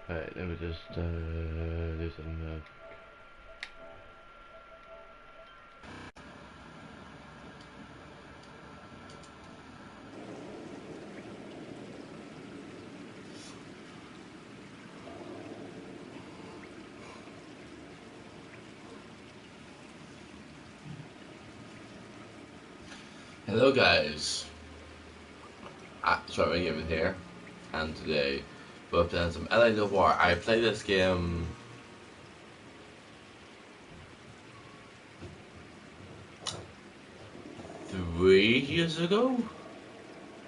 Alright, let me just do some Hello guys, SharkManGaming here, and today we're playing some L.A Noire. I played this game three years ago?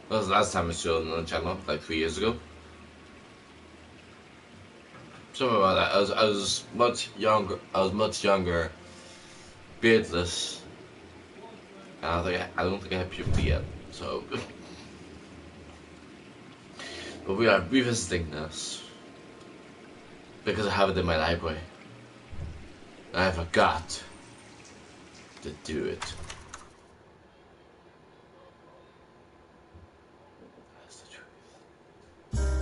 That was the last time I showed on the channel, like 3 years ago. Something about that. I was much younger, beardless. And I don't think I had puberty yet, so. But we are revisiting this because I have it in my library. I forgot to do it. That's the truth.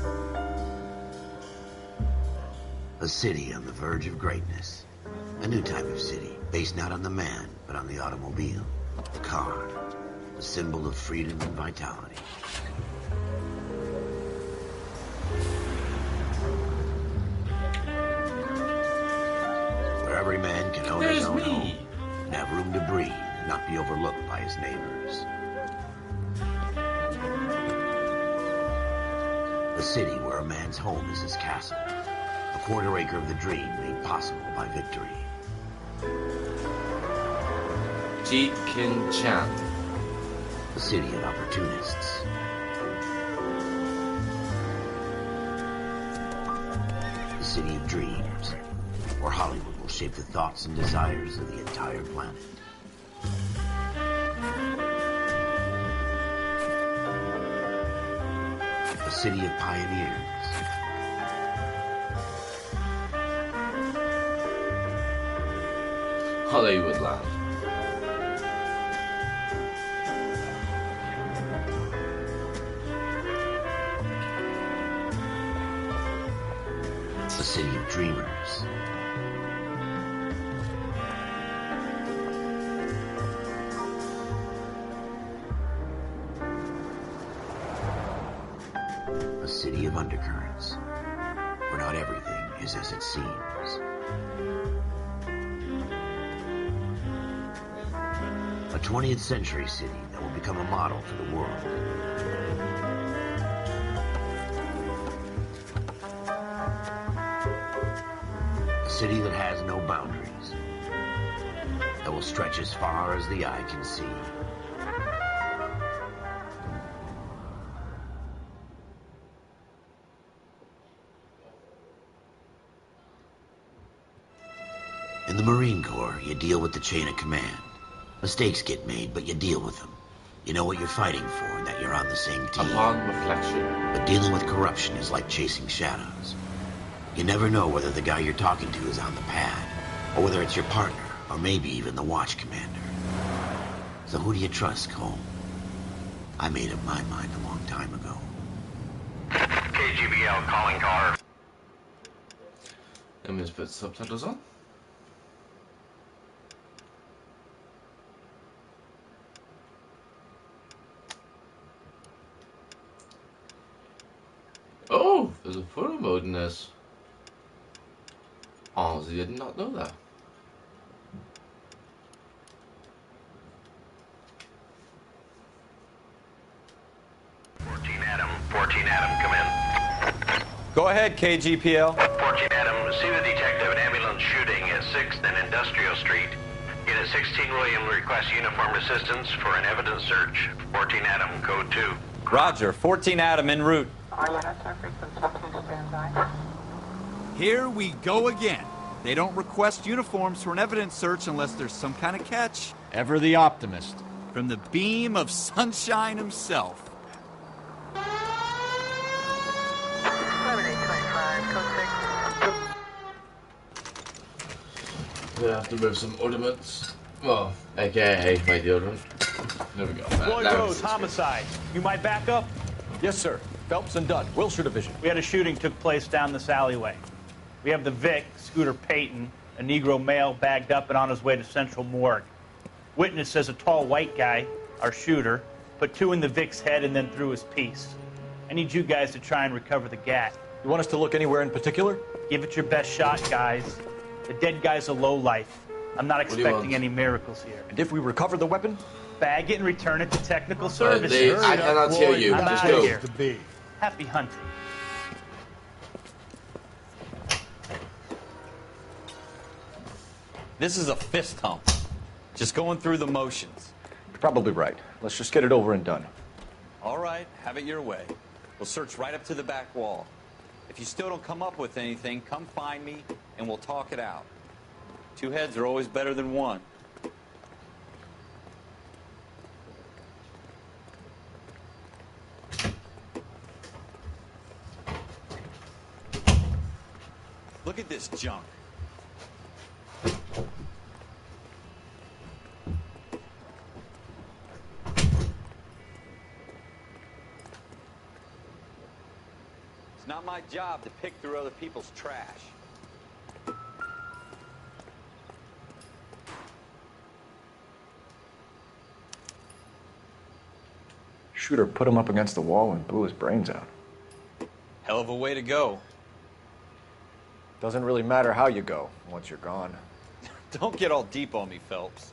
A city on the verge of greatness. A new type of city, based not on the man, but on the automobile. The car, a symbol of freedom and vitality. Where every man can own his own home, and have room to breathe, and not be overlooked by his neighbors. A city where a man's home is his castle, a quarter acre of the dream made possible by victory. Kin Chan. A city of opportunists. A city of dreams, where Hollywood will shape the thoughts and desires of the entire planet. A city of pioneers. Hollywood land. A city of dreamers. A city of undercurrents, where not everything is as it seems. A 20th century city that will become a model for the world. A city that has no boundaries, that will stretch as far as the eye can see. In the Marine Corps, you deal with the chain of command. Mistakes get made, but you deal with them. You know what you're fighting for and that you're on the same team. Upon reflection. But dealing with corruption is like chasing shadows. You never know whether the guy you're talking to is on the pad, or whether it's your partner, or maybe even the watch commander. So who do you trust, Cole? I made up my mind a long time ago. KGBL calling car. Let me just put subtitles on. Oh, there's a photo mode in this. Honestly, did not know that. Fourteen Adam, come in. Go ahead, KGPL. 14 Adam, see the detective an ambulance shooting at 6th and Industrial Street. Unit 16 William requests uniformed assistance for an evidence search. 14 Adam, code 2. Roger, 14 Adam en route. Here we go again. They don't request uniforms for an evidence search unless there's some kind of catch. Ever the optimist. From the beam of sunshine himself. We have to move some ornaments. Well, aka my deodorant. There we go. Floyd Rose, homicide. You might back up? Yes, sir. Phelps and Dunn, Wilshire Division. We had a shooting took place down this alleyway. We have the Vic, Scooter Payton, a Negro male bagged up and on his way to Central Morgue. Witness says a tall white guy, our shooter, put 2 in the Vic's head and then threw his piece. I need you guys to try and recover the gat. You want us to look anywhere in particular? Give it your best shot, guys. The dead guy's a lowlife. I'm not expecting any miracles here. And if we recover the weapon? Bag it and return it to technical services. I cannot hear you. I'm Just out of go. here. Happy hunting. This is a fist hump. Just going through the motions. You're probably right. Let's just get it over and done. All right, have it your way. We'll search right up to the back wall. If you still don't come up with anything, come find me and we'll talk it out. 2 heads are always better than 1. Look at this junk. It's not my job to pick through other people's trash. Shooter put him up against the wall and blew his brains out. Hell of a way to go. Doesn't really matter how you go once you're gone. Don't get all deep on me, Phelps.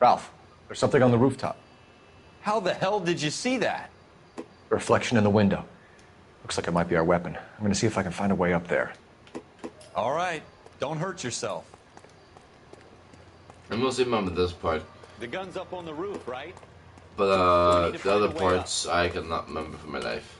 Ralph, there's something on the rooftop. How the hell did you see that? A reflection in the window. Looks like it might be our weapon. I'm gonna see if I can find a way up there. All right, don't hurt yourself. I mostly remember this part, The gun's up on the roof, right? but the other parts I cannot remember for my life.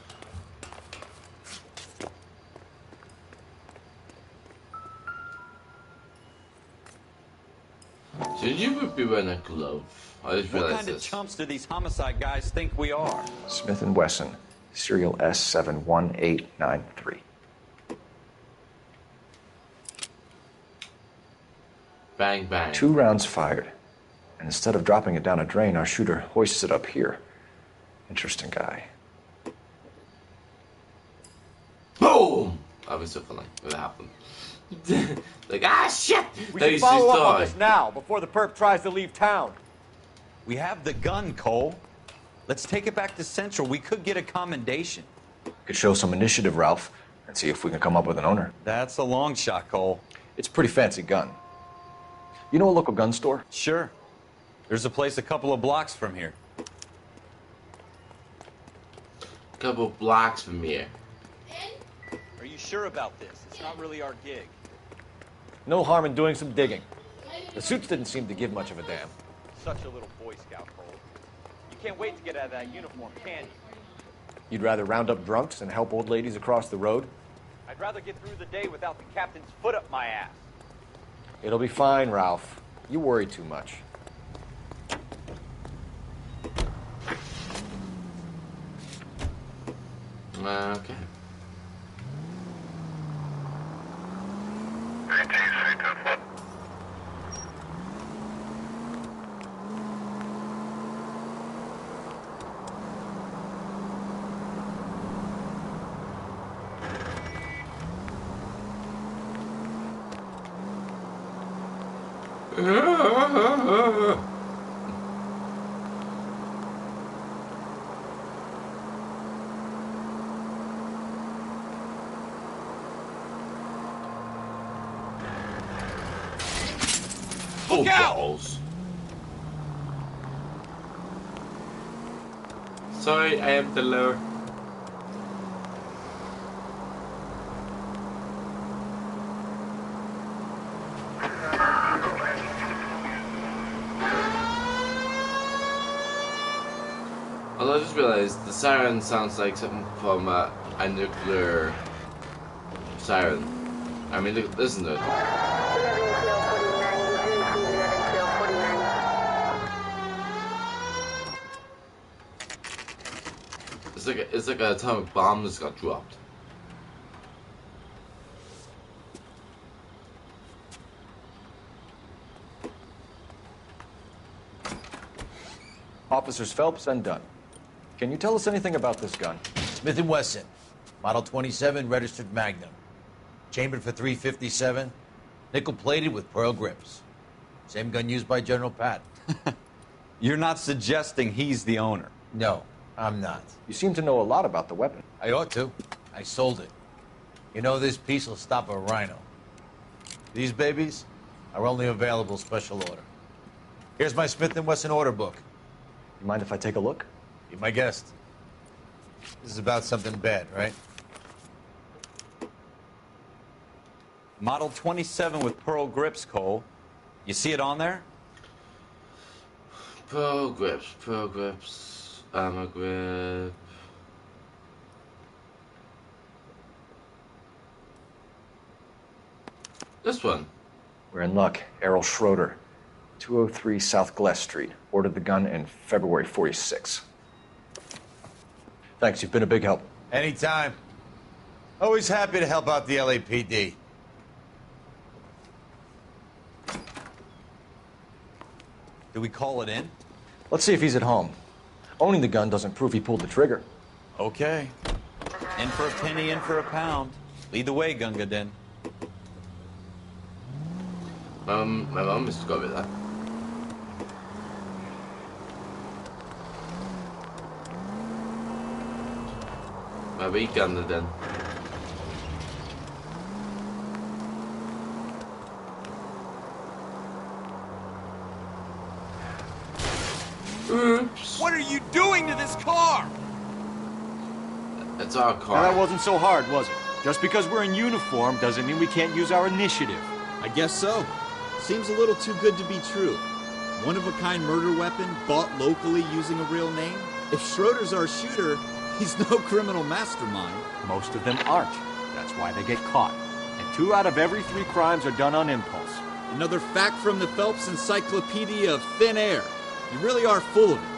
Should you be wearing a glove? I just What realized kind of this. chumps do these homicide guys think we are? Smith & Wesson, serial S71893. Bang bang. 2 rounds fired. And instead of dropping it down a drain, our shooter hoists it up here. Interesting guy. Boom! That was so funny. What happened? Like, ah, shit! We They should used to follow up on die. this now, before the perp tries to leave town. We have the gun, Cole. Let's take it back to Central. We could get a commendation. Could show some initiative, Ralph, and see if we can come up with an owner. That's a long shot, Cole. It's a pretty fancy gun. You know a local gun store? Sure. There's a place a couple of blocks from here. Couple blocks from here. Are you sure about this? It's not really our gig. No harm in doing some digging. The suits didn't seem to give much of a damn. Such a little Boy Scout, Cole. You can't wait to get out of that uniform, can you? You'd rather round up drunks and help old ladies across the road? I'd rather get through the day without the captain's foot up my ass. It'll be fine, Ralph. You worry too much. Okay. Look out! Balls. Sorry, I am the lower. Although I just realized the siren sounds like something from a nuclear siren. I mean, listen to it. It's like an atomic bomb that's got dropped. Officers Phelps and Dunn. Can you tell us anything about this gun? Smith & Wesson, Model 27, registered Magnum. Chambered for .357, nickel-plated with pearl grips. Same gun used by General Patton. You're not suggesting he's the owner? No, I'm not. You seem to know a lot about the weapon. I ought to. I sold it. You know, this piece will stop a rhino. These babies are only available special order. Here's my Smith & Wesson order book. You mind if I take a look? Be my guest. This is about something bad, right? Model 27 with pearl grips, Cole. You see it on there? Pearl grips, armor grip. This one. We're in luck. Errol Schroeder, 203 South Glass Street. Ordered the gun in February '46. Thanks, you've been a big help. Anytime. Always happy to help out the LAPD. Do we call it in? Let's see if he's at home. Owning the gun doesn't prove he pulled the trigger. Okay. In for a penny, in for a pound. Lead the way, Gunga Din. My mum used to go with that. My wee Gunga Din. Oops. What are you doing to this car? It's our Now, car. that wasn't so hard, was it? Just because we're in uniform doesn't mean we can't use our initiative. I guess so. Seems a little too good to be true. One-of-a-kind murder weapon bought locally using a real name? If Schroeder's our shooter, he's no criminal mastermind. Most of them aren't. That's why they get caught. And 2 out of every 3 crimes are done on impulse. Another fact from the Phelps Encyclopedia of Thin Air. You really are full of it.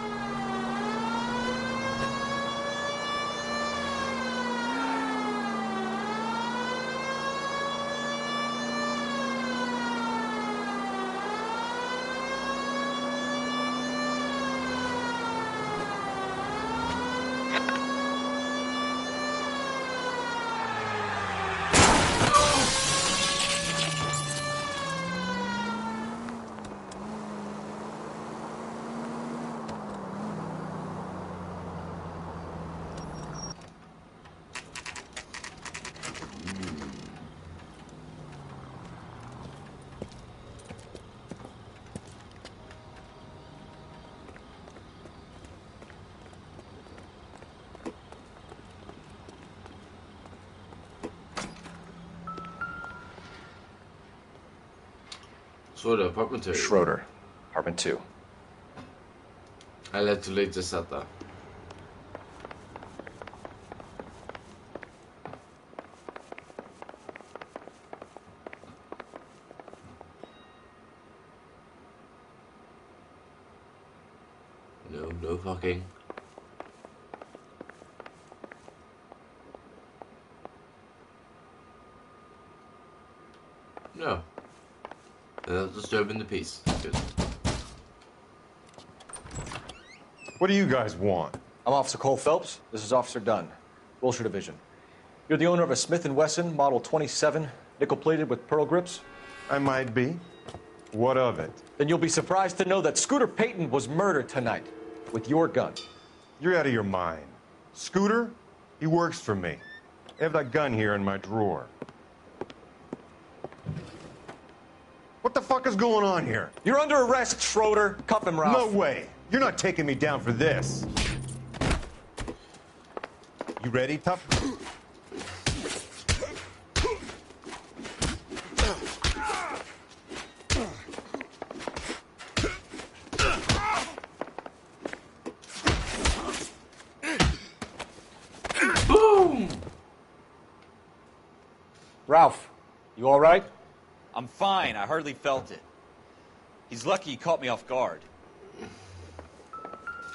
Så det apartment 2. Schroeder, apartment 2. Eller too late to set that. No fucking. No. They're not disturbing the peace. Good. What do you guys want? I'm Officer Cole Phelps. This is Officer Dunn, Wilshire Division. You're the owner of a Smith & Wesson Model 27, nickel-plated with pearl grips? I might be. What of it? Then you'll be surprised to know that Scooter Payton was murdered tonight with your gun. You're out of your mind. Scooter? He works for me. I have that gun here in my drawer. What the fuck is going on here? You're under arrest, Schroeder. Cuff him, Ralph. No way. You're not taking me down for this. You ready, tough? Boom! Ralph, you all right? I'm fine. I hardly felt it. He's lucky he caught me off guard.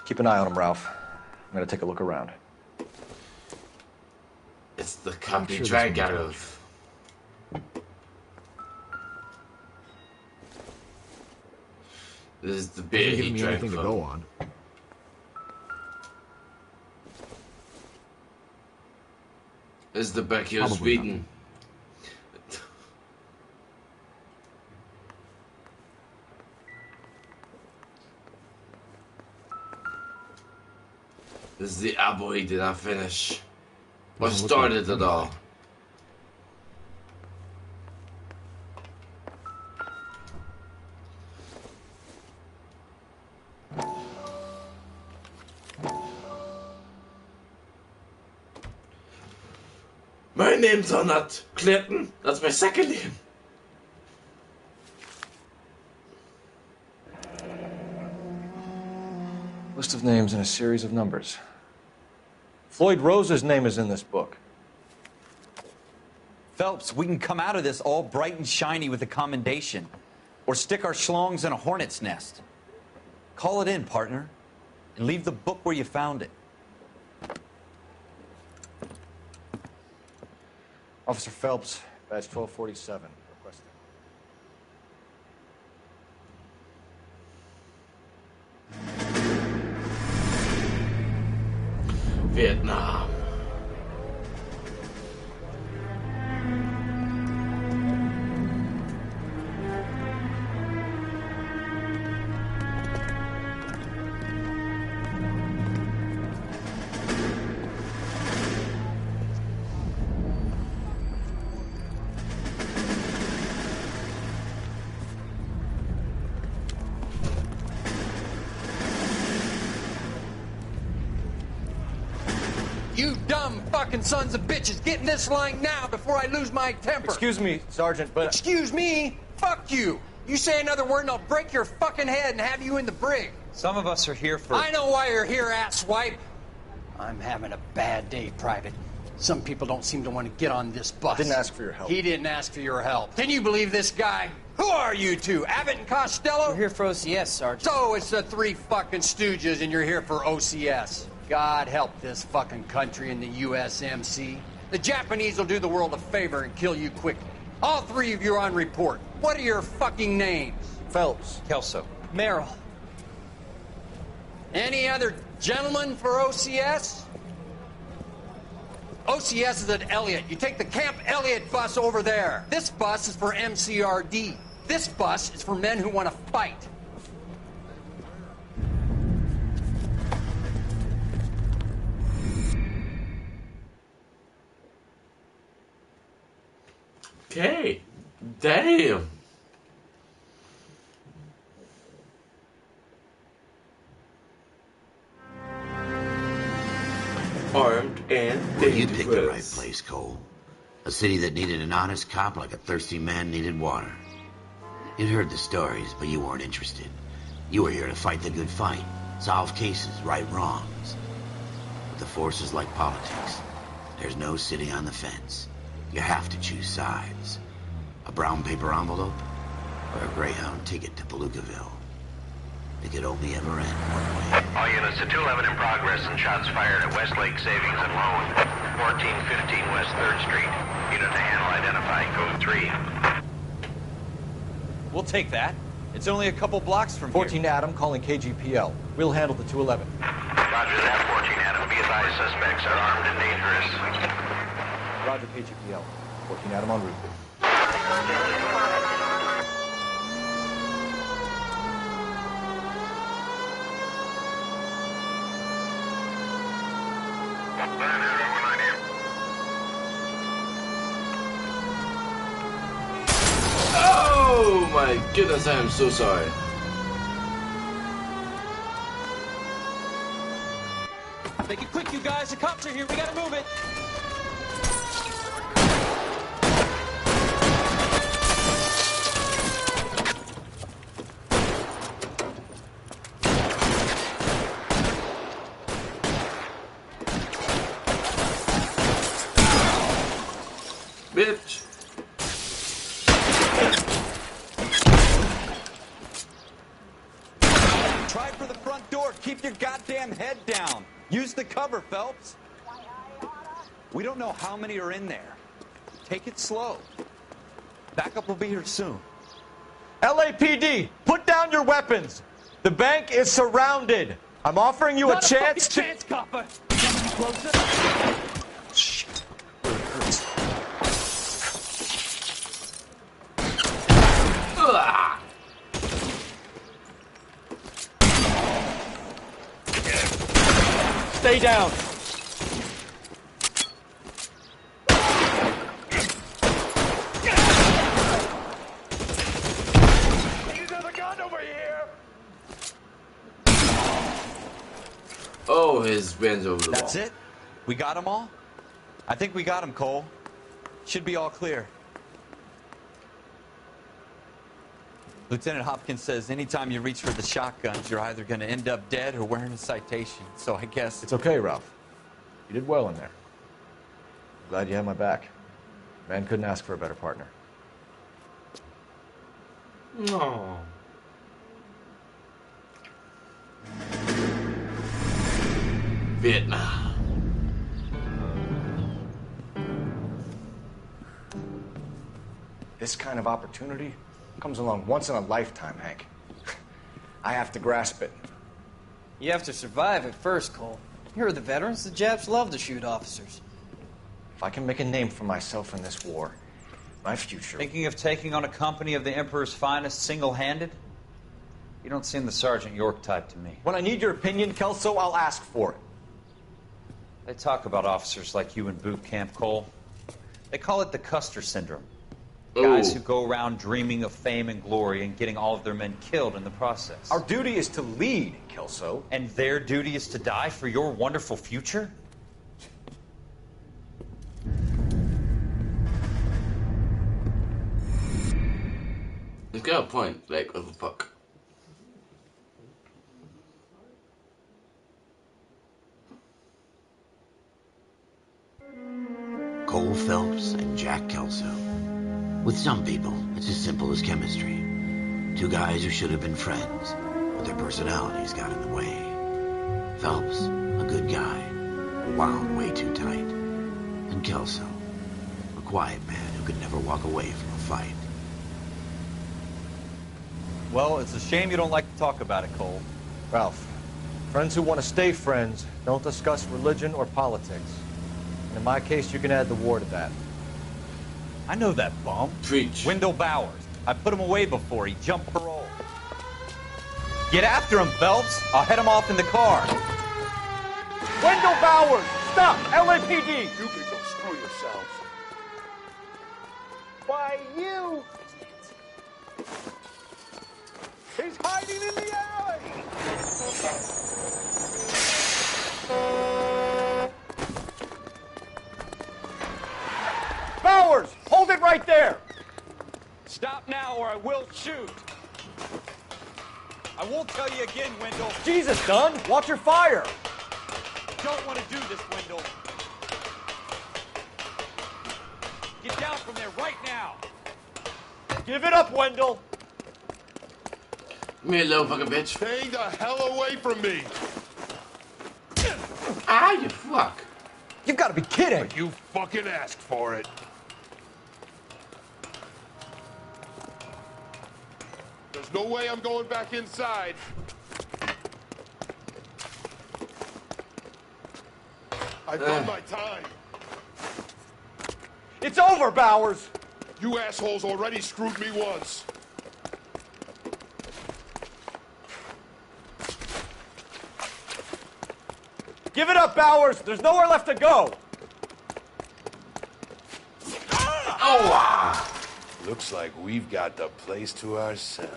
Keep an eye on him, Ralph. I'm gonna take a look around. It's the cup you drank out of. This is the beer he drank from. to go on. Is the Becky of Probably Sweden. This is the apple he did not finish. What started it all? My name's on that, Clinton. That's my second name. List of names and a series of numbers. Floyd Rose's name is in this book. Phelps, we can come out of this all bright and shiny with a commendation. Or stick our schlongs in a hornet's nest. Call it in, partner. And leave the book where you found it. Officer Phelps, badge 1247, requesting. Vietnam. You dumb fucking sons of bitches, get in this line now before I lose my temper. Excuse me, Sergeant, but... Excuse me? Fuck you. You say another word and I'll break your fucking head and have you in the brig. Some of us are here for... I know why you're here, asswipe. I'm having a bad day, Private. Some people don't seem to want to get on this bus. Didn't ask for your help. He didn't ask for your help. Can you believe this guy? Who are you two? Abbott and Costello? We're here for OCS, Sergeant. So it's the three fucking stooges and you're here for OCS. God help this fucking country and the USMC. The Japanese will do the world a favor and kill you quickly. All three of you are on report. What are your fucking names? Phelps. Kelso. Merrill. Any other gentlemen for OCS? OCS is at Elliott. You take the Camp Elliott bus over there. This bus is for MCRD. This bus is for men who want to fight. Okay. Damn. Armed and dangerous. You picked the right place, Cole. A city that needed an honest cop like a thirsty man needed water. You'd heard the stories, but you weren't interested. You were here to fight the good fight, solve cases, right wrongs. But the force is like politics. There's no sitting on the fence. You have to choose sides. A brown paper envelope or a Greyhound ticket to Palookaville. It could only ever end one way. All units to 211 in progress and shots fired at Westlake Savings and Loan, 1415 West 3rd Street. Unit to handle identified, code 3. We'll take that. It's only a couple blocks from 14 Adam calling KGPL. We'll handle the 211. Roger that, 14 Adam. Be advised, suspects are armed and dangerous. Roger, KGPL. 14 Adam en route. Oh my goodness, I am so sorry. Make it quick, you guys. The cops are here. We gotta move it. Bitch. Try for the front door. Keep your goddamn head down. Use the cover, Phelps. We don't know how many are in there. Take it slow. Backup will be here soon. LAPD, put down your weapons. The bank is surrounded. I'm offering you a chance to... Chance, copper. Closer. Shit. Stay down. Oh, his band's over the wall. That's it? We got them all? I think we got them, Cole. Should be all clear. Lieutenant Hopkins says anytime you reach for the shotguns, you're either going to end up dead or wearing a citation. So I guess... It's okay, Ralph. You did well in there. Glad you had my back. Man couldn't ask for a better partner. No. Vietnam. This kind of opportunity comes along once in a lifetime, Hank. I have to grasp it. You have to survive it first, Cole. Here are the veterans. The Japs love to shoot officers. If I can make a name for myself in this war, my future... Thinking of taking on a company of the Emperor's finest single-handed? You don't seem the Sergeant York type to me. When I need your opinion, Kelso, I'll ask for it. They talk about officers like you in boot camp, Cole. They call it the Custer syndrome. Guys who go around dreaming of fame and glory and getting all of their men killed in the process. Our duty is to lead, Kelso. And their duty is to die for your wonderful future? He's got a point. Like, what the fuck? Cole Phelps and Jack Kelso. With some people, it's as simple as chemistry. Two guys who should have been friends, but their personalities got in the way. Phelps, a good guy, wound way too tight. And Kelso, a quiet man who could never walk away from a fight. Well, it's a shame you don't like to talk about it, Cole. Ralph, friends who want to stay friends don't discuss religion or politics. And in my case, you can add the war to that. I know that bum. Preach. Wendell Bowers. I put him away before. He jumped parole. Get after him, Phelps. I'll head him off in the car. Wendell Bowers! Stop! LAPD! You can go screw yourselves. Why, you! He's hiding in the alley! Bowers! Hold it right there! Stop now or I will shoot. I won't tell you again, Wendell. Jesus, Dunn! Watch your fire! Don't want to do this, Wendell. Get down from there right now. Give it up, Wendell! Me a little fucking bitch. Stay the hell away from me! Ah, you fuck. You've got to be kidding! But you fucking asked for it. There's no way I'm going back inside. I've done my time. It's over, Bowers! You assholes already screwed me once. Give it up, Bowers! There's nowhere left to go! Oh! Looks like we've got the place to ourselves.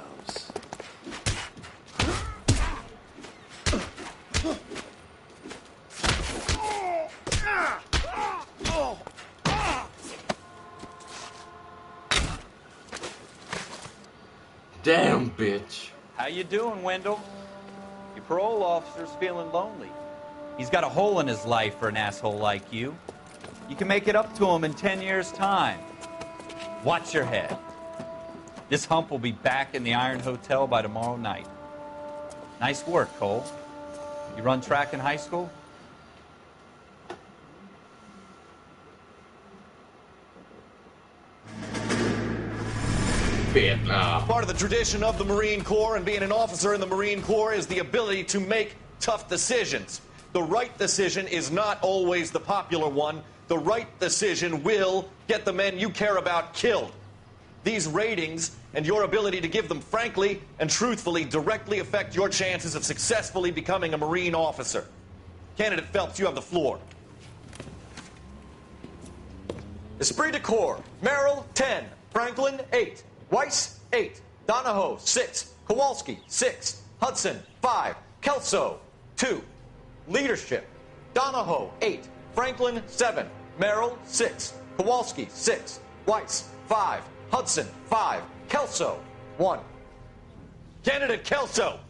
Damn, bitch. How you doing, Wendell? Your parole officer's feeling lonely. He's got a hole in his life for an asshole like you. You can make it up to him in 10 years' time. Watch your head. This hump will be back in the Iron Hotel by tomorrow night. Nice work, Cole. You run track in high school? Vietnam. Part of the tradition of the Marine Corps and being an officer in the Marine Corps is the ability to make tough decisions. The right decision is not always the popular one. The right decision will get the men you care about killed. These ratings and your ability to give them frankly and truthfully directly affect your chances of successfully becoming a Marine officer. Candidate Phelps, you have the floor. Esprit de Corps, Merrill, 10. Franklin, 8. Weiss, 8. Donahoe, 6. Kowalski, 6. Hudson, 5. Kelso, 2. Leadership, Donahoe, 8. Franklin, 7. Merrill, 6. Kowalski, 6. Weiss, 5. Hudson, 5. Kelso, 1. Candidate Kelso!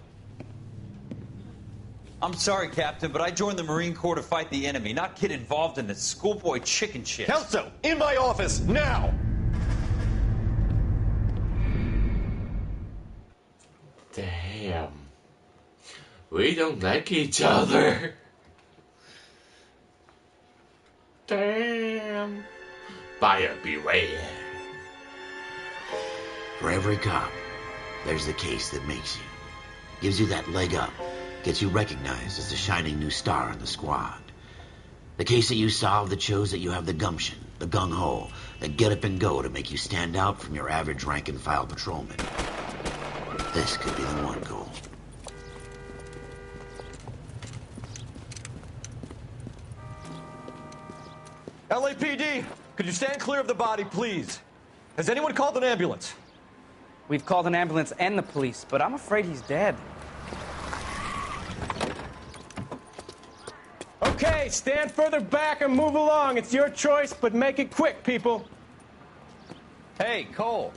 I'm sorry, Captain, but I joined the Marine Corps to fight the enemy, not get involved in this schoolboy chicken shit. Kelso, in my office, now! Damn. We don't like each other. Damn. Buyer beware. For every cop, there's the case that makes you. Gives you that leg up. Gets you recognized as the shining new star in the squad. The case that you solve that shows that you have the gumption, the gung-ho, the get up and go to make you stand out from your average rank-and-file patrolman. This could be the one, Cole. LAPD, could you stand clear of the body, please? Has anyone called an ambulance? We've called an ambulance and the police, but I'm afraid he's dead. Okay, stand further back and move along. It's your choice, but make it quick, people. Hey, Cole.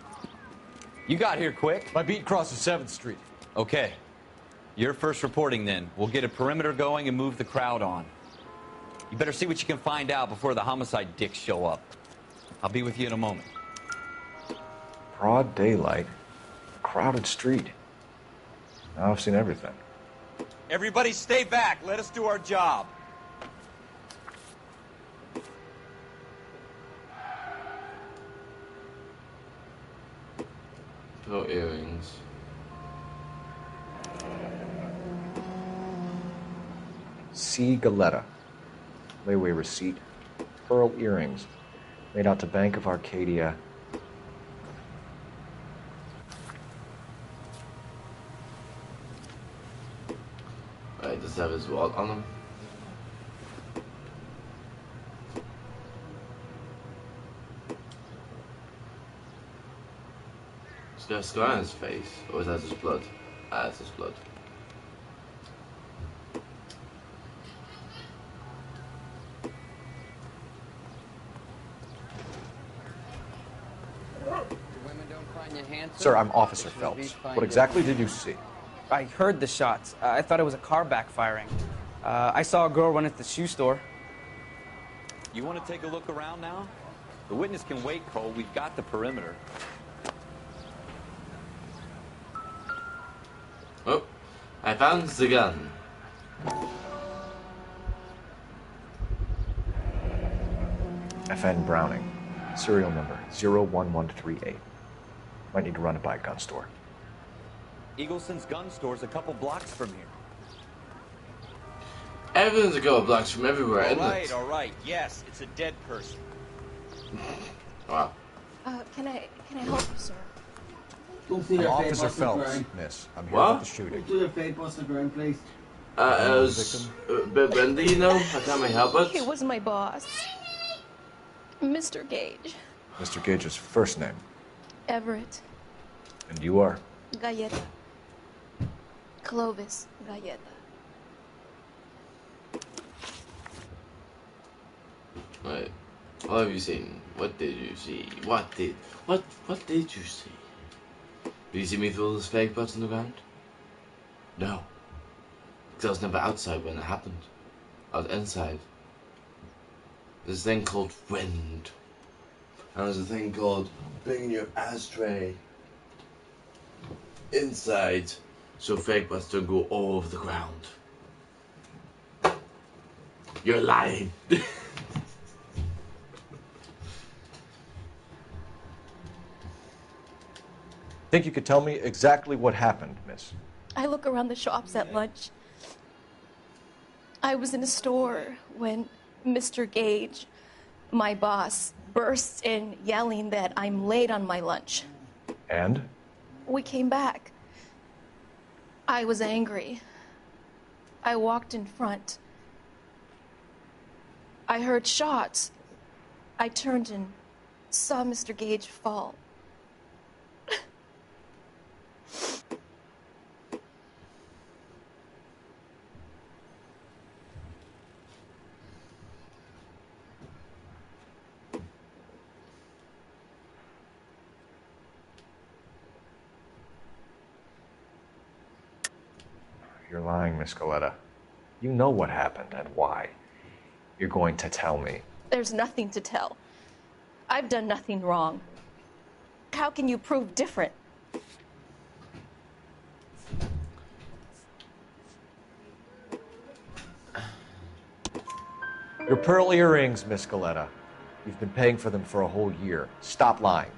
You got here quick. My beat crosses 7th Street. Okay. You're first reporting then. We'll get a perimeter going and move the crowd on. You better see what you can find out before the homicide dicks show up. I'll be with you in a moment. Broad daylight. Crowded street. Now I've seen everything. Everybody stay back. Let us do our job. No earrings. C. Galetta. Layaway receipt. Pearl earrings. Made out to Bank of Arcadia. Right, does have his wallet on him? He's got a scar on his face, or is that his blood? Ah, it's his blood. Sir, I'm Officer Phelps. What exactly did you see? I heard the shots. I thought it was a car backfiring. I saw a girl run at the shoe store. You want to take a look around now? The witness can wait, Cole. We've got the perimeter. Oh, I found the gun. FN Browning. Serial number 01138. Might need to run it by a gun store. Eagleson's gun store's a couple blocks from here. Everyone's a couple blocks from everywhere, isn't it? All right. Yes, it's a dead person. Wow. Can I help you, sir? I'm Officer Phelps, miss. I'm here What? with the shooting. Do the fate Buster Ground, please. When do you know? How can I help it? He was my boss, Mr. Gage. Mr. Gage's first name. Everett. And you are? Galleta. Clovis Galleta. Right. What have you seen? What did you see? What did you see? Did you see me throw those fake butts on the ground? No. Because I was never outside when it happened. I was inside. There's a thing called wind. And there's a thing called bringing your ashtray inside so fake butts don't go all over the ground. You're lying. Think you could tell me exactly what happened, miss? I look around the shops at lunch. I was in a store when Mr. Gage, my boss, bursts in yelling that I'm late on my lunch. And? We came back. I was angry. I walked in front I heard shots. I turned and saw Mr. Gage fall. You're lying, Miss Goleta. You know what happened and why. You're going to tell me. There's nothing to tell. I've done nothing wrong. How can you prove different? Your pearl earrings, Miss Goleta. You've been paying for them for a whole year. Stop lying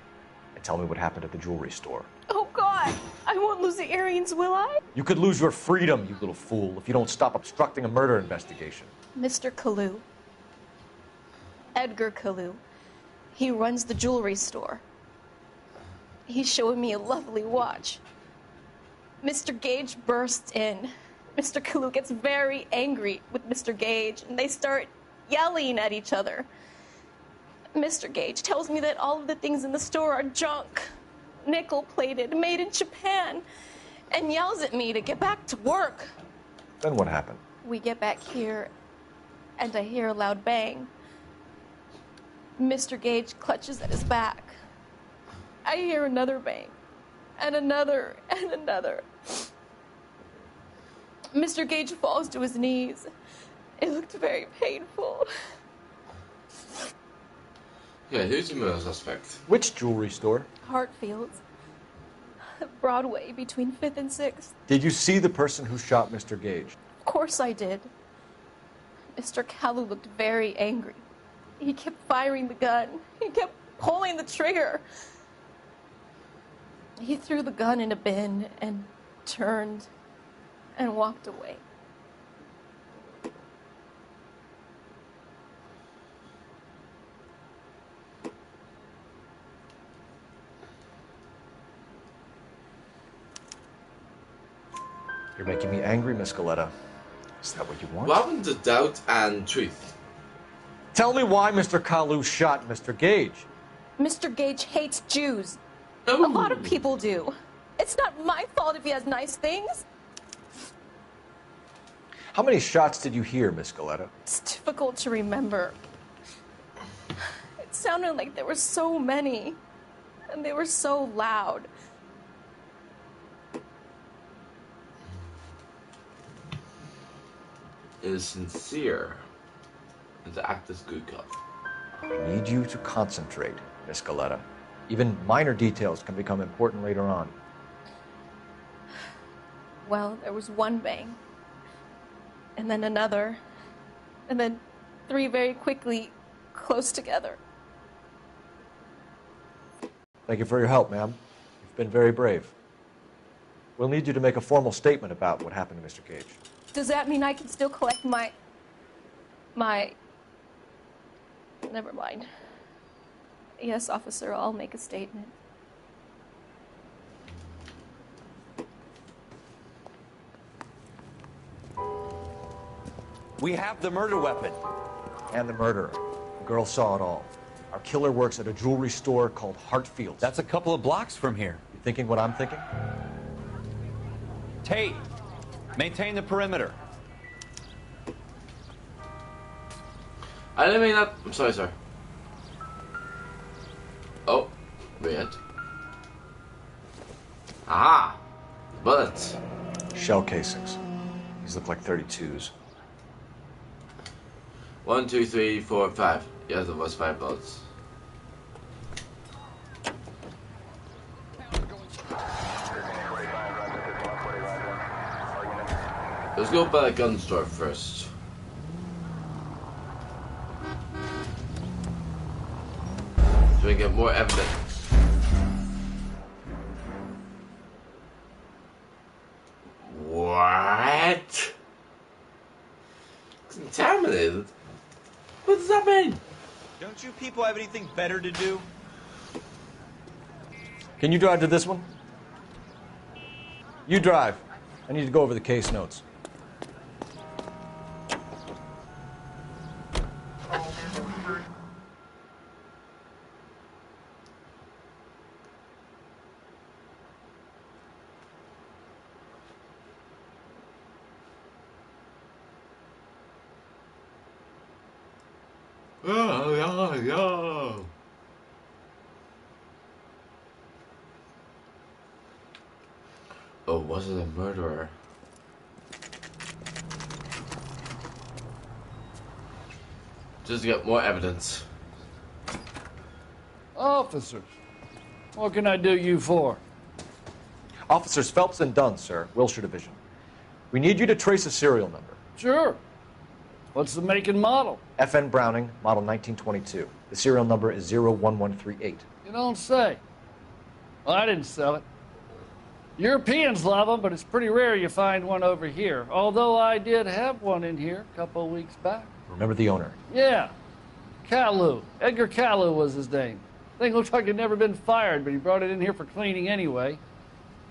and tell me what happened at the jewelry store. Oh, God! I won't lose the earrings, will I? You could lose your freedom, you little fool, if you don't stop obstructing a murder investigation. Mr. Kalu. Edgar Kalu. He runs the jewelry store. He's showing me a lovely watch. Mr. Gage bursts in. Mr. Kalu gets very angry with Mr. Gage, and they start yelling at each other. Mr. Gage tells me that all of the things in the store are junk, nickel-plated, made in Japan, and yells at me to get back to work. Then what happened? We get back here, and I hear a loud bang. Mr. Gage clutches at his back. I hear another bang, and another, and another. Mr. Gage falls to his knees. It looked very painful. Yeah, who's the murder suspect? Which jewelry store? Hartfield's. Broadway, between 5th and 6th. Did you see the person who shot Mr. Gage? Of course I did. Mr. Kalu looked very angry. He kept firing the gun. He kept pulling the trigger. He threw the gun in a bin and turned and walked away. You're making me angry, Miss Goleta. Is that what you want? What happened to doubt and truth? Tell me why Mr. Kalu shot Mr. Gage. Mr. Gage hates Jews. A lot of people do. It's not my fault if he has nice things. How many shots did you hear, Miss Goleta? It's difficult to remember. It sounded like there were so many, and they were so loud. It is sincere and to act as good cop. I need you to concentrate, Miss Goleta. Even minor details can become important later on. Well, there was one bang, and then another, and then 3 very quickly, close together. Thank you for your help, ma'am. You've been very brave. We'll need you to make a formal statement about what happened to Mr. Gage. Does that mean I can still collect my... Never mind. Yes, officer, I'll make a statement. We have the murder weapon. And the murderer. The girl saw it all. Our killer works at a jewelry store called Hartfield's. That's a couple of blocks from here. You thinking what I'm thinking? Tate, maintain the perimeter. I didn't mean that. I'm sorry, sir. Oh, red. Aha! Bullets. Shell casings. These look like 32s. 1, 2, 3, 4, 5. Yes, there was 5 bullets. Let's go by the gun store first. So we get more evidence. What? Contaminated? What does that mean? Don't you people have anything better to do? Can you drive to this one? You drive. I need to go over the case notes. Oh. Oh, was it a murderer? Just to get more evidence. Officers, what can I do you for? Officers Phelps and Dunn, sir, Wilshire Division. We need you to trace a serial number. Sure. What's the make and model? FN Browning, model 1922. The serial number is 01138. You don't say. Well, I didn't sell it. Europeans love them, but it's pretty rare you find one over here. Although I did have one in here a couple of weeks back. Remember the owner? Yeah. Kalu. Edgar Kalu was his name. Thing looked like he'd never been fired, but he brought it in here for cleaning anyway.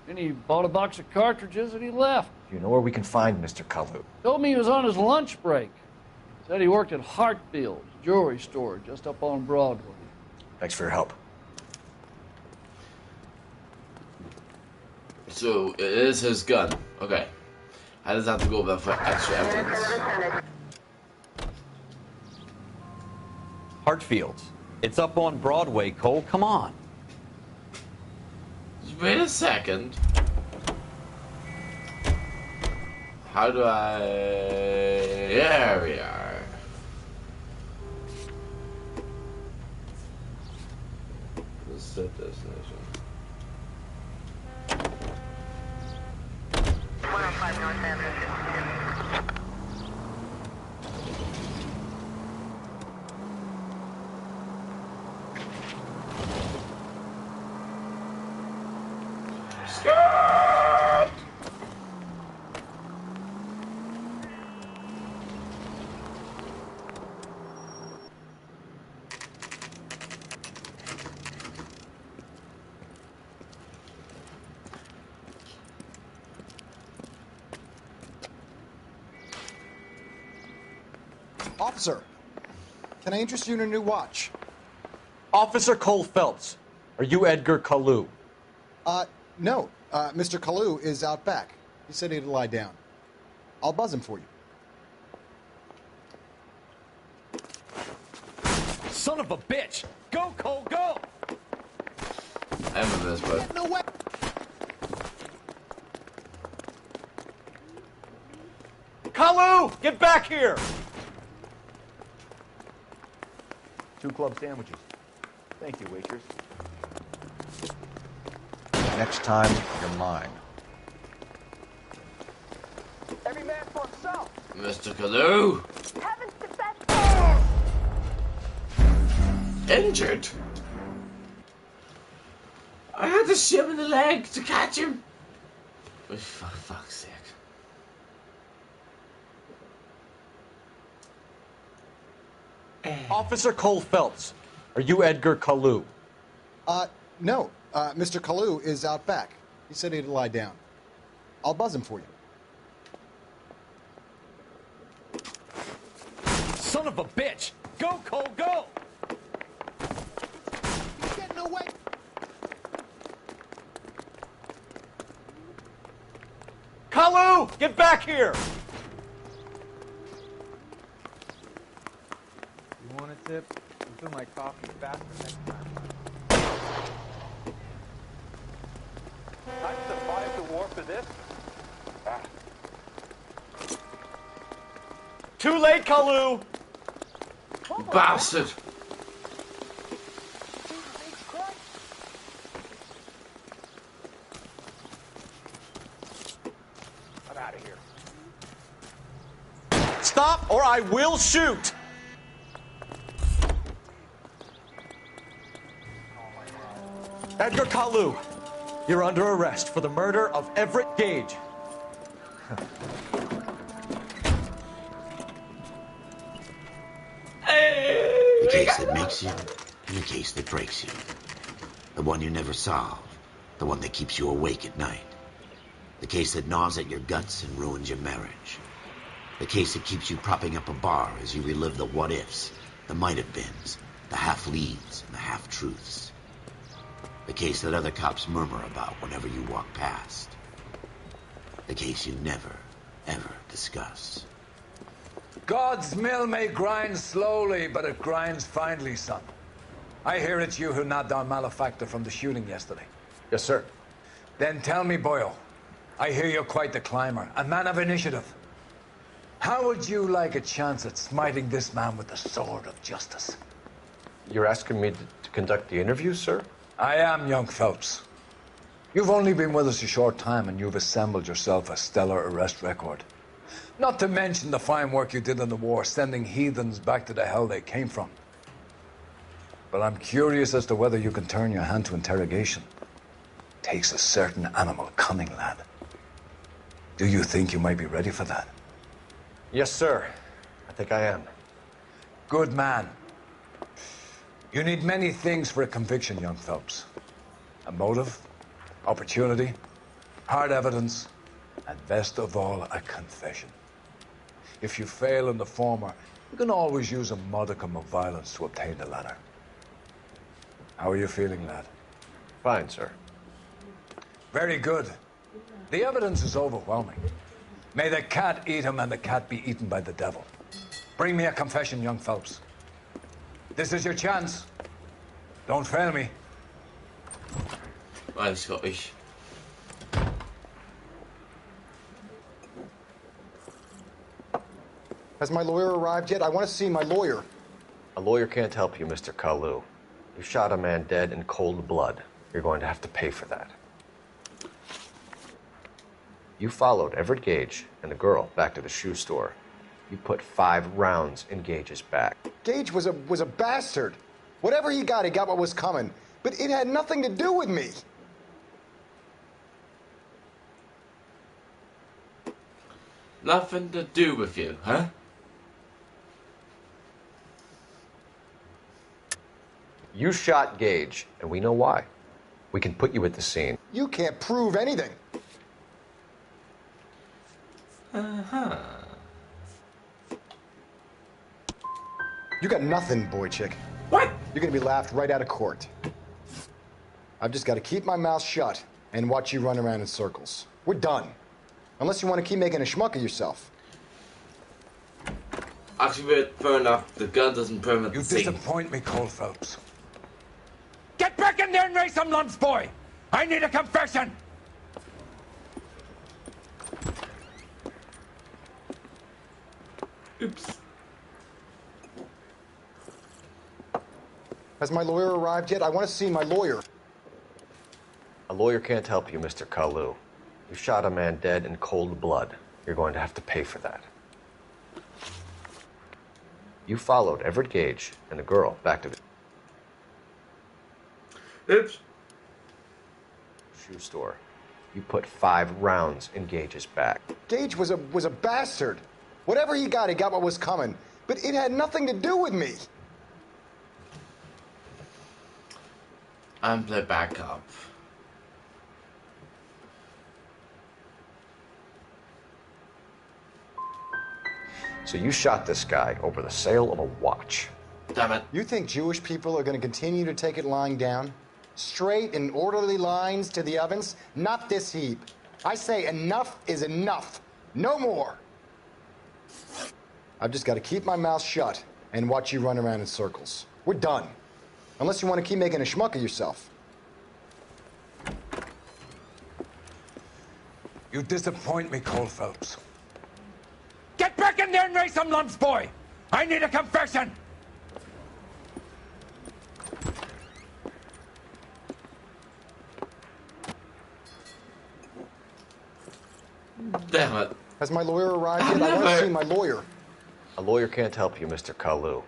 Then he bought a box of cartridges and he left. Do you know where we can find Mr. Kalu? Told me he was on his lunch break. Said he worked at Hartfield's jewelry store just up on Broadway. Thanks for your help. So, it is his gun. Okay. How does that have to go about for extra evidence? Hartfield's. It's up on Broadway, Cole. Come on. Wait a second. How do I... There we are. Let's set destination. 105 North Avenue. Officer, can I interest you in a new watch? Officer Cole Phelps, are you Edgar Kalu? No. Mr. Kalu is out back. He said he'd lie down. I'll buzz him for you. Son of a bitch! Go, Cole, go! I remember this, but... No way! Kalu, get back here! 2 club sandwiches. Thank you, waitress. Next time, you're mine. Every man for himself! Mr. Kalu! Injured? I had to shim in the leg to catch him. Oh, for fuck's sake. Officer Cole Phelps, are you Edgar Kalu? No. Mr. Kalu is out back. He said he'd lie down. I'll buzz him for you. Son of a bitch! Go, Cole, go! He's getting away! Kalu, get back here! You want a tip? Fill my coffee faster next time. I survived the war for this. Too late, Kalu! Bastard! I'm out of here. Stop or I will shoot! Edgar Kalu, you're under arrest for the murder of Everett Gage. The case that makes you, and the case that breaks you. The one you never solve, the one that keeps you awake at night. The case that gnaws at your guts and ruins your marriage. The case that keeps you propping up a bar as you relive the what-ifs, the might-have-beens, the half-leads, and the half-truths. The case that other cops murmur about whenever you walk past. The case you never, ever discuss. God's mill may grind slowly, but it grinds finely, son. I hear it's you who nabbed our malefactor from the shooting yesterday. Yes, sir. Then tell me, Boyle, I hear you're quite the climber, a man of initiative. How would you like a chance at smiting this man with the sword of justice? You're asking me to conduct the interview, sir? I am, young Phelps. You've only been with us a short time and you've assembled yourself a stellar arrest record. Not to mention the fine work you did in the war, sending heathens back to the hell they came from. But I'm curious as to whether you can turn your hand to interrogation. Takes a certain animal cunning, lad. Do you think you might be ready for that? Yes, sir. I think I am. Good man. You need many things for a conviction, young Phelps. A motive, opportunity, hard evidence, and best of all, a confession. If you fail in the former, you can always use a modicum of violence to obtain the latter. How are you feeling, lad? Fine, sir. Very good. The evidence is overwhelming. May the cat eat him and the cat be eaten by the devil. Bring me a confession, young Phelps. This is your chance. Don't fail me. I'm Scottish. Has my lawyer arrived yet? I want to see my lawyer. A lawyer can't help you, Mr. Kalu. You shot a man dead in cold blood. You're going to have to pay for that. You followed Everett Gage and the girl back to the shoe store. You put 5 rounds in Gage's back. Gage was a bastard. Whatever he got what was coming. But it had nothing to do with me. Nothing to do with you, huh? You shot Gage, and we know why. We can put you at the scene. You can't prove anything. Uh-huh. You got nothing, boy chick. What? You're gonna be laughed right out of court. I've just got to keep my mouth shut and watch you run around in circles. We're done. Unless you want to keep making a schmuck of yourself. Actually, fair enough. The gun doesn't permit You the scene. disappoint me, Cole Phelps. Get back in there and raise some lumps, boy! I need a confession! Oops. Has my lawyer arrived yet? I want to see my lawyer. A lawyer can't help you, Mr. Kalu. You shot a man dead in cold blood. You're going to have to pay for that. You followed Everett Gage and the girl back to the Oops. shoe store. You put 5 rounds in Gage's back. Gage was a bastard. Whatever he got what was coming. But it had nothing to do with me. And play backup. So you shot this guy over the sale of a watch. Damn it. You think Jewish people are going to continue to take it lying down? Straight in orderly lines to the ovens? Not this heap. I say enough is enough. No more. I've just got to keep my mouth shut and watch you run around in circles. We're done. Unless you want to keep making a schmuck of yourself. You disappoint me, Cole Phelps. Get back in there and raise some lumps, boy! I need a confession! Damn it. Has my lawyer arrived yet? I want to see my lawyer. A lawyer can't help you, Mr. Kalu.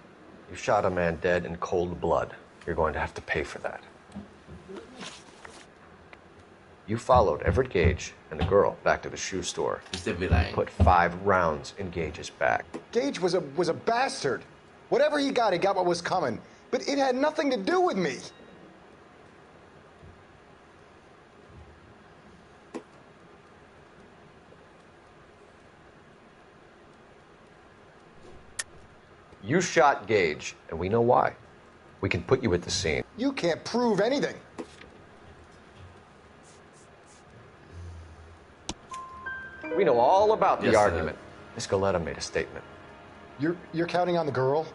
You shot a man dead in cold blood. You're going to have to pay for that. You followed Everett Gage and the girl back to the shoe store. You put 5 rounds in Gage's back. Gage was a bastard. Whatever he got what was coming. But it had nothing to do with me. You shot Gage, and we know why. We can put you at the scene. You can't prove anything. We know all about the Yes, argument. Miss Goleta made a statement. You're counting on the girl?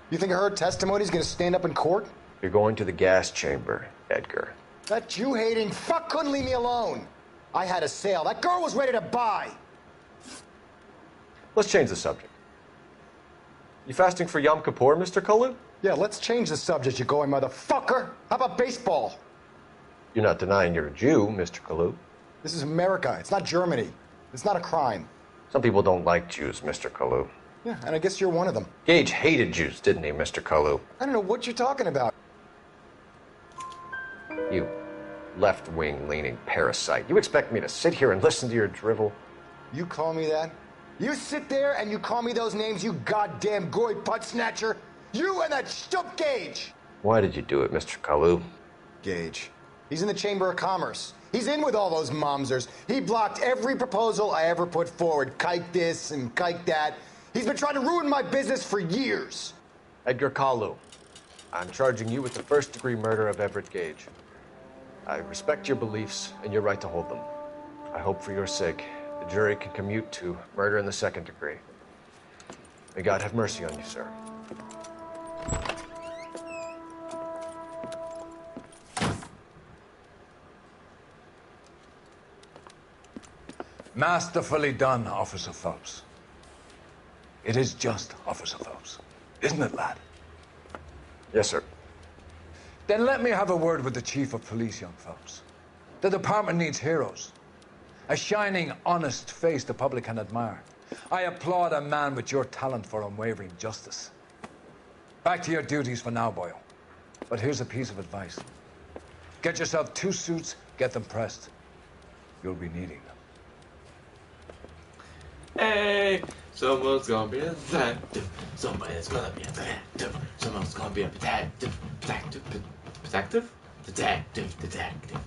You think her testimony's gonna stand up in court? You're going to the gas chamber, Edgar. That Jew-hating fuck couldn't leave me alone. I had a sale. That girl was ready to buy. Let's change the subject. You fasting for Yom Kippur, Mr. Kalu? Yeah, let's change the subject, you going motherfucker. How about baseball? You're not denying you're a Jew, Mr. Kalu. This is America. It's not Germany. It's not a crime. Some people don't like Jews, Mr. Kalu. Yeah, and I guess you're one of them. Gage hated Jews, didn't he, Mr. Kalu? I don't know what you're talking about. You left-wing leaning parasite. You expect me to sit here and listen to your drivel? You call me that? You sit there and you call me those names, you goddamn goy putt snatcher? You and that stup Gage! Why did you do it, Mr. Kalu? Gage. He's in the Chamber of Commerce. He's in with all those momsers. He blocked every proposal I ever put forward. Kike this and kike that. He's been trying to ruin my business for years. Edgar Kalu, I'm charging you with the first-degree murder of Everett Gage. I respect your beliefs and your right to hold them. I hope for your sake the jury can commute to murder in the second degree. May God have mercy on you, sir. Masterfully done, Officer Phelps. It is just Officer Phelps, isn't it, lad? Yes, sir. Then let me have a word with the Chief of Police, young Phelps. The department needs heroes. A shining, honest face the public can admire. I applaud a man with your talent for unwavering justice. Back to your duties for now, boyo. But here's a piece of advice. Get yourself 2 suits, get them pressed. You'll be needing them. Hey, someone's gonna be a detective. Somebody's gonna be a detective. Someone's gonna be a detective. Detective? Detective? Detective, detective.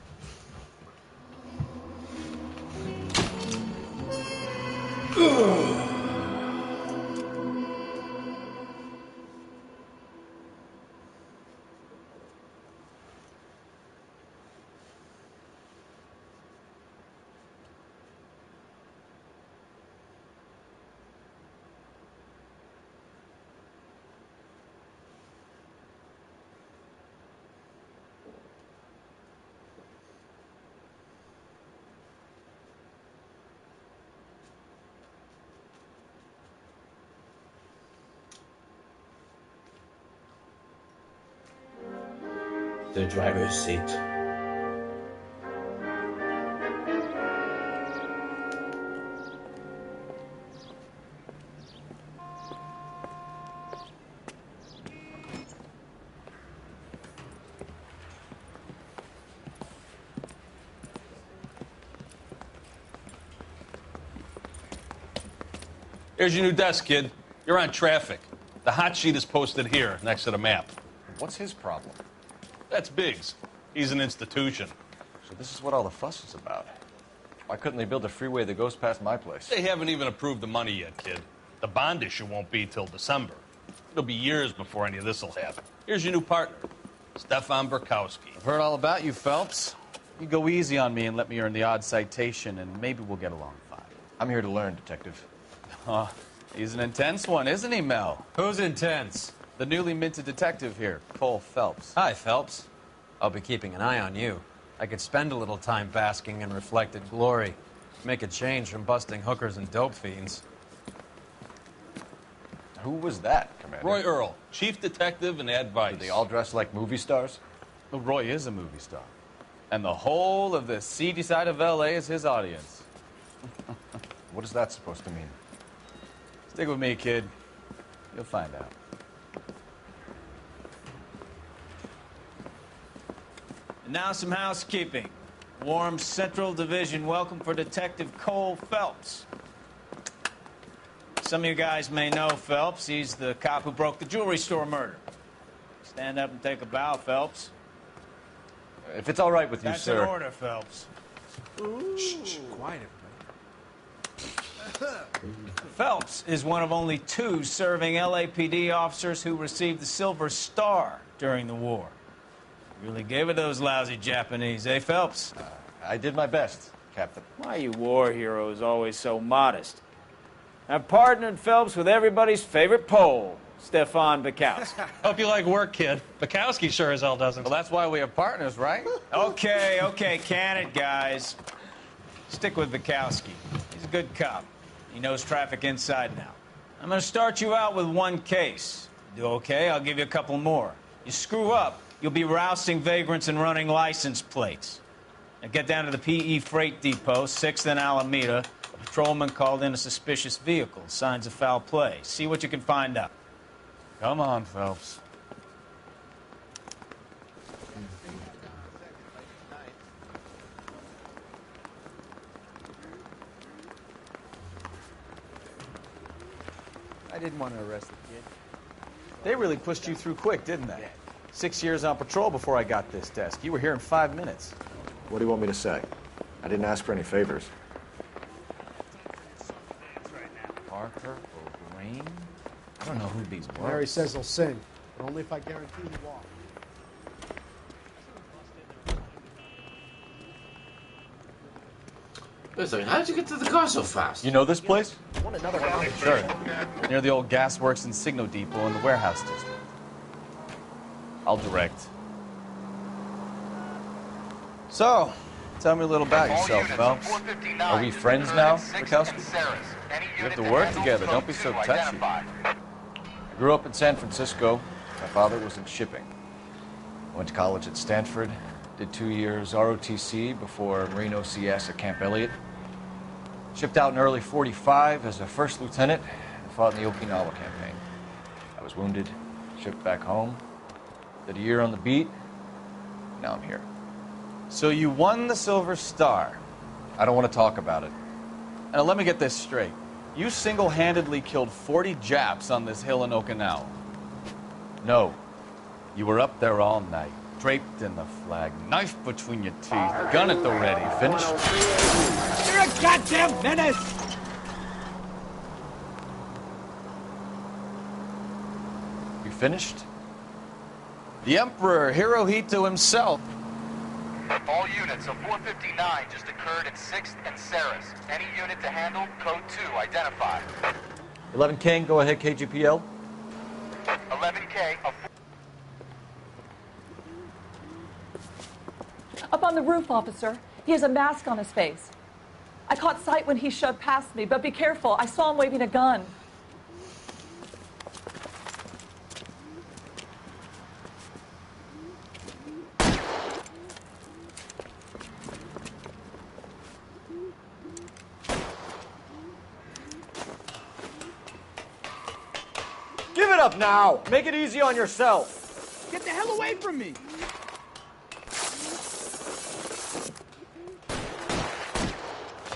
The driver's seat. Here's your new desk, kid. You're on traffic. The hot sheet is posted here, next to the map. What's his problem? That's Biggs. He's an institution. So this is what all the fuss is about. Why couldn't they build a freeway that goes past my place? They haven't even approved the money yet, kid. The bond issue won't be till December. It'll be years before any of this will happen. Here's your new partner, Stefan Burkowski. I've heard all about you, Phelps. You go easy on me and let me earn the odd citation, and maybe we'll get along fine. I'm here to learn, Detective. Oh, he's an intense one, isn't he, Mel? Who's intense? The newly minted detective here, Cole Phelps. Hi, Phelps. I'll be keeping an eye on you. I could spend a little time basking in reflected glory. Make a change from busting hookers and dope fiends. Who was that, Commander? Roy Earl, chief detective and advice. Do they all dress like movie stars? Well, Roy is a movie star. And the whole of the seedy side of L.A. is his audience. What is that supposed to mean? Stick with me, kid. You'll find out. And now some housekeeping. Warm Central Division welcome for Detective Cole Phelps. Some of you guys may know Phelps. He's the cop who broke the jewelry store murder. Stand up and take a bow, Phelps. If it's all right with you, That's sir. That's an order, Phelps. Shh, quiet, everybody. Phelps is one of only 2 serving LAPD officers who received the Silver Star during the war. Really gave it those lousy Japanese, eh, Phelps? I did my best, Captain. Why are you war heroes always so modest? I've partnered Phelps with everybody's favorite Pole, Stefan Bukowski. Hope you like work, kid. Bukowski sure as hell doesn't. Well, that's why we have partners, right? Okay, can it, guys? Stick with Bukowski. He's a good cop. He knows traffic inside and out. I'm gonna start you out with one case. Do okay, I'll give you a couple more. You screw up, you'll be rousting vagrants and running license plates. Now get down to the PE Freight Depot, 6th and Alameda. A patrolman called in a suspicious vehicle. Signs of foul play. See what you can find out. Come on, Phelps. I didn't want to arrest the kid. They really pushed you through quick, didn't they? 6 years on patrol before I got this desk. You were here in 5 minutes. What do you want me to say? I didn't ask for any favors. Parker O'Grain? I don't know who these were. Mary says he'll sing, but only if I guarantee he walks. Wait a second, how did you get to the car so fast? You know this place? Sure. Near the old gasworks and Signo Depot in the warehouse district. I'll direct. So, tell me a little about yourself, Phelps. Are we friends now, Bukowski? We have to work together. Don't be so touchy. I grew up in San Francisco. My father was in shipping. I went to college at Stanford. Did 2 years ROTC before Marine OCS at Camp Elliott. Shipped out in early '45 as a first lieutenant and fought in the Okinawa campaign. I was wounded, shipped back home. Did a year on the beat. Now I'm here. So you won the Silver Star. I don't want to talk about it. And let me get this straight. You single-handedly killed 40 Japs on this hill in Okinawa. No. You were up there all night, draped in the flag, knife between your teeth, gun at the ready. Finished? You're a goddamn menace! You finished? The Emperor Hirohito himself. All units, a 459 just occurred at 6th and Saris. Any unit to handle, code 2, identify. 11 King, go ahead, KGPL. 11K, Up on the roof, officer. He has a mask on his face. I caught sight when he shoved past me, but be careful. I saw him waving a gun. Give it up now! Make it easy on yourself! Get the hell away from me!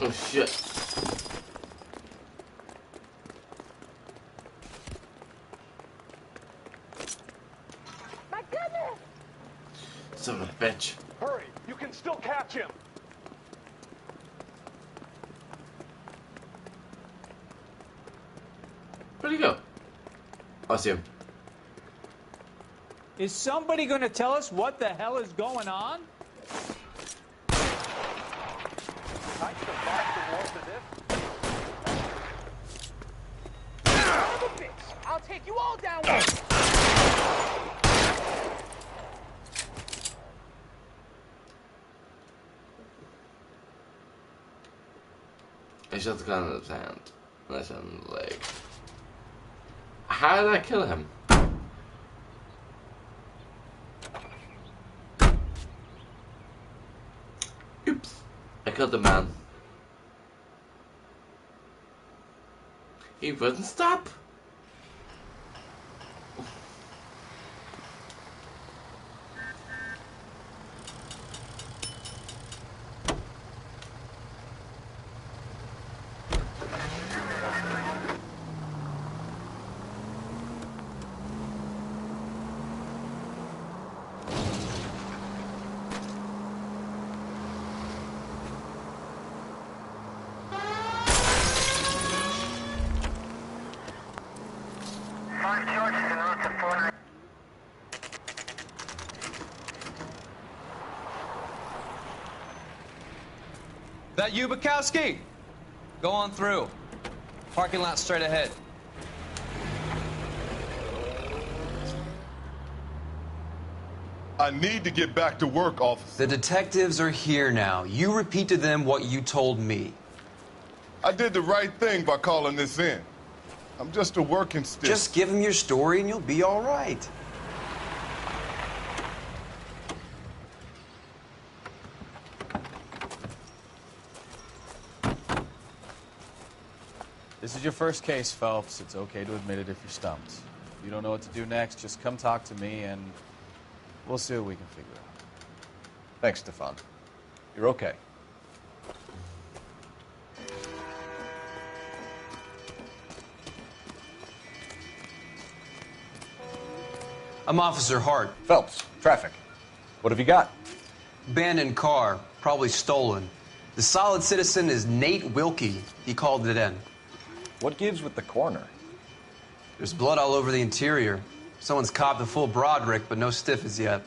Oh shit. My goodness! Son of a bitch. Hurry! You can still catch him! Where'd he go? I see him. Is somebody going to tell us what the hell is going on? I'll take you all down. I shot the gun in his hand. And I shot him in the leg. How did I kill him? Oops. I killed the man. He wouldn't stop. That you, Bukowski? Go on through. Parking lot straight ahead. I need to get back to work, officer. The detectives are here now. You repeat to them what you told me. I did the right thing by calling this in. I'm just a working stiff. Just give them your story and you'll be all right. This is your first case, Phelps. It's okay to admit it if you're stumped. If you don't know what to do next, just come talk to me and we'll see what we can figure out. Thanks, Stefan. You're okay. I'm Officer Hart. Phelps, traffic. What have you got? Abandoned car, probably stolen. The solid citizen is Nate Wilkie. He called it in. What gives with the coroner? There's blood all over the interior. Someone's copped a full Broderick, but no stiff as yet.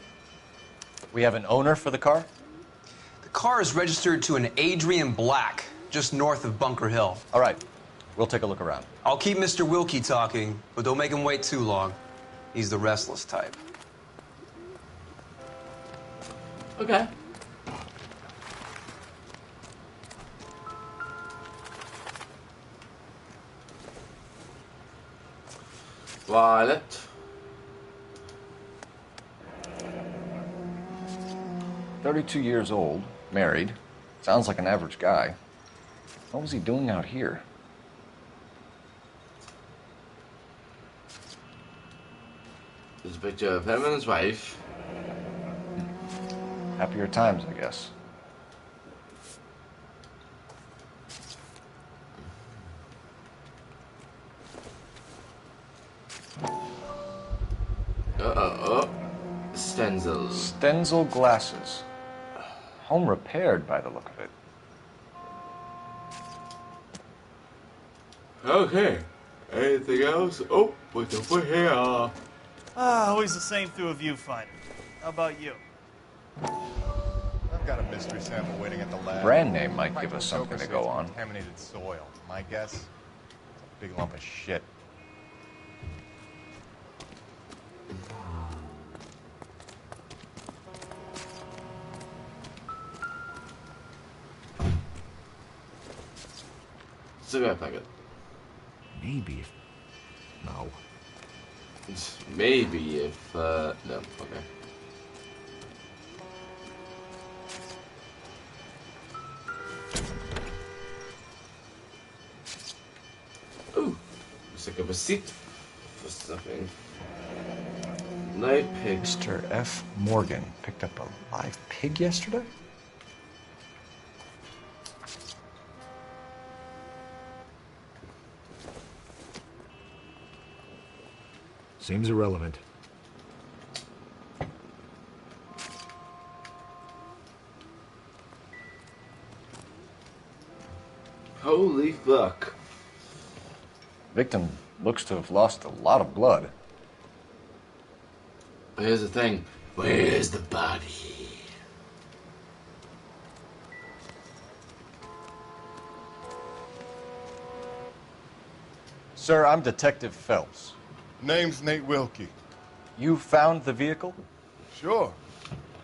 We have an owner for the car? The car is registered to an Adrian Black, just north of Bunker Hill. All right. We'll take a look around. I'll keep Mr. Wilkie talking, but don't make him wait too long. He's the restless type. Okay. Violet. "32 years old, married. Sounds like an average guy. What was he doing out here?" There's a picture of him and his wife. Happier times, I guess. Stenzel. Stenzel glasses. Home repaired by the look of it. Okay. Anything else? Oh, what's over here? Always the same through a viewfinder. How about you? I've got a mystery sample waiting at the lab. Brand name might give us something to go on. Contaminated soil. My guess, it's a big lump of shit. Cigarette packet. Maybe if... No. Maybe if, no, okay. Ooh, looks like a receipt for something. Night pig. Mr. F. Morgan picked up a live pig yesterday? Seems irrelevant. Holy fuck. Victim looks to have lost a lot of blood. But here's the thing. Where's the body? Sir, I'm Detective Phelps. Name's Nate Wilkie. You found the vehicle? Sure.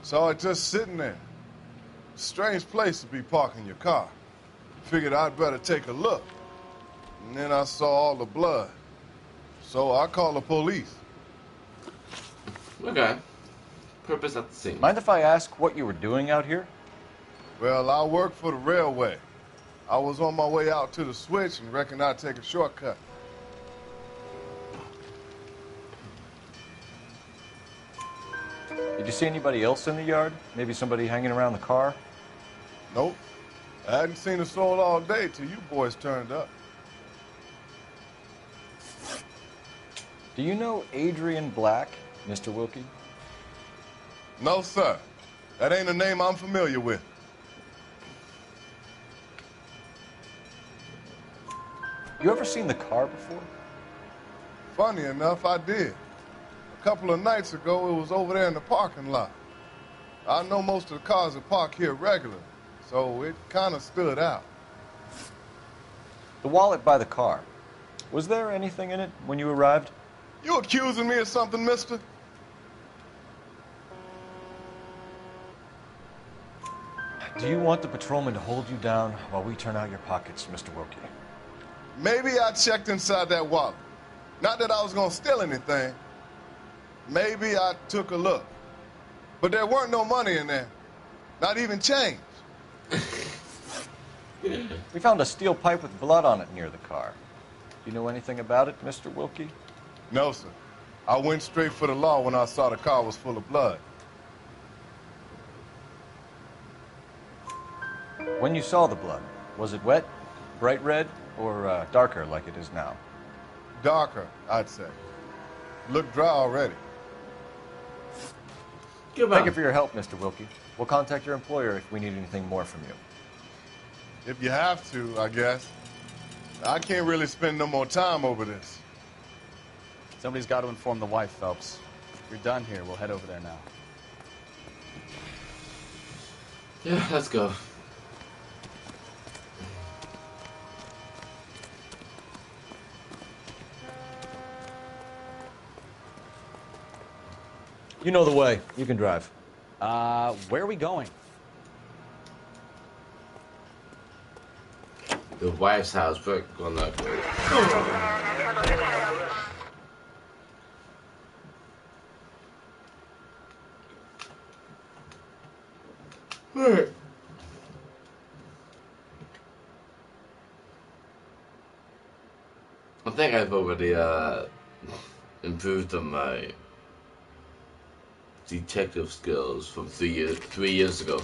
Saw it just sitting there. Strange place to be parking your car. Figured I'd better take a look. And then I saw all the blood. So I called the police. Okay. Purpose at the scene. Mind if I ask what you were doing out here? Well, I work for the railway. I was on my way out to the switch and reckoned I'd take a shortcut. Did you see anybody else in the yard? Maybe somebody hanging around the car? Nope. I hadn't seen a soul all day till you boys turned up. Do you know Adrian Black, Mr. Wilkie? No, sir. That ain't a name I'm familiar with. You ever seen the car before? Funny enough, I did. A couple of nights ago, it was over there in the parking lot. I know most of the cars are parked here regularly, so it kind of stood out. The wallet by the car, Was there anything in it when you arrived? You accusing me of something, mister? Do you want the patrolman to hold you down while we turn out your pockets, Mr. Wilkie? Maybe I checked inside that wallet. Not that I was gonna steal anything. Maybe I took a look. But there weren't no money in there. Not even change. We found a steel pipe with blood on it near the car. Do you know anything about it, Mr. Wilkie? No, sir. I went straight for the law when I saw the car was full of blood. When you saw the blood, was it wet, bright red, or darker like it is now? Darker, I'd say. Looked dry already. Thank you for your help, Mr. Wilkie. We'll contact your employer if we need anything more from you. If you have to, I guess. I can't really spend no more time over this. Somebody's got to inform the wife, Phelps. If you're done here, we'll head over there now. Yeah, let's go. You know the way. You can drive. Where are we going? The wife's house, but going that way. I think I've already improved on my detective skills from 3 years ago.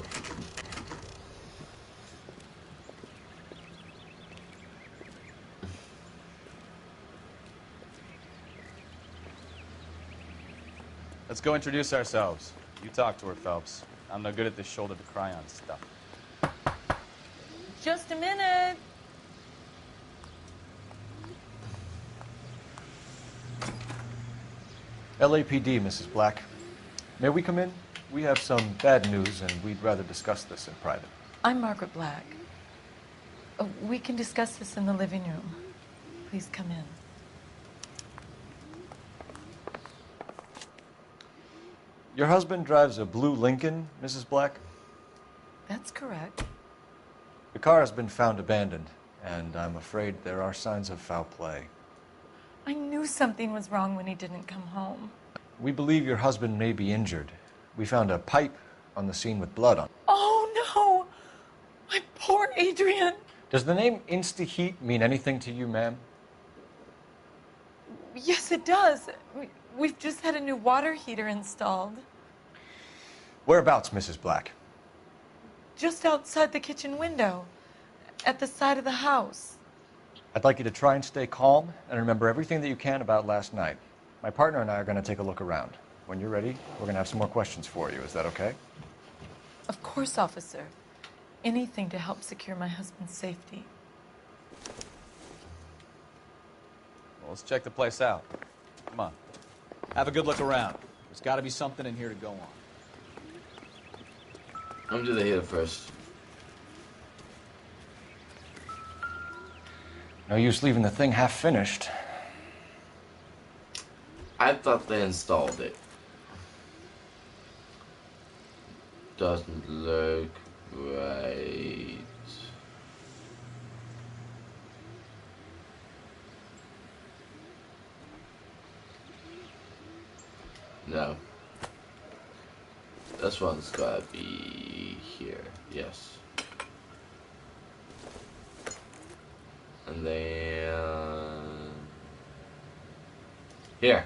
Let's go introduce ourselves. You talk to her, Phelps. I'm no good at this shoulder to cry on stuff. Just a minute. LAPD, Mrs. Black. May we come in? We have some bad news, and we'd rather discuss this in private. I'm Margaret Black. We can discuss this in the living room. Please come in. Your husband drives a blue Lincoln, Mrs. Black? That's correct. The car has been found abandoned, and I'm afraid there are signs of foul play. I knew something was wrong when he didn't come home. We believe your husband may be injured. We found a pipe on the scene with blood on it. Oh, no! My poor Adrian! Does the name Insta-Heat mean anything to you, ma'am? Yes, it does. We've just had a new water heater installed. Whereabouts, Mrs. Black? Just outside the kitchen window, at the side of the house. I'd like you to try and stay calm and remember everything that you can about last night. My partner and I are going to take a look around. When you're ready, we're going to have some more questions for you. Is that okay? Of course, officer. Anything to help secure my husband's safety. Well, let's check the place out. Come on. Have a good look around. There's got to be something in here to go on. I'm doing the heater first. No use leaving the thing half finished. I thought they installed it. Doesn't look right. No. This one's gotta be here. Yes. And then here.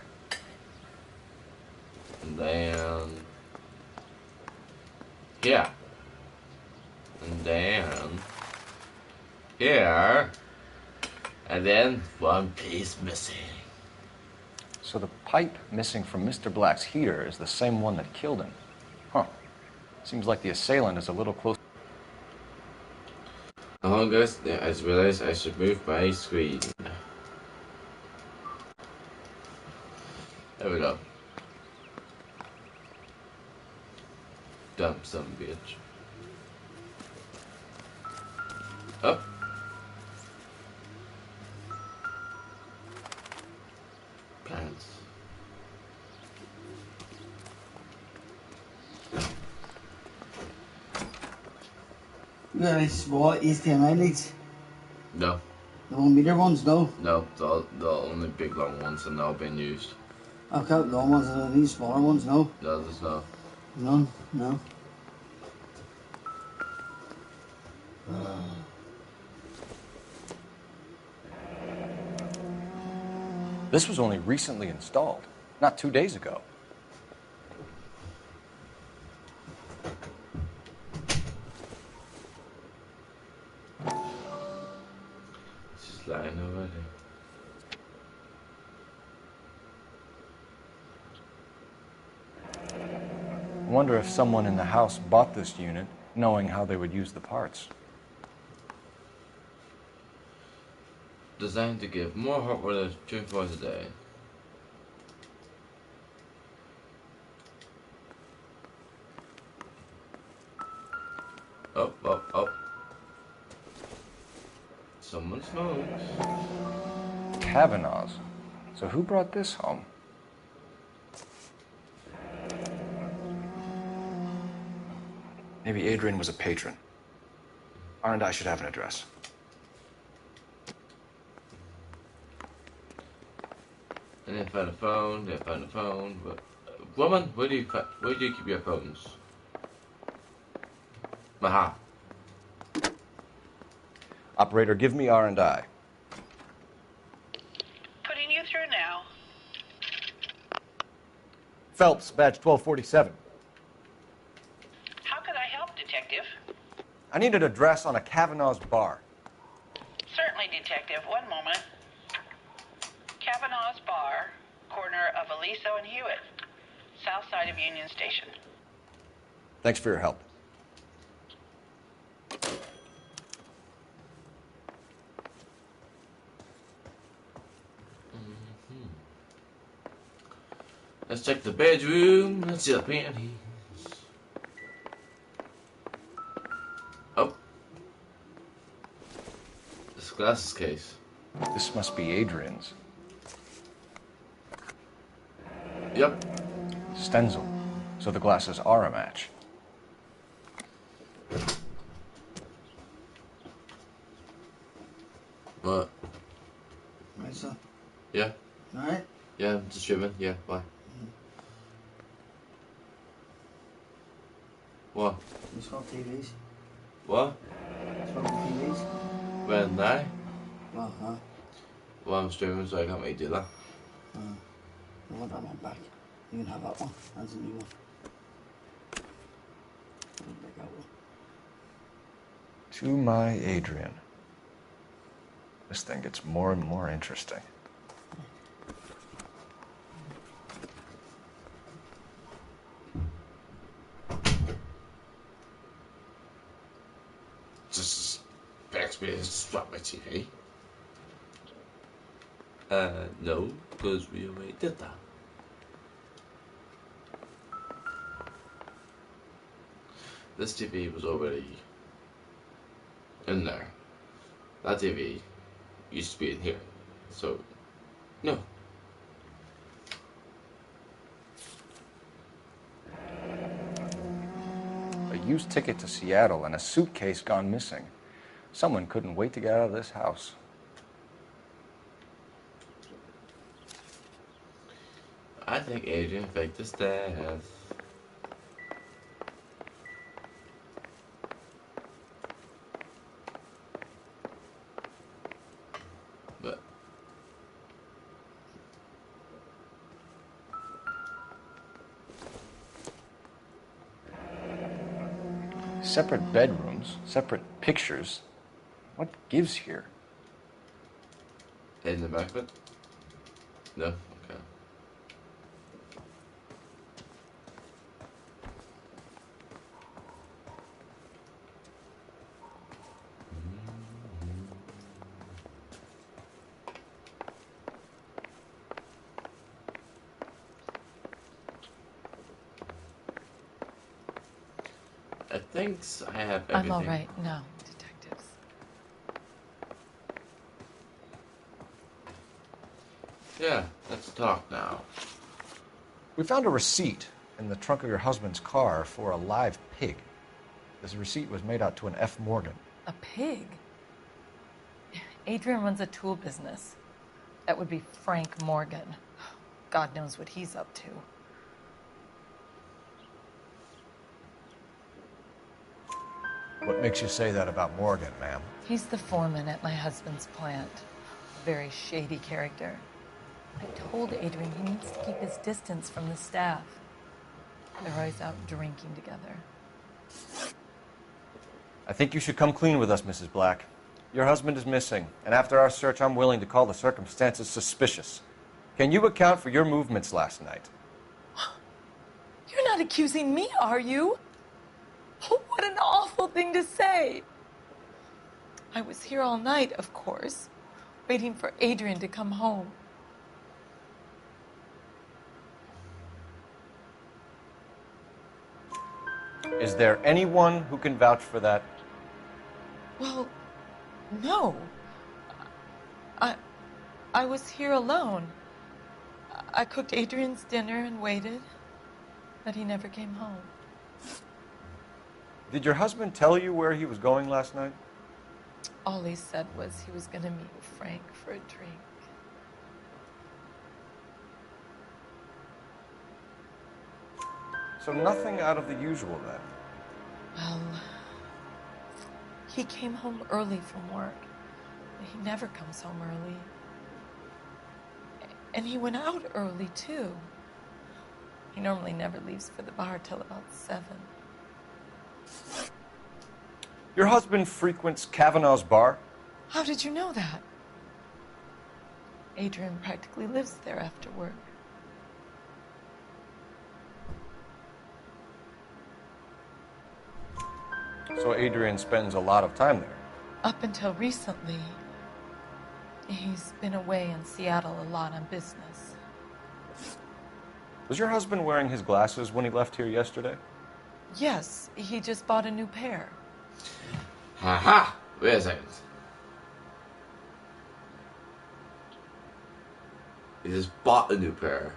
And then here. And then here. And then one piece missing. So the pipe missing from Mr. Black's heater is the same one that killed him. Huh. Seems like the assailant is a little close. Oh, guys, yeah, I just realized I should move my screen. There we go. Dumb son of a bitch. Up. You got any small HDMI leads? No. The 1 meter ones, no? No, the only big long ones are now being used. I've got long ones and these smaller ones, no? No, there's no. None? No. This was only recently installed, not 2 days ago. It's just lying already. I wonder if someone in the house bought this unit knowing how they would use the parts. Designed to give more hot water 24 hours a day. Up, up, up. Someone smokes. Kavanaugh's. So who brought this home? Maybe Adrian was a patron. R&I should have an address. And then found a phone, then found a phone. But, woman, where do you keep your phones? Aha. Operator, give me R&I. Putting you through now. Phelps, badge 1247. How could I help, Detective? I need an address on a Kavanaugh's bar. Certainly, Detective. One moment. Kavanaugh's Bar, corner of Aliso and Hewitt, south side of Union Station. Thanks for your help. Let's check the bedroom. Let's see the panties. Oh. This glasses case. This must be Adrian's. Yep. Stenzel. So the glasses are a match. What? Right, sir. Yeah. Alright? Yeah, I'm just streaming. Yeah, why? What? You swap TVs? What? Swap TVs? When I? Well, huh? Well, I'm streaming, so I can't really do that. I want that one back. You can have that one. That's a new one. I'll take that one. To my Adrian. This thing gets more and more interesting. Just expects me to swap my TV. No, because we already did that. This TV was already in there. That TV used to be in here. So, no. A used ticket to Seattle and a suitcase gone missing. Someone couldn't wait to get out of this house. I think Adrian faked his death. But Separate bedrooms, separate pictures. What gives here? in the back of it? No? Okay. I think I have everything. I'm all right now, detectives. Yeah, let's talk now. We found a receipt in the trunk of your husband's car for a live pig. This receipt was made out to an F. Morgan. A pig? Adrian runs a tool business. That would be Frank Morgan. God knows what he's up to. What makes you say that about Morgan, ma'am? He's the foreman at my husband's plant. A very shady character. I told Adrian he needs to keep his distance from the staff. They're always out drinking together. I think you should come clean with us, Mrs. Black. Your husband is missing, and after our search, I'm willing to call the circumstances suspicious. Can you account for your movements last night? You're not accusing me, are you? Oh, what an awful thing to say. I was here all night, of course, waiting for Adrian to come home. Is there anyone who can vouch for that? Well, no. I was here alone. I cooked Adrian's dinner and waited, but he never came home. Did your husband tell you where he was going last night? All he said was he was going to meet with Frank for a drink. So nothing out of the usual then? Well, he came home early from work. He never comes home early. And he went out early, too. He normally never leaves for the bar till about 7. Your husband frequents Kavanaugh's bar? How did you know that? Adrian practically lives there after work. So Adrian spends a lot of time there? Up until recently, he's been away in Seattle a lot on business. Was your husband wearing his glasses when he left here yesterday? Yes, he just bought a new pair. Haha! Wait a second. He just bought a new pair.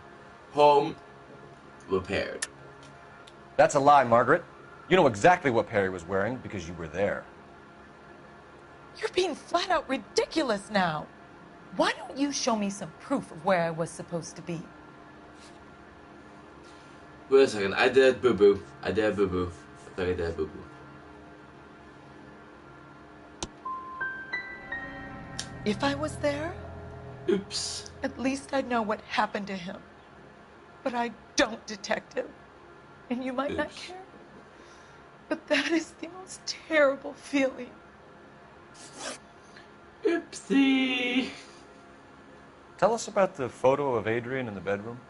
Home repaired. That's a lie, Margaret. You know exactly what pair he was wearing because you were there. You're being flat out ridiculous now. Why don't you show me some proof of where I was supposed to be? Wait a second. I did boo-boo. I did boo-boo. I think I did boo-boo. If I was there, oops, at least I'd know what happened to him. But I don't, detective. And you might not care. But that is the most terrible feeling. Oopsie. Tell us about the photo of Adrian in the bedroom.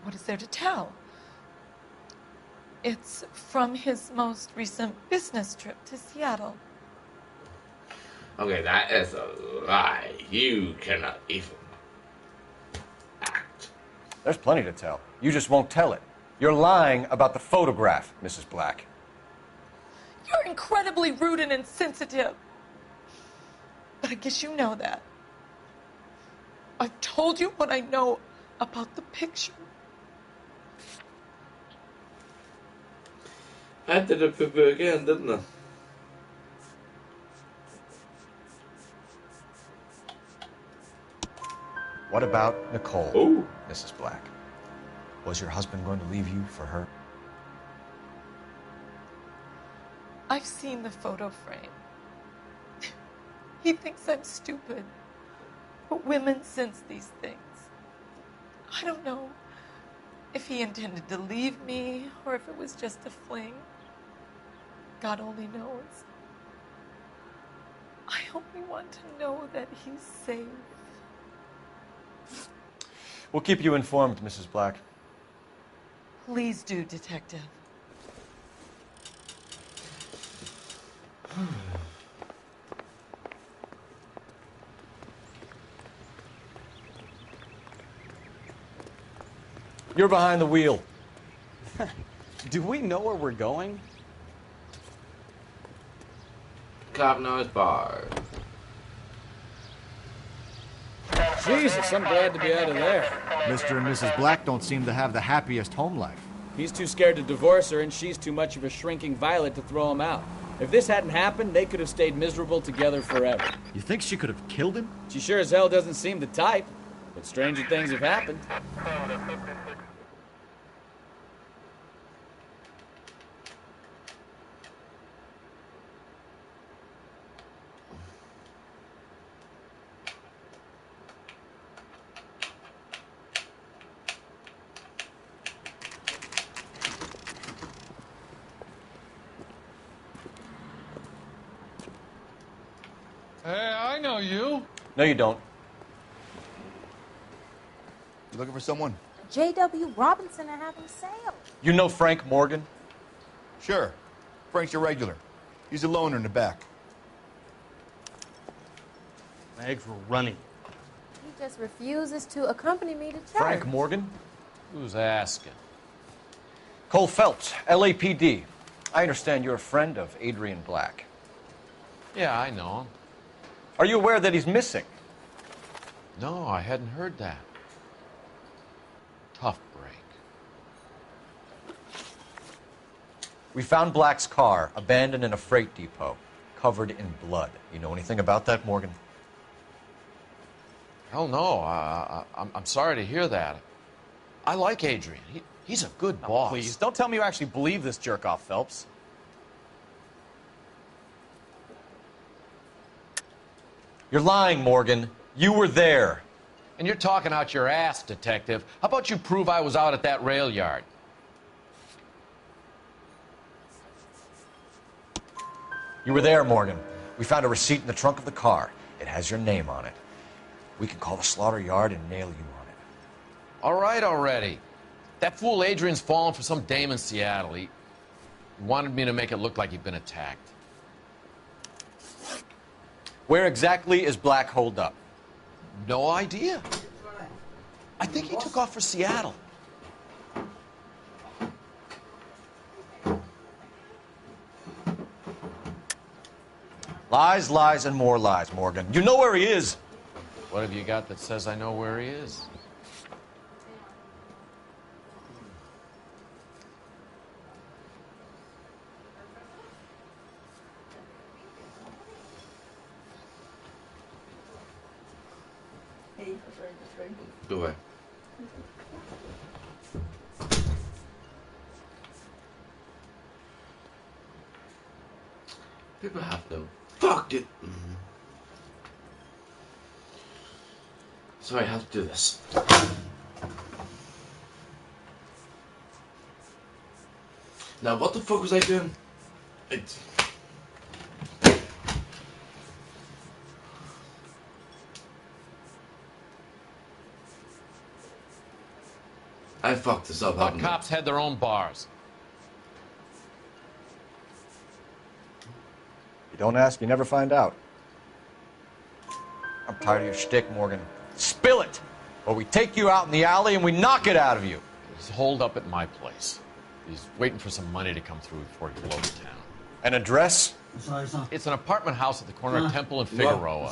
What is there to tell? It's from his most recent business trip to Seattle. Okay, that is a lie. You cannot even act. There's plenty to tell. You just won't tell it. You're lying about the photograph, Mrs. Black. You're incredibly rude and insensitive. But I guess you know that. I've told you what I know about the picture. I did a poo-poo again, didn't I? What about Nicole, Ooh. Mrs. Black? Was your husband going to leave you for her? I've seen the photo frame. He thinks I'm stupid. But women sense these things. I don't know if he intended to leave me or if it was just a fling. God only knows. I only want to know that he's safe. We'll keep you informed, Mrs. Black. Please do, Detective. You're behind the wheel. Do we know where we're going? Kavanaugh's bar. Jesus, I'm glad to be out of there. Mr. and Mrs. Black don't seem to have the happiest home life. He's too scared to divorce her, and she's too much of a shrinking violet to throw him out. If this hadn't happened, they could have stayed miserable together forever. You think she could have killed him? She sure as hell doesn't seem the type, but stranger things have happened. Hey, I know you. No, you don't. You looking for someone? J.W. Robinson are having sale. You know Frank Morgan? Sure. Frank's a regular. He's a loner in the back. My eggs were running. He just refuses to accompany me to church. Frank Morgan? Who's asking? Cole Phelps, LAPD. I understand you're a friend of Adrian Black. Yeah, I know him. Are you aware that he's missing? No, I hadn't heard that. Tough break. We found Black's car, abandoned in a freight depot, covered in blood. You know anything about that, Morgan? Hell no. I'm sorry to hear that. I like Adrian. He's a good boss. Please, don't tell me you actually believe this jerk-off, Phelps. You're lying, Morgan. You were there. And you're talking out your ass, detective. How about you prove I was out at that rail yard? You were there, Morgan. We found a receipt in the trunk of the car. It has your name on it. We can call the slaughter yard and nail you on it. All right already. That fool Adrian's fallen for some dame in Seattle. He wanted me to make it look like he'd been attacked. Where exactly is Black holed up? No idea. I think he took off for Seattle. Lies, lies, and more lies, Morgan. You know where he is. What have you got that says I know where he is? Go away. People have to. Fuck it. So I have to do this. Now, what the fuck was I doing? I fucked this up. But cops had their own bars. You don't ask, you never find out. I'm tired of your shtick, Morgan. Spill it! Or we take you out in the alley and we knock it out of you. He's holed up at my place. He's waiting for some money to come through before he blows town. An address? It's an apartment house at the corner of Temple and Figueroa.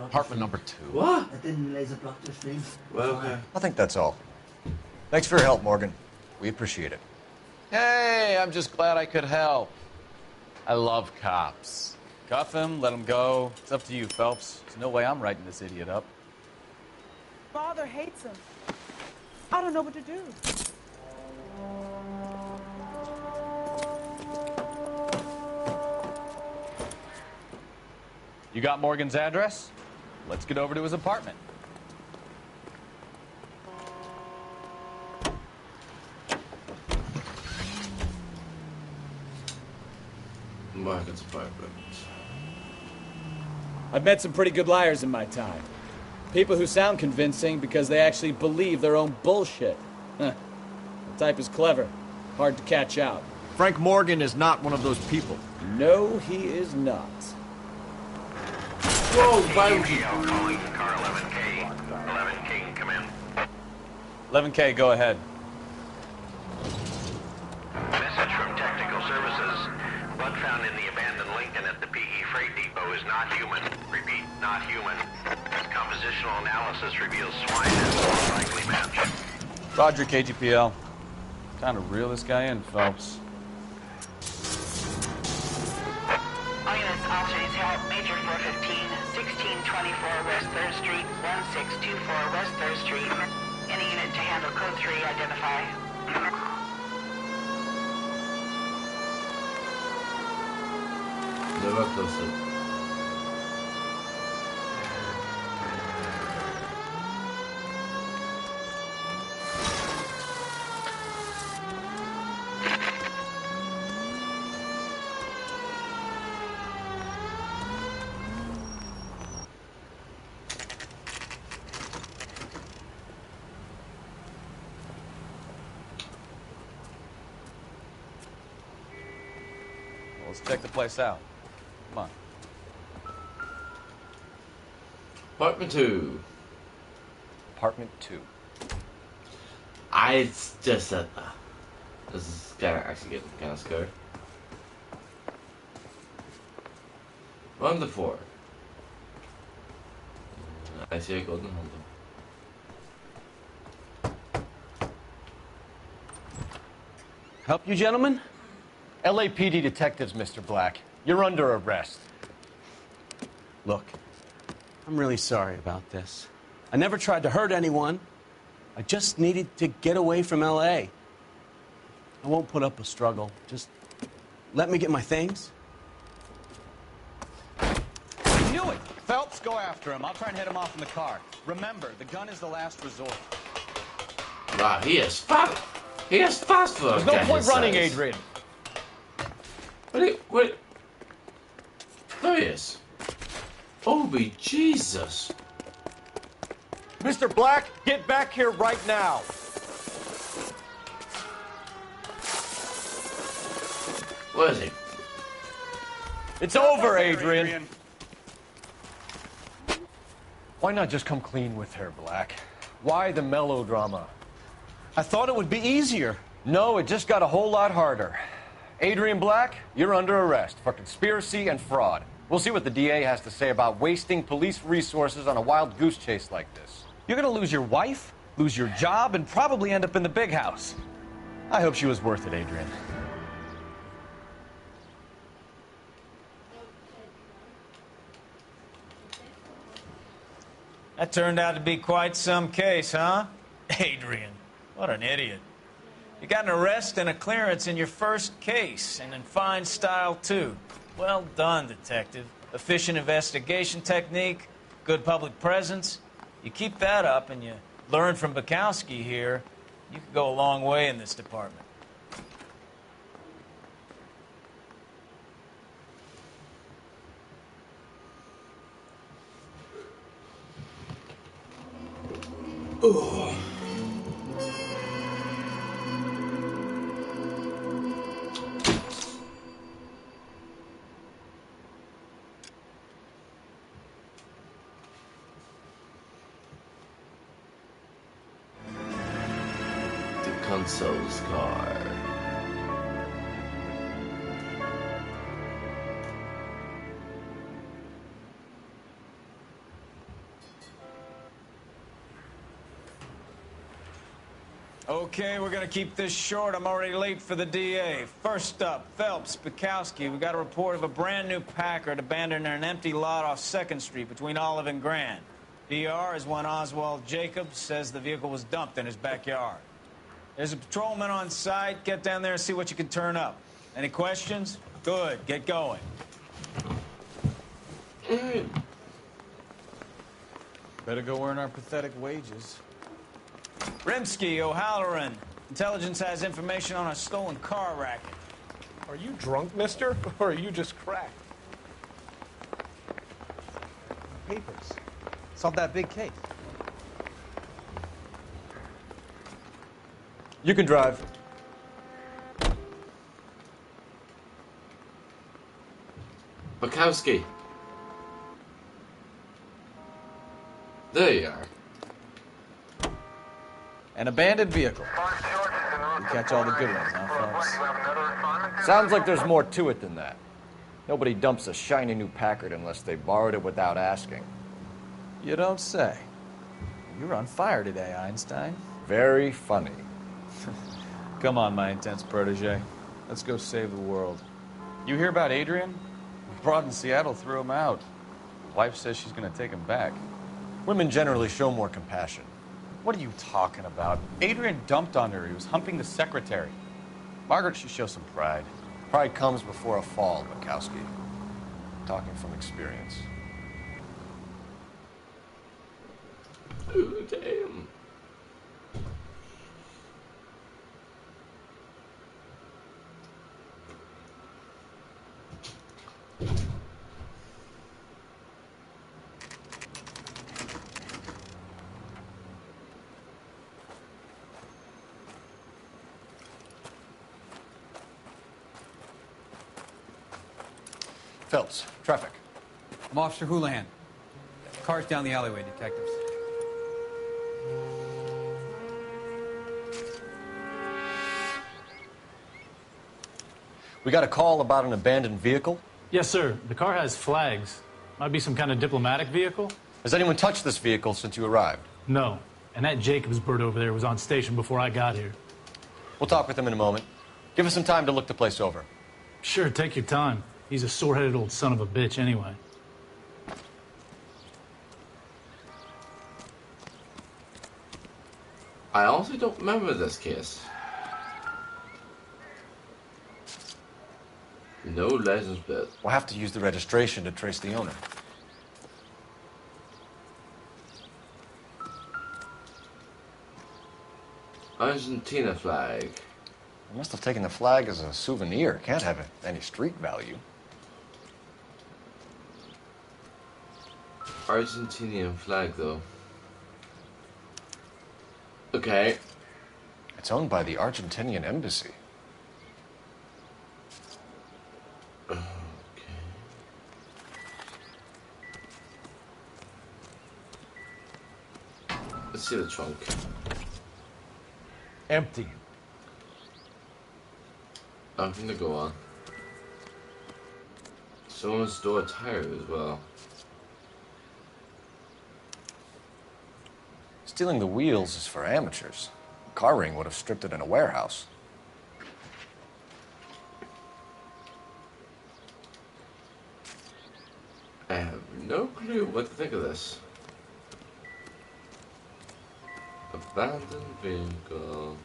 Apartment number 2. What? I didn't realize I blocked your stream. Well, okay. I think that's all. Thanks for your help, Morgan. We appreciate it. Hey, I'm just glad I could help. I love cops. Cuff him, let him go. It's up to you, Phelps. There's no way I'm writing this idiot up. Father hates him. I don't know what to do. You got Morgan's address? Let's get over to his apartment. Morgan's apartment. I've met some pretty good liars in my time. People who sound convincing because they actually believe their own bullshit. Huh. The type is clever. Hard to catch out. Frank Morgan is not one of those people. No, he is not. Whoa, why would you... calling car 11K. 11K, come in. 11K, go ahead. Message from Technical Services. Blood found in the abandoned Lincoln at the PE Freight Depot is not human. Repeat, not human. Compositional analysis reveals swine as a more likely match. Roger, KGPL. Time to reel this guy in, Phelps. All units, officers help. Major 415, 1624 West 3rd Street, 1624 West 3rd Street. Any unit to handle code 3, identify. Det var plötsligt. Let's check the place out. Come on. Apartment 2. Apartment 2. I just said that. This is actually getting kind of scared. 1 to 4. I see a golden handle. Help you, gentlemen? LAPD detectives, Mr. Black. You're under arrest. Look, I'm really sorry about this. I never tried to hurt anyone. I just needed to get away from L.A. I won't put up a struggle. Just let me get my things. I knew it! Phelps, go after him. I'll try and hit him off in the car. Remember, the gun is the last resort. Wow, he is fast. He is fast for a There's no guy point his running, size. Adrian. Wait. There he is. Oh, be Jesus. Mr. Black, get back here right now. Where is he? It's over, Adrian. Why not just come clean with her, Black? Why the melodrama? I thought it would be easier. No, it just got a whole lot harder. Adrian Black, you're under arrest for conspiracy and fraud. We'll see what the DA has to say about wasting police resources on a wild goose chase like this. You're gonna lose your wife, lose your job, and probably end up in the big house. I hope she was worth it, Adrian. That turned out to be quite some case, huh? Adrian, what an idiot. You got an arrest and a clearance in your first case, and in fine style, too. Well done, detective. Efficient investigation technique, good public presence. You keep that up and you learn from Bukowski here, you could go a long way in this department. Ooh. Console's car. Okay, we're gonna keep this short. I'm already late for the DA. First up, Phelps, Bukowski. We got a report of a brand new Packard abandoned in an empty lot off 2nd Street between Olive and Grand. DR is one Oswald Jacobs, says the vehicle was dumped in his backyard. There's a patrolman on site. Get down there and see what you can turn up. Any questions? Good. Get going. Better go earn our pathetic wages. Rimsky, O'Halloran. Intelligence has information on a stolen car racket. Are you drunk, mister? Or are you just cracked? Papers. Solved that big case. You can drive. Bukowski. There you are. An abandoned vehicle. You catch all the good ones, huh, Phelps? Sounds like there's more to it than that. Nobody dumps a shiny new Packard unless they borrowed it without asking. You don't say. You're on fire today, Einstein. Very funny. Come on, my intense protege. Let's go save the world. You hear about Adrian? Broad in Seattle threw him out. Wife says she's gonna take him back. Women generally show more compassion. What are you talking about? Adrian dumped on her. He was humping the secretary. Margaret should show some pride. Pride comes before a fall, Bukowski. Talking from experience. Ooh, damn. Phelps, traffic. I'm Officer Houlihan. Car's down the alleyway, detectives. We got a call about an abandoned vehicle? Yes, sir. The car has flags. Might be some kind of diplomatic vehicle. Has anyone touched this vehicle since you arrived? No. And that Jacobs bird over there was on station before I got here. We'll talk with him in a moment. Give us some time to look the place over. Sure, take your time. He's a sore-headed old son of a bitch anyway. I also don't remember this case. No license plate. We'll have to use the registration to trace the owner. Argentina flag. They must have taken the flag as a souvenir. Can't have any street value. Argentinian flag, though. Okay. It's owned by the Argentinian embassy. Okay. Let's see the trunk. Empty. I'm gonna go on. Someone stole a tire as well. Stealing the wheels is for amateurs. A car ring would have stripped it in a warehouse. I have no clue what to think of this. Abandoned vehicle.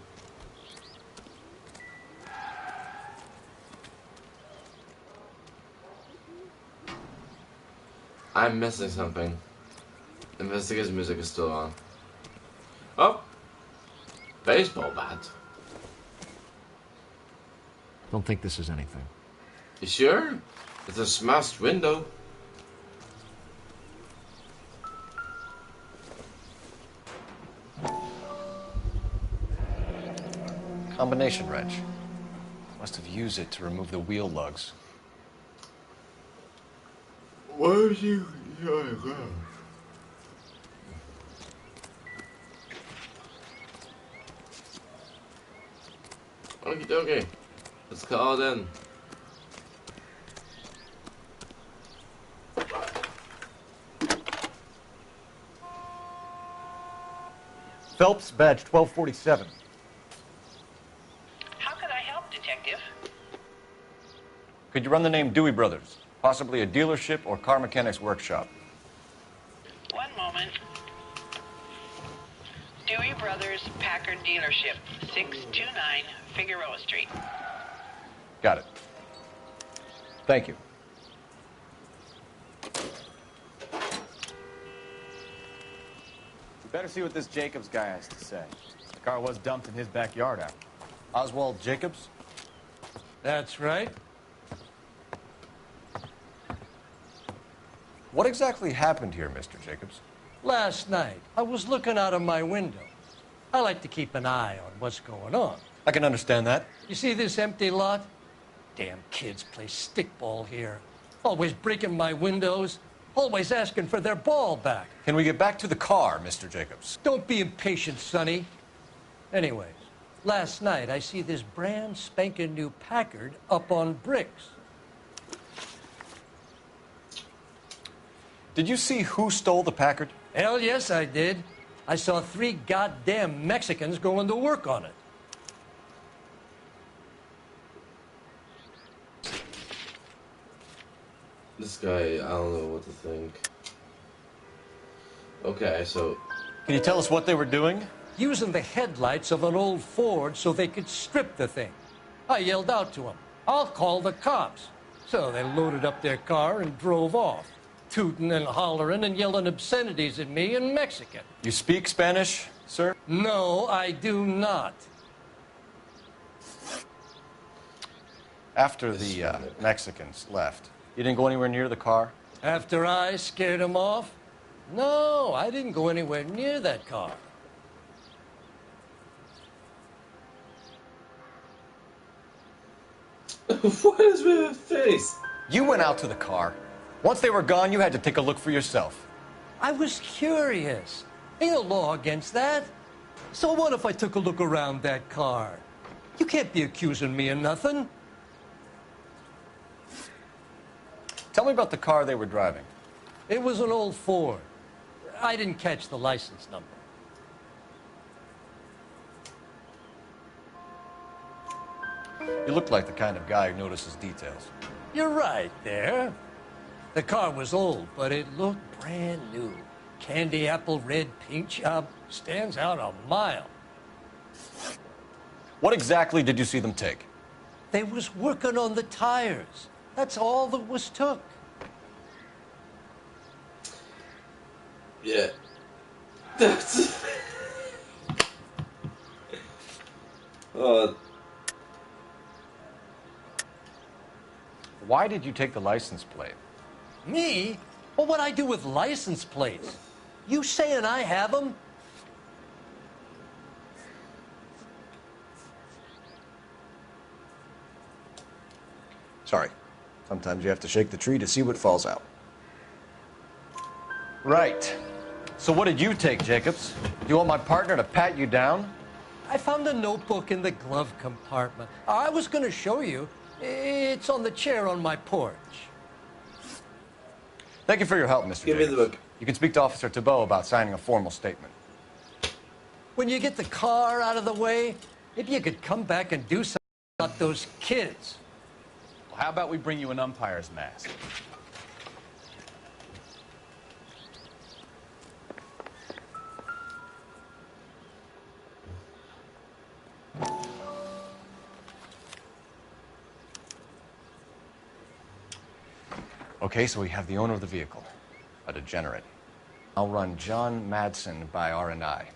I'm missing something. Investigator's music is still on. Oh! Baseball bat. Don't think this is anything. You sure? It's a smashed window. Combination wrench. Must have used it to remove the wheel lugs. Why is you? Okie dokie. Let's call it in. Phelps, badge 1247. How could I help, Detective? Could you run the name Dewey Brothers? Possibly a dealership or car mechanics workshop. One moment. Dewey Brothers Packard Dealership, 629 Figueroa Street. Got it. Thank you. We better see what this Jacobs guy has to say. The car was dumped in his backyard out. Oswald Jacobs? That's right. What exactly happened here, Mr. Jacobs? Last night, I was looking out of my window. I like to keep an eye on what's going on. I can understand that. You see this empty lot? Damn kids play stickball here. Always breaking my windows. Always asking for their ball back. Can we get back to the car, Mr. Jacobs? Don't be impatient, Sonny. Anyways, last night I see this brand spanking new Packard up on bricks. Did you see who stole the Packard? Hell yes, I did. I saw 3 goddamn Mexicans going to work on it. This guy, I don't know what to think. Okay, so... Can you tell us what they were doing? Using the headlights of an old Ford so they could strip the thing. I yelled out to them, "I'll call the cops." So they loaded up their car and drove off, tooting and hollering and yelling obscenities at me in Mexican. You speak Spanish, sir? No, I do not. After the Mexicans left, you didn't go anywhere near the car? After I scared them off? No, I didn't go anywhere near that car. What is with his face? You went out to the car. Once they were gone, you had to take a look for yourself. I was curious. Ain't no law against that. So what if I took a look around that car? You can't be accusing me of nothing. Tell me about the car they were driving. It was an old Ford. I didn't catch the license number. You look like the kind of guy who notices details. You're right there. The car was old, but it looked brand new. Candy apple red paint job stands out a mile. What exactly did you see them take? They was working on the tires. That's all that was took. Yeah. That's... Why did you take the license plate? Me? Well, what'd I do with license plates? You saying I have them? Sorry. Sometimes you have to shake the tree to see what falls out. Right. So what did you take, Jacobs? Do you want my partner to pat you down? I found a notebook in the glove compartment. I was going to show you. It's on the chair on my porch. Thank you for your help, Mr. Give me the book. You can speak to Officer Thibault about signing a formal statement. When you get the car out of the way, maybe you could come back and do something about those kids. Well, how about we bring you an umpire's mask? Okay, so we have the owner of the vehicle, a degenerate. I'll run John Madsen by R&I.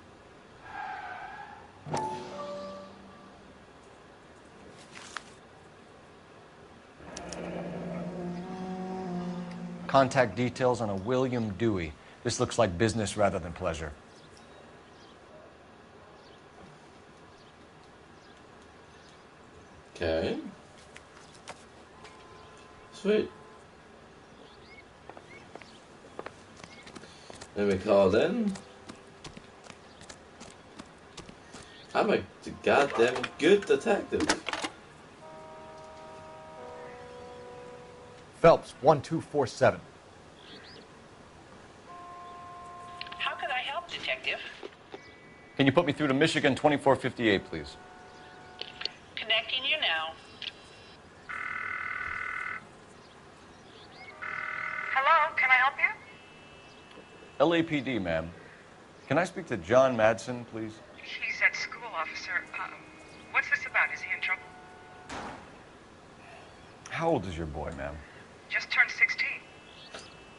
Contact details on a William Dewey. This looks like business rather than pleasure. Okay. Sweet. Let me call then. I'm a goddamn good detective. Phelps, 1247. How could I help, Detective? Can you put me through to Michigan 2458, please? Connecting you now. Hello, can I help you? LAPD, ma'am. Can I speak to John Madsen, please? He's at school, officer. What's this about? Is he in trouble? How old is your boy, ma'am? Just turned 16.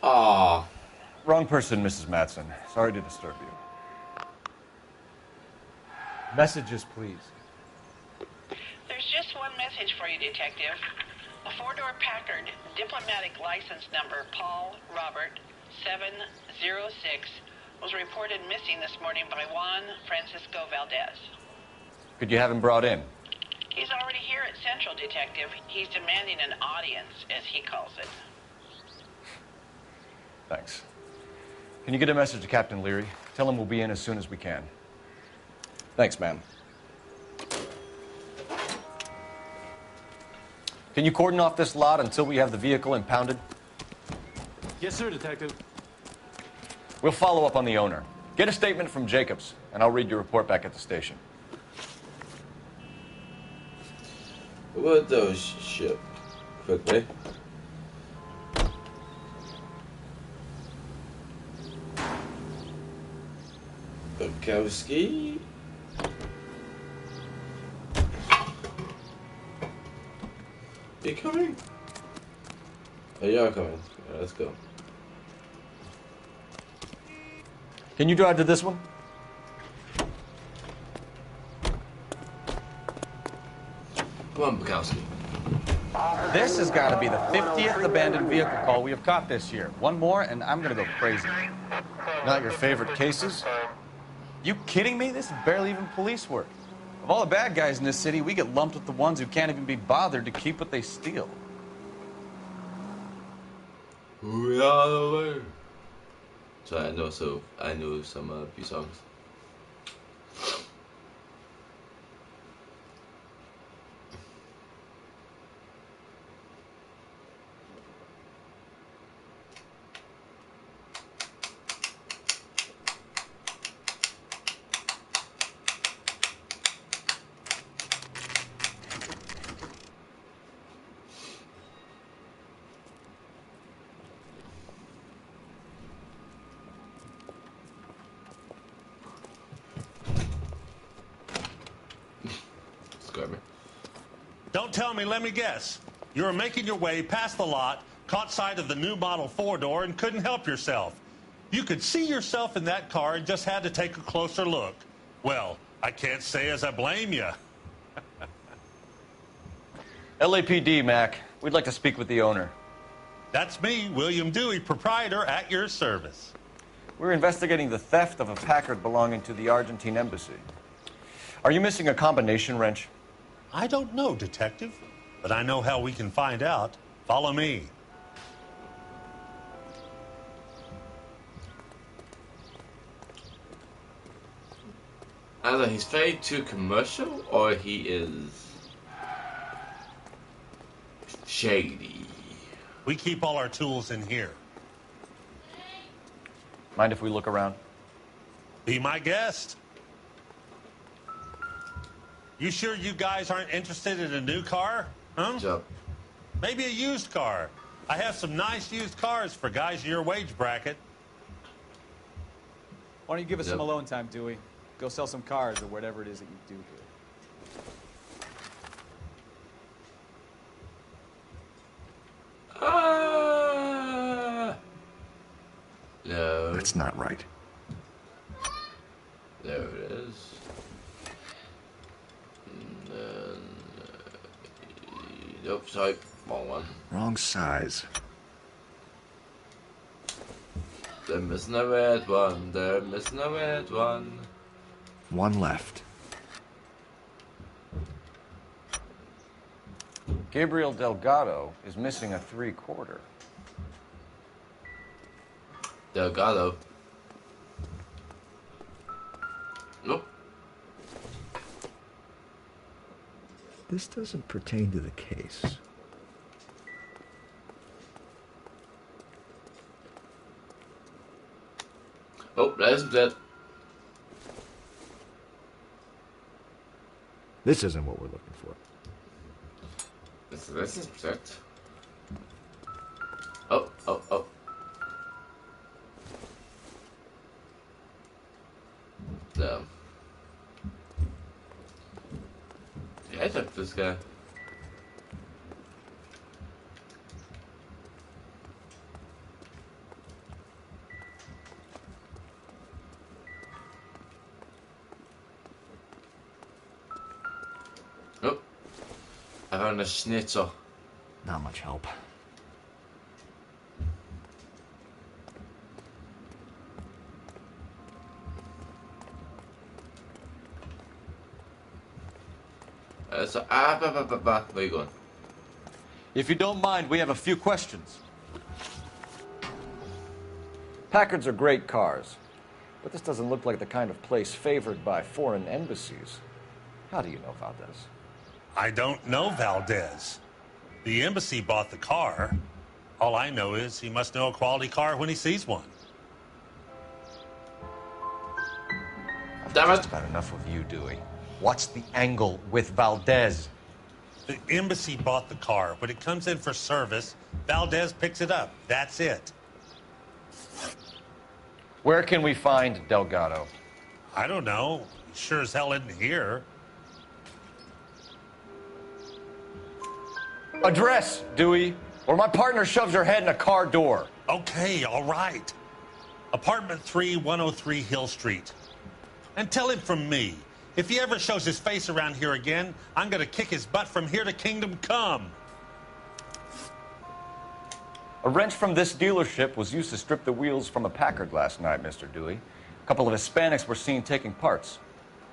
Ah, wrong person, Mrs. Madsen. Sorry to disturb you. Messages, please. There's just one message for you, Detective. A four-door Packard, diplomatic license number Paul Robert 706, was reported missing this morning by Juan Francisco Valdez. Could you have him brought in? He's already here at Central, Detective. He's demanding an audience, as he calls it. Thanks. Can you get a message to Captain Leary? Tell him we'll be in as soon as we can. Thanks, ma'am. Can you cordon off this lot until we have the vehicle impounded? Yes, sir, Detective. We'll follow up on the owner. Get a statement from Jacobs, and I'll read your report back at the station. What those ship quickly? Bukowski. Are you coming? Oh, you are coming. Yeah, let's go. Can you drive to this one? Come on, Bukowski. This has got to be the 50th abandoned vehicle call we have caught this year. One more, and I'm going to go crazy. Not your favorite cases? You kidding me? This is barely even police work. Of all the bad guys in this city, we get lumped with the ones who can't even be bothered to keep what they steal. We are the way. So I know some few songs. Don't tell me, let me guess. You were making your way past the lot, caught sight of the new model 4-door, and couldn't help yourself. You could see yourself in that car and just had to take a closer look. Well, I can't say as I blame you. LAPD, Mac. We'd like to speak with the owner. That's me, William Dewey, proprietor, at your service. We're investigating the theft of a Packard belonging to the Argentine embassy. Are you missing a combination wrench? I don't know, Detective, but I know how we can find out. Follow me. Either he's very too commercial or he is shady. We keep all our tools in here. Mind if we look around? Be my guest. You sure you guys aren't interested in a new car? Huh? Yep. Maybe a used car. I have some nice used cars for guys in your wage bracket. Why don't you give us some alone time, Dewey? Go sell some cars or whatever it is that you do here. No. That's not right. There it is. And then, nope, sorry, wrong one. Wrong size. They're missing a red one. They're missing a red one. One left. Gabriel Delgado is missing a 3/4. Delgado. Nope. This doesn't pertain to the case. Oh, there's that. This isn't what we're looking for. This is protect. Oh, oh, oh. Damn. Yeah, I took this guy. Oh, I found a schnitzel. Not much help. Where you going? If you don't mind, we have a few questions. Packards are great cars, but this doesn't look like the kind of place favored by foreign embassies. How do you know Valdez? I don't know Valdez. The embassy bought the car. All I know is he must know a quality car when he sees one. Damn it. Just about enough with you, Dewey. What's the angle with Valdez? The embassy bought the car. When it comes in for service, Valdez picks it up. That's it. Where can we find Delgado? I don't know. He sure as hell isn't here. Address, Dewey, or my partner shoves her head in a car door. Okay, all right. Apartment 3, 103 Hill Street. And tell him from me, if he ever shows his face around here again, I'm gonna kick his butt from here to Kingdom Come. A wrench from this dealership was used to strip the wheels from a Packard last night, Mr. Dewey. A couple of Hispanics were seen taking parts.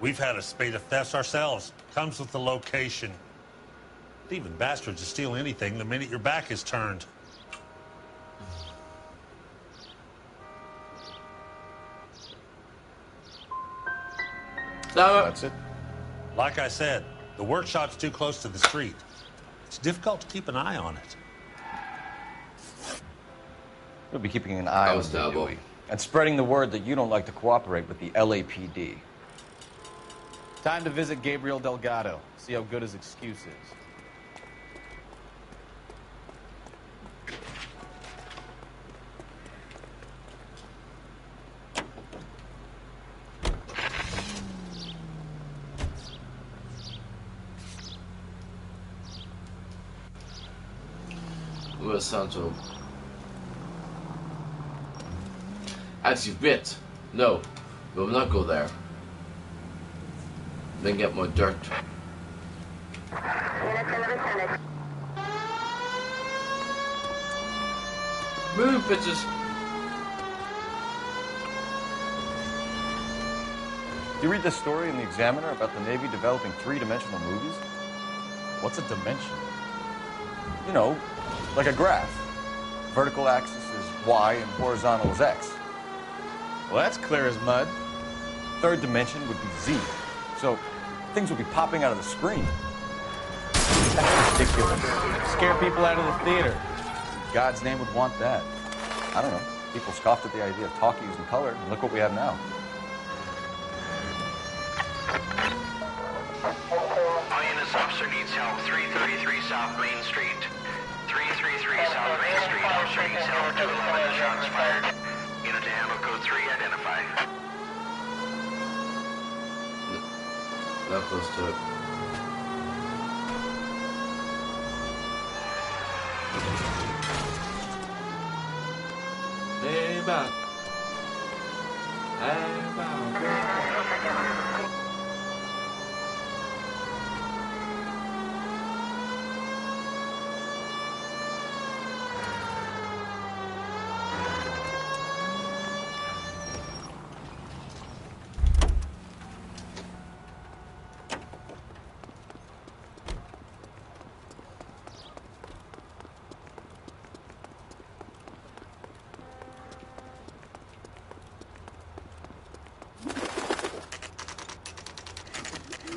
We've had a spate of thefts ourselves. Comes with the location. Thieving bastards will steal anything the minute your back is turned. That's it. Like I said, the workshop's too close to the street. It's difficult to keep an eye on it. We'll be keeping an eye on you, Dewey, and spreading the word that you don't like to cooperate with the LAPD. Time to visit Gabriel Delgado, see how good his excuse is. Where's Santo? Actually, wait. No, we will not go there. Then get more dirt. Move, bitches. Do you read this story in the Examiner about the Navy developing three-dimensional movies? What's a dimension? You know, like a graph. Vertical axis is Y and horizontal is X. Well, that's clear as mud. Third dimension would be Z. So things would be popping out of the screen. That's ridiculous. Scare people out of the theater. In God's name would want that. I don't know. People scoffed at the idea of talkies in color, and look what we have now. All units, officer needs help. 333 South Main Street. 333 South Main Street. Officer needs help. 211 shots fired. Unit to handle code 3, identify. Not close to it. Hey, Bob. Hey, Bob.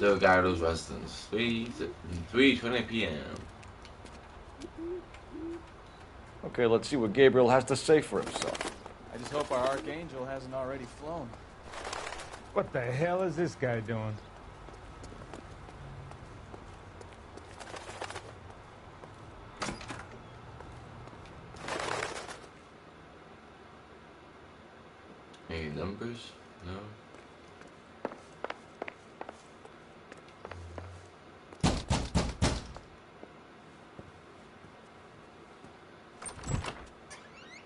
Delgado's residence, 3:20 p.m. Okay, let's see what Gabriel has to say for himself. I just hope our Archangel hasn't already flown. What the hell is this guy doing? Any numbers? No.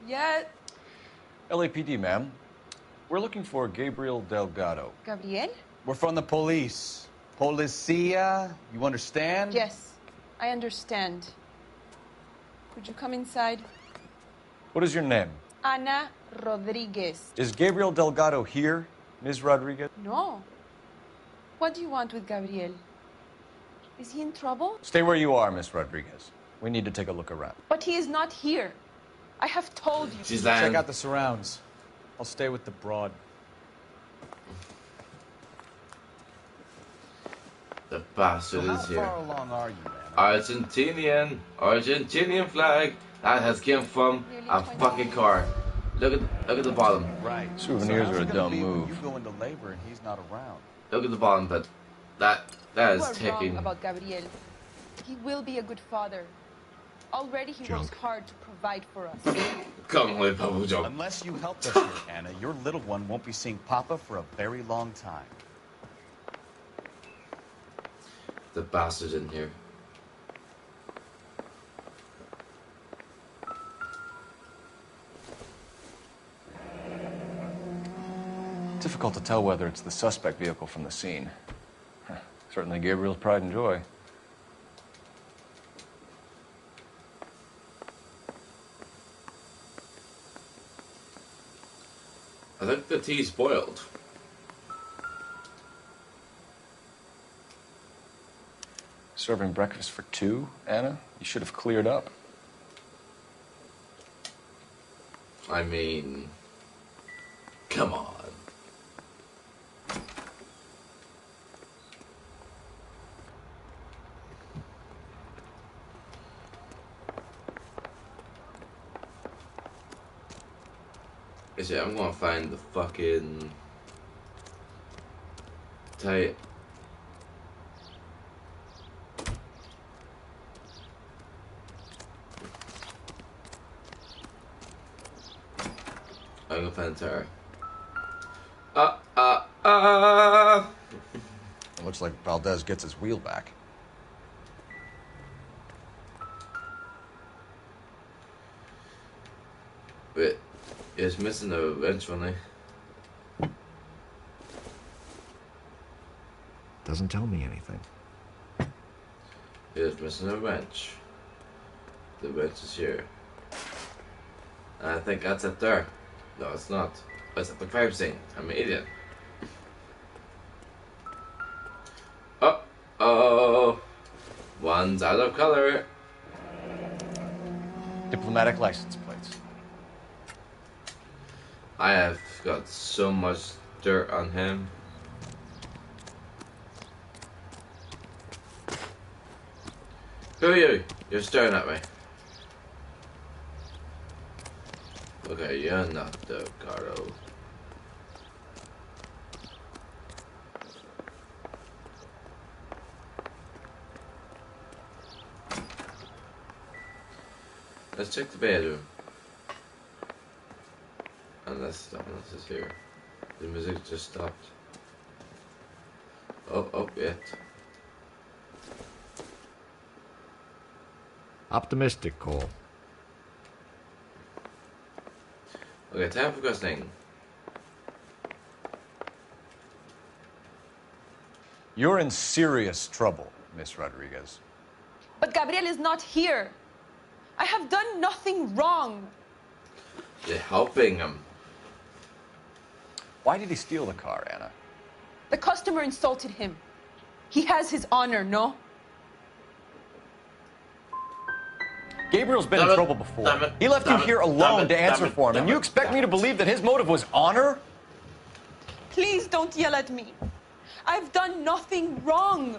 Yet. LAPD, ma'am. We're looking for Gabriel Delgado. Gabriel? We're from the police. Policia, you understand? Yes, I understand. Could you come inside? What is your name? Ana Rodriguez. Is Gabriel Delgado here, Ms. Rodriguez? No. What do you want with Gabriel? Is he in trouble? Stay where you are, Miss Rodriguez. We need to take a look around. But he is not here. I have told you. She's lying. Check out the surrounds. I'll stay with the broad. The bastard So is how here. far along are you, man? Argentinian flag that has came from a fucking car. Look at the bottom. Right. Souvenirs are a dumb When move. you go into labor and he's not around. Look at the bottom, but that You is are taking. wrong about Gabriel. He will be a good father. Already he works hard to provide for us. Unless you help us here, Anna, your little one won't be seeing Papa for a very long time. The bastard in here. Difficult to tell whether it's the suspect vehicle from the scene. Certainly Gabriel's pride and joy. I think the tea's boiled. Serving breakfast for two, Anna? You should have cleared up. I mean, come on. Yeah, I'm gonna find the fucking tight. I'm gonna find the tire. It looks like Valdez gets his wheel back. Wait. It's missing a wrench on it. Doesn't tell me anything. It's missing a wrench. The wrench is here. I think that's it there. No, it's not. It's at the crime scene. I'm an idiot. Uh-oh. One's out of color. Diplomatic license plates. I have got so much dirt on him. Who are you? You're staring at me. Okay, you're not the Cardo. Let's check the bedroom. Unless is here. The music just stopped. Oh, yet. Optimistic, Cole. Okay, time for questioning. You're in serious trouble, Miss Rodriguez. But Gabriel is not here. I have done nothing wrong. You're helping him. Why did he steal the car, Anna? The customer insulted him. He has his honor, no? Gabriel's been in trouble before. He left you here alone to answer for him, and you expect me to believe that his motive was honor? Please don't yell at me. I've done nothing wrong.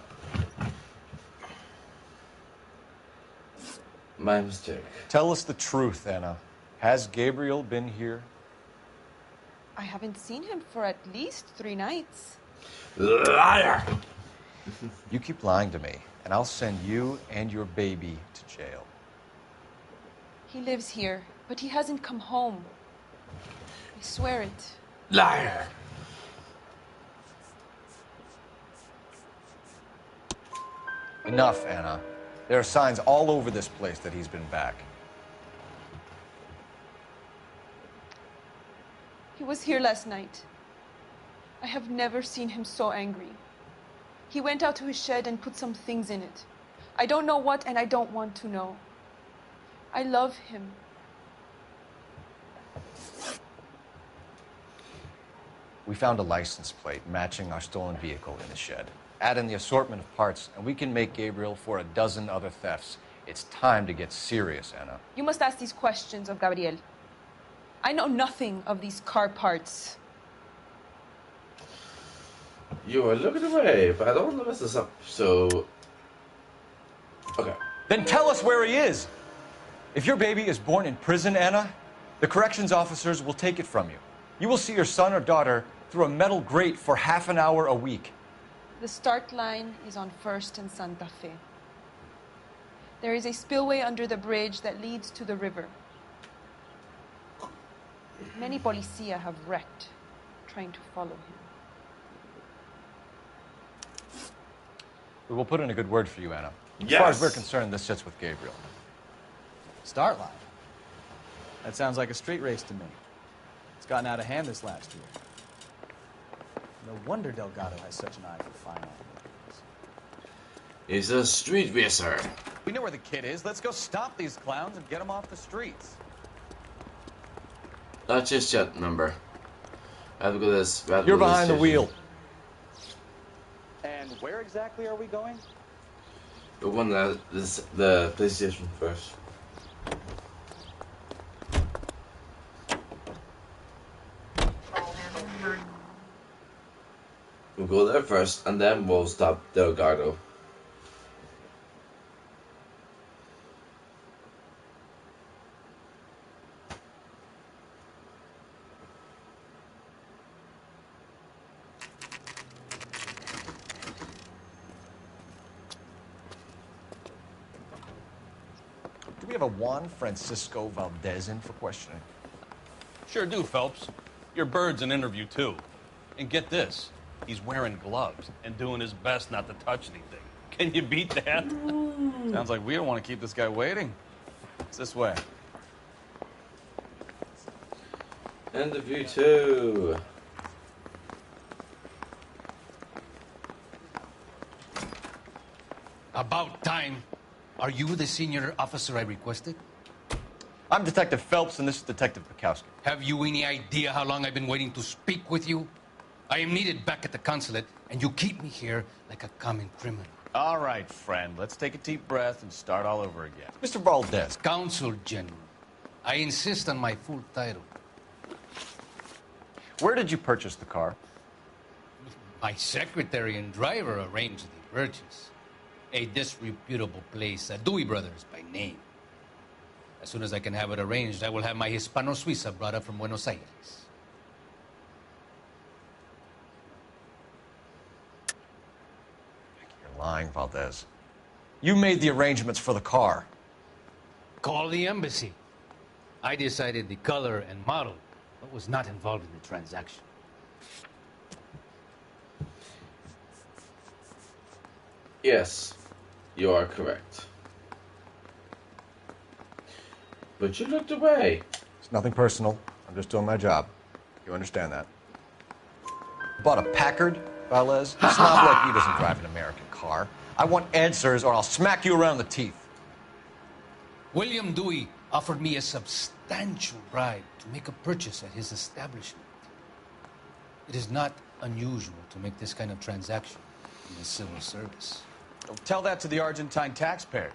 My mistake. Tell us the truth, Anna. Has Gabriel been here? I haven't seen him for at least 3 nights. Liar! You keep lying to me, and I'll send you and your baby to jail. He lives here, but he hasn't come home. I swear it. Liar! Enough, Anna. There are signs all over this place that he's been back. He was here last night. I have never seen him so angry. He went out to his shed and put some things in it. I don't know what, and I don't want to know. I love him. We found a license plate matching our stolen vehicle in the shed. Add in the assortment of parts, and we can make Gabriel for a dozen other thefts. It's time to get serious, Anna. You must ask these questions of Gabriel. I know nothing of these car parts. You are looking away, but I don't want to mess this up, so... Okay. Then tell us where he is! If your baby is born in prison, Anna, the corrections officers will take it from you. You will see your son or daughter through a metal grate for half an hour a week. The start line is on 1st and Santa Fe. There is a spillway under the bridge that leads to the river. Many policia have wrecked trying to follow him. We will put in a good word for you, Anna. As Yes. far as we're concerned, this sits with Gabriel. Start line. That sounds like a street race to me. It's gotten out of hand this last year. No wonder Delgado has such an eye for fine art. He's a street racer. We know where the kid is. Let's go stop these clowns and get them off the streets. Not just yet, remember. I have to go this. You're behind the wheel. And where exactly are we going? We're going to the PlayStation first. We'll go there first, and then we'll stop Delgado. Do we have a Juan Francisco Valdez in for questioning? Sure do, Phelps. Your bird's an interview, too. And get this, he's wearing gloves and doing his best not to touch anything. Can you beat that? Sounds like we don't want to keep this guy waiting. It's this way. Interview 2. About time. Are you the senior officer I requested? I'm Detective Phelps, and this is Detective Bukowski. Have you any idea how long I've been waiting to speak with you? I am needed back at the consulate, and you keep me here like a common criminal. All right, friend. Let's take a deep breath and start all over again. Mr. Valdez. Consul General. I insist on my full title. Where did you purchase the car? My secretary and driver arranged the purchase. A disreputable place, Dewey Brothers by name. As soon as I can have it arranged, I will have my Hispano-Suiza brought up from Buenos Aires. You're lying, Valdez. You made the arrangements for the car. Call the embassy. I decided the color and model, but was not involved in the transaction. Yes, you are correct. But you looked away. It's nothing personal. I'm just doing my job. You understand that? Bought a Packard, Valdez? A snob like you doesn't drive an American car. I want answers or I'll smack you around the teeth. William Dewey offered me a substantial bribe to make a purchase at his establishment. It is not unusual to make this kind of transaction in the civil service. Tell that to the Argentine taxpayers.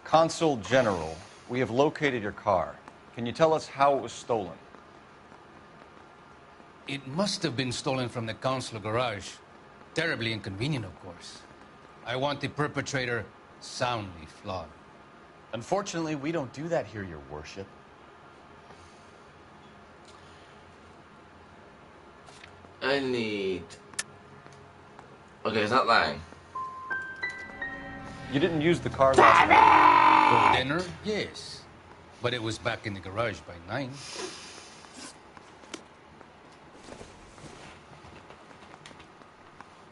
Consul General, we have located your car. Can you tell us how it was stolen? It must have been stolen from the consular garage. Terribly inconvenient, of course. I want the perpetrator soundly flogged. Unfortunately, we don't do that here, Your Worship. I need... Okay, it's not lying. You didn't use the car last night. For dinner? Yes. But it was back in the garage by 9.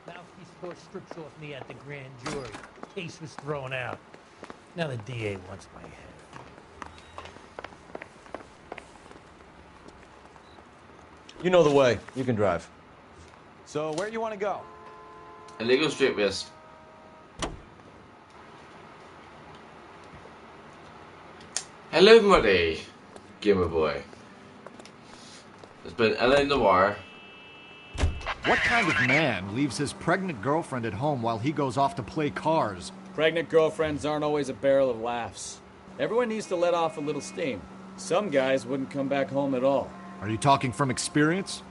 Mouthpiece stripped off me at the grand jury. Case was thrown out. Now the DA wants my head. You know the way. You can drive. So, where do you want to go? Illegal street race. Hello, Muddy. Gamer boy. It's been L.A Noire. What kind of man leaves his pregnant girlfriend at home while he goes off to play cars? Pregnant girlfriends aren't always a barrel of laughs. Everyone needs to let off a little steam. Some guys wouldn't come back home at all. Are you talking from experience?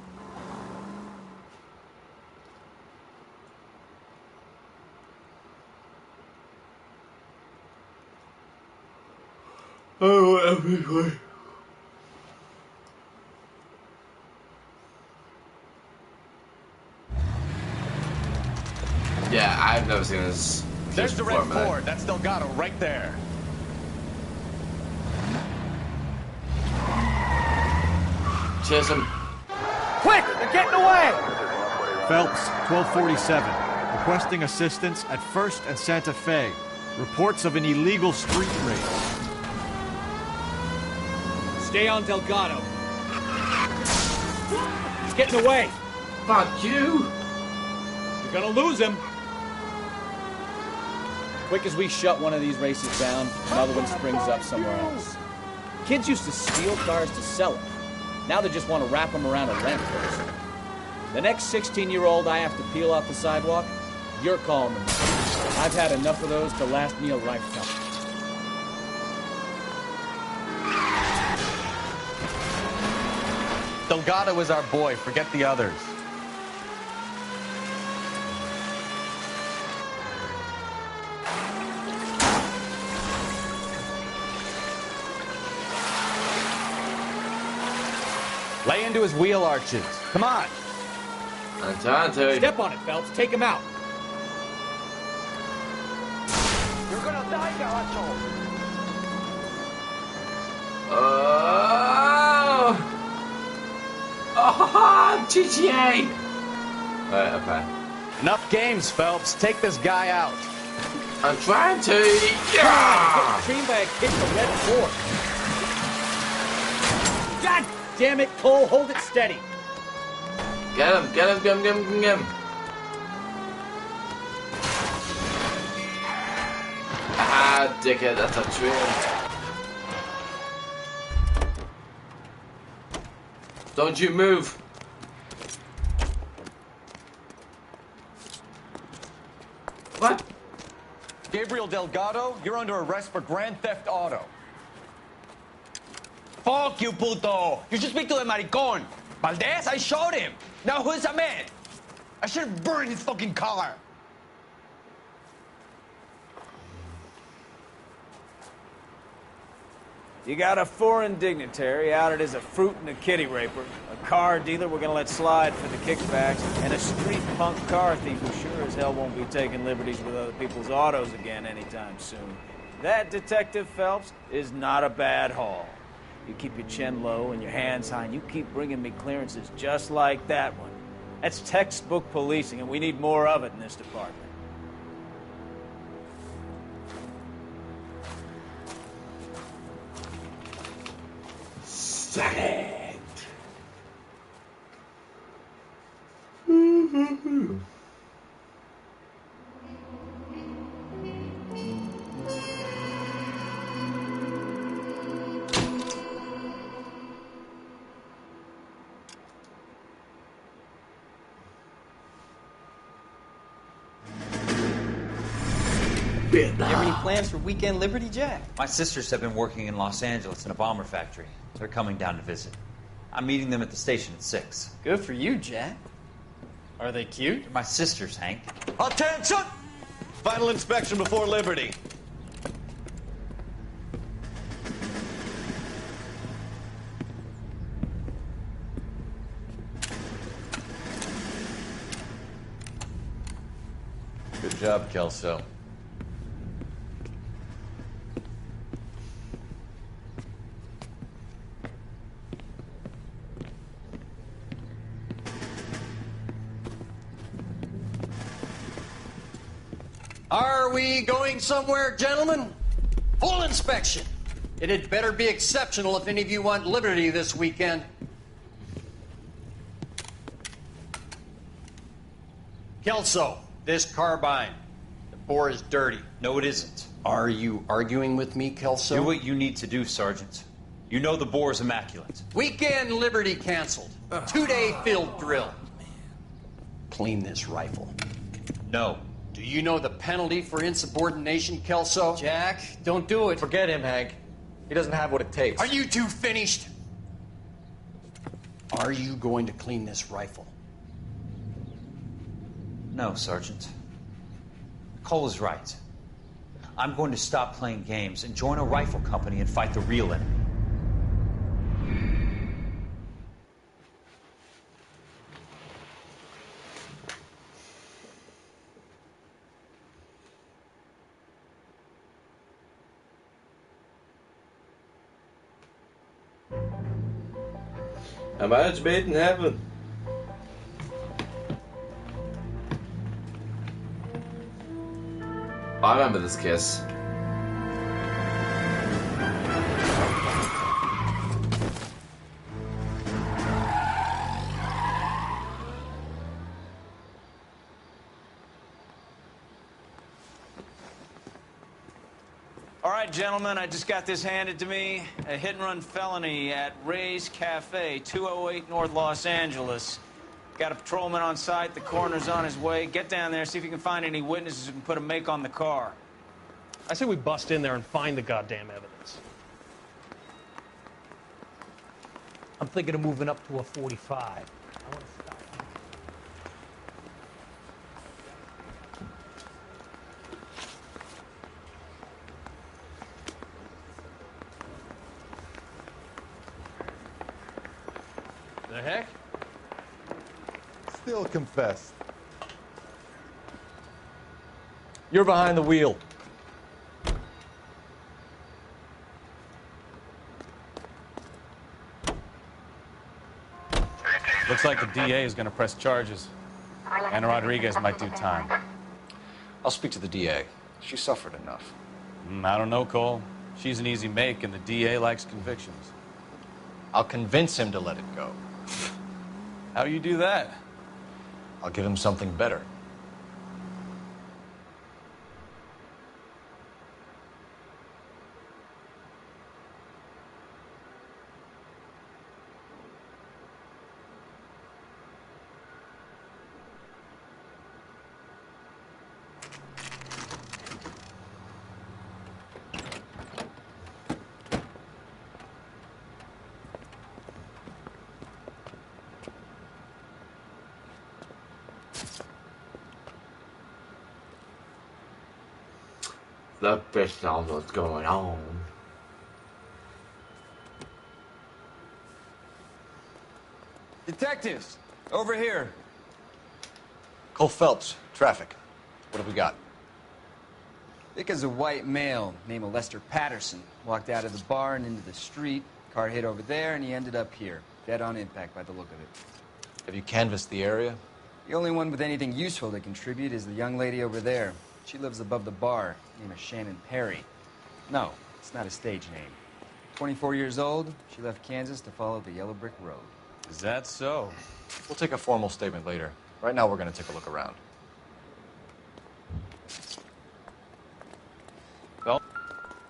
Oh, everyone. Yeah, I've never seen this just the before red me. Ford. That's Delgado right there. Chase him. Quick! They're getting away! Phelps, 1247. Requesting assistance at 1st and Santa Fe. Reports of an illegal street race. Stay on Delgado. He's getting away. Fuck you. You're gonna lose him. Quick as we shut one of these races down, another one springs up somewhere else. Kids used to steal cars to sell them. Now they just want to wrap them around a rent person. The next 16-year-old I have to peel off the sidewalk, you're calling them. I've had enough of those to last me a lifetime. Delgado is our boy. Forget the others. Lay into his wheel arches. Come on. I'm trying to. Step on it, Phelps. Take him out. You're gonna die, Gacho. Oh, GTA. Right, okay. Enough games, Phelps. Take this guy out. I'm trying to. Yeah! Get by a kick the red Ford. God damn it, Cole. Hold it steady. Get him, get him, get him, get him, get him. Ah, dickhead, that's a train. Don't you move. What? Gabriel Delgado, you're under arrest for grand theft auto. Fuck you, puto! You should speak to the maricon. Valdez, I showed him. Now who's the man? I should have burned his fucking car. You got a foreign dignitary outed as a fruit and a kitty raper, a car dealer we're gonna let slide for the kickbacks, and a street punk car thief who sure as hell won't be taking liberties with other people's autos again anytime soon. That, Detective Phelps, is not a bad haul. You keep your chin low and your hands high, and you keep bringing me clearances just like that one. That's textbook policing, and we need more of it in this department. Suck it. You have any plans for weekend Liberty, Jack? My sisters have been working in Los Angeles in a bomber factory. They're coming down to visit. I'm meeting them at the station at 6. Good for you, Jack. Are they cute? They're my sisters, Hank. Attention! Final inspection before Liberty. Good job, Kelso. Are we going somewhere, gentlemen? Full inspection. It had better be exceptional if any of you want liberty this weekend. Kelso, this carbine. The bore is dirty. No, it isn't. Are you arguing with me, Kelso? Do what you need to do, Sergeant. You know the bore is immaculate. Weekend liberty canceled. 2-day field drill. Clean this rifle. No. Do you know the penalty for insubordination, Kelso? Jack, don't do it. Forget him, Hank. He doesn't have what it takes. Are you two finished? Are you going to clean this rifle? No, Sergeant. Cole is right. I'm going to stop playing games and join a rifle company and fight the real enemy. A match made in heaven. I remember this kiss. All right, gentlemen, I just got this handed to me. A hit-and-run felony at Ray's Cafe, 208 North Los Angeles. Got a patrolman on site. The coroner's on his way. Get down there, see if you can find any witnesses who can put a make on the car. I say we bust in there and find the goddamn evidence. I'm thinking of moving up to a 45. I want to stop. The heck? Still confessed. You're behind the wheel. Looks like the DA is going to press charges. Anna Rodriguez might do time. I'll speak to the DA. She suffered enough. I don't know, Cole. She's an easy make, and the DA likes convictions. I'll convince him to let it go. How you do that? I'll give him something better. That bitch knows what's going on. Detectives, over here. Cole Phelps, traffic. What have we got? Thick as a white male named Lester Patterson walked out of the bar and into the street. Car hit over there, and he ended up here, dead on impact by the look of it. Have you canvassed the area? The only one with anything useful to contribute is the young lady over there. She lives above the bar, name is Shannon Perry. No, it's not a stage name. 24 years old, she left Kansas to follow the Yellow Brick Road. Is that so? We'll take a formal statement later. Right now, we're going to take a look around. Well,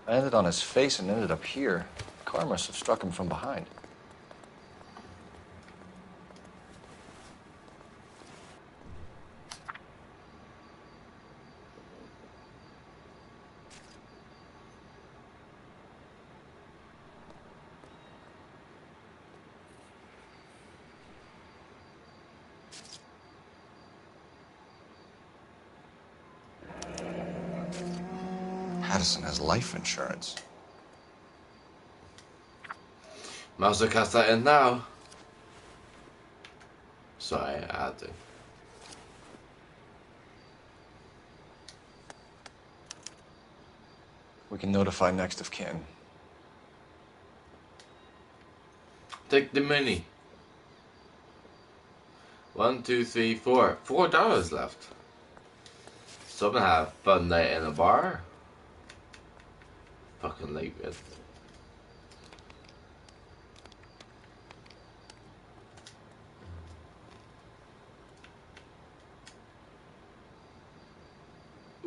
I landed on his face and ended up here. The car must have struck him from behind. Patterson has life insurance. Might as well cast that in now. Sorry, I had to. We can notify next of kin. Take the money. 1, 2, 3, 4. $4 left. Someone have fun night in a bar. Fucking late, man.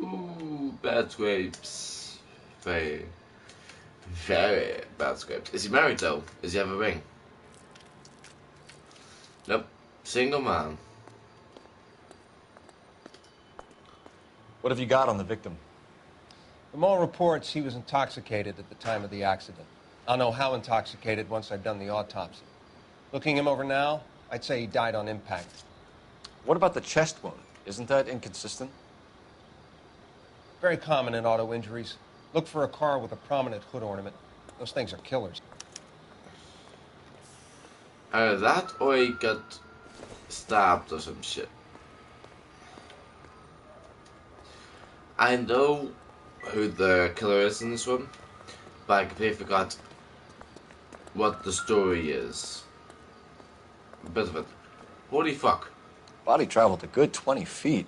Ooh, bad scrapes. Very, very bad scrapes. Is he married though? Does he have a ring? Nope. Single man. What have you got on the victim? From all reports, he was intoxicated at the time of the accident. I'll know how intoxicated once I've done the autopsy. Looking him over now, I'd say he died on impact. What about the chest wound? Isn't that inconsistent? Very common in auto injuries. Look for a car with a prominent hood ornament. Those things are killers. Either that or he got stabbed or some shit. I know who the killer is in this one, but I completely forgot what the story is. A bit of it. Holy fuck. Body traveled a good 20 feet.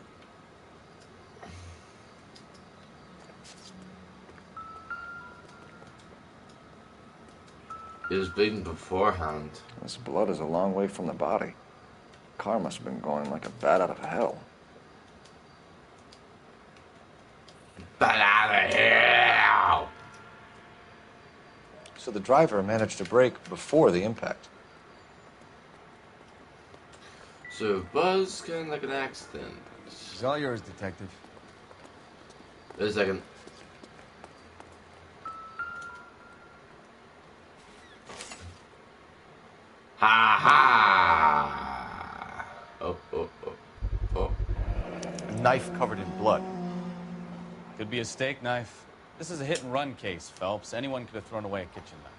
It was bleeding beforehand. This blood is a long way from the body. The car must have been going like a bat out of hell. Bat out of hell! So the driver managed to brake before the impact. So it was kind of like an accident. It's all yours, Detective. Wait a second. Ha ha! Oh. A knife covered in blood. Could be a steak knife. This is a hit-and-run case, Phelps. Anyone could have thrown away a kitchen knife.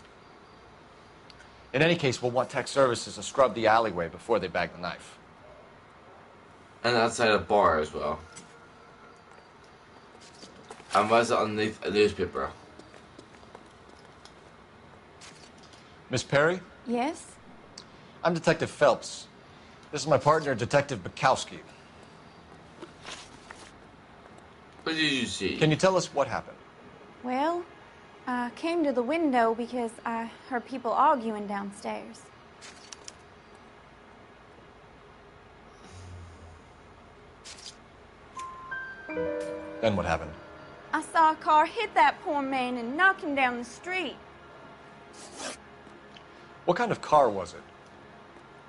In any case, we'll want tech services to scrub the alleyway before they bag the knife. And outside a bar as well. And why is it underneath a newspaper? Miss Perry? Yes? I'm Detective Phelps. This is my partner, Detective Bukowski. What did you see? Can you tell us what happened? Well, I came to the window because I heard people arguing downstairs. Then what happened? I saw a car hit that poor man and knock him down the street. What kind of car was it?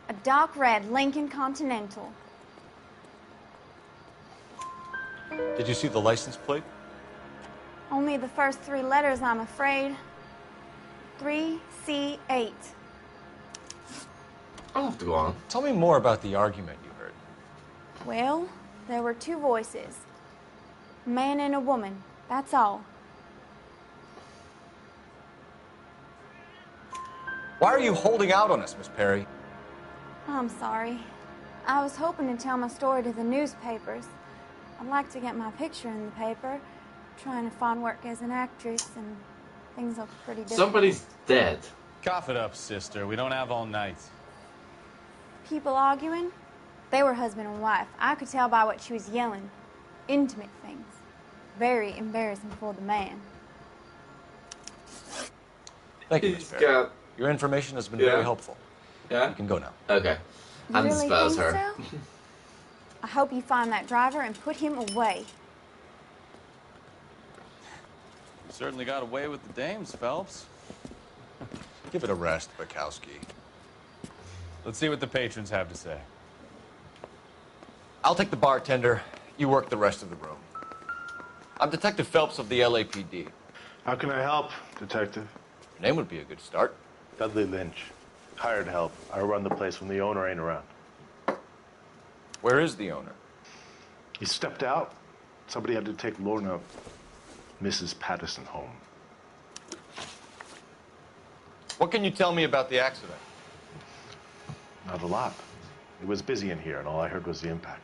A dark red Lincoln Continental. Did you see the license plate? Only the first 3 letters, I'm afraid. 3C8. I'll have to go on. Tell me more about the argument you heard. Well, there were 2 voices. A man and a woman, that's all. Why are you holding out on us, Miss Perry? I'm sorry. I was hoping to tell my story to the newspapers. I'd like to get my picture in the paper. Trying to find work as an actress, and things look pretty difficult. Somebody's dead. Cough it up, sister. We don't have all night. People arguing? They were husband and wife. I could tell by what she was yelling. Intimate things. Very embarrassing for the man. Thank you, Miss Perry. Your information has been very helpful. Yeah? You can go now. Okay. You I'm really dispels think her. so? I hope you find that driver and put him away. You certainly got away with the dames, Phelps. Give it a rest, Bukowski. Let's see what the patrons have to say. I'll take the bartender. You work the rest of the room. I'm Detective Phelps of the LAPD. How can I help, Detective? Your name would be a good start. Dudley Lynch. Hired help. I run the place when the owner ain't around. Where is the owner? He stepped out. Somebody had to take Lorna, Mrs. Patterson, home. What can you tell me about the accident? Not a lot. It was busy in here, and all I heard was the impact.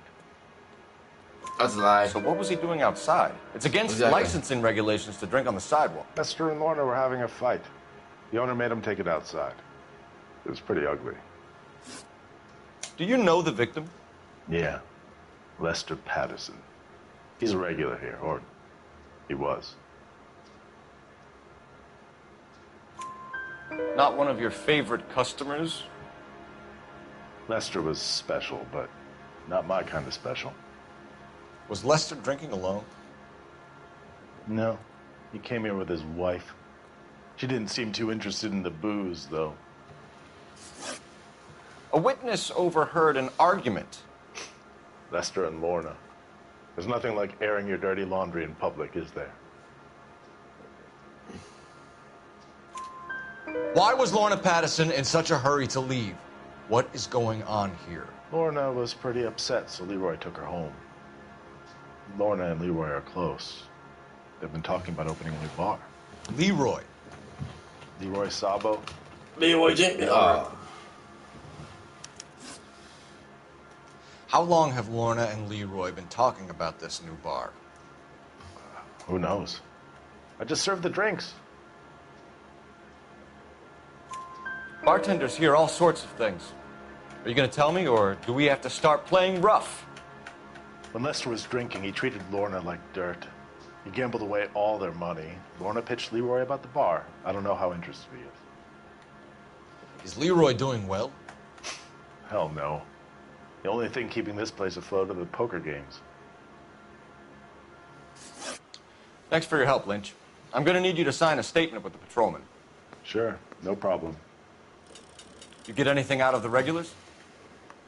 That's a lie. So what was he doing outside? It's against licensing regulations to drink on the sidewalk. Lester and Lorna were having a fight. The owner made him take it outside. It was pretty ugly. Do you know the victim? Yeah. Lester Patterson. He's a regular here, or he was. Not one of your favorite customers? Lester was special, but not my kind of special. Was Lester drinking alone? No. He came here with his wife. She didn't seem too interested in the booze, though. A witness overheard an argument. Lester and Lorna. There's nothing like airing your dirty laundry in public, is there? Why was Lorna Patterson in such a hurry to leave? What is going on here? Lorna was pretty upset, so Leroy took her home. Lorna and Leroy are close. They've been talking about opening a new bar. Leroy? Leroy Sabo. Leroy Jenkins. How long have Lorna and Leroy been talking about this new bar? Who knows? I just served the drinks. Bartenders hear all sorts of things. Are you going to tell me, or do we have to start playing rough? When Lester was drinking, he treated Lorna like dirt. He gambled away all their money. Lorna pitched Leroy about the bar. I don't know how interested he is. Is Leroy doing well? Hell no. The only thing keeping this place afloat are the poker games. Thanks for your help, Lynch. I'm going to need you to sign a statement with the patrolman. Sure, no problem. You get anything out of the regulars?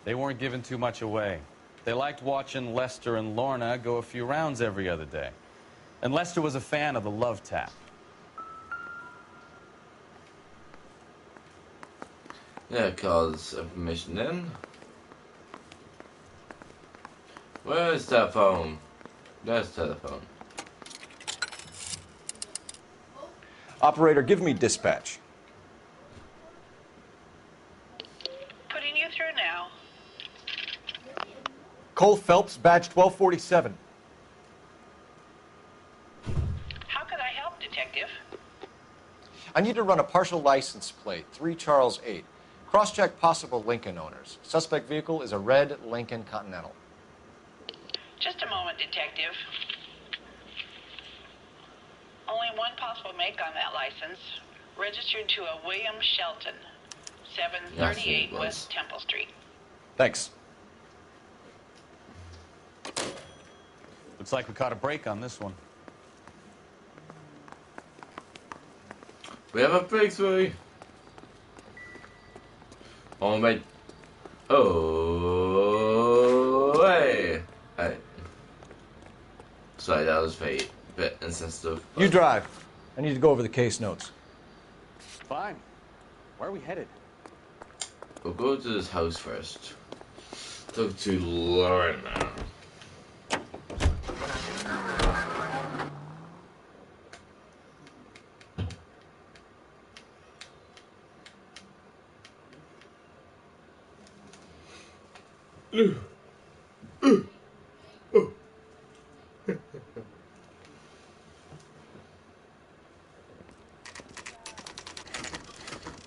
They weren't giving too much away. They liked watching Lester and Lorna go a few rounds every other day. And Lester was a fan of the love tap. Yeah, calls information in. Where's that phone? There's telephone. Operator, give me dispatch. Putting you through now. Cole Phelps, badge 1247. How can I help, Detective? I need to run a partial license plate, 3 Charles 8. Cross-check possible Lincoln owners. Suspect vehicle is a red Lincoln Continental. Just a moment, Detective. Only one possible make on that license. Registered to a William Shelton, 738 West Temple Street. Thanks. Looks like we caught a break on this one. We have a breakthrough. Oh my. Oh, hey. Hey. Sorry, that was very bit insensitive. You drive. I need to go over the case notes. Fine. Where are we headed? We'll go to this house first. Talk to Lorna.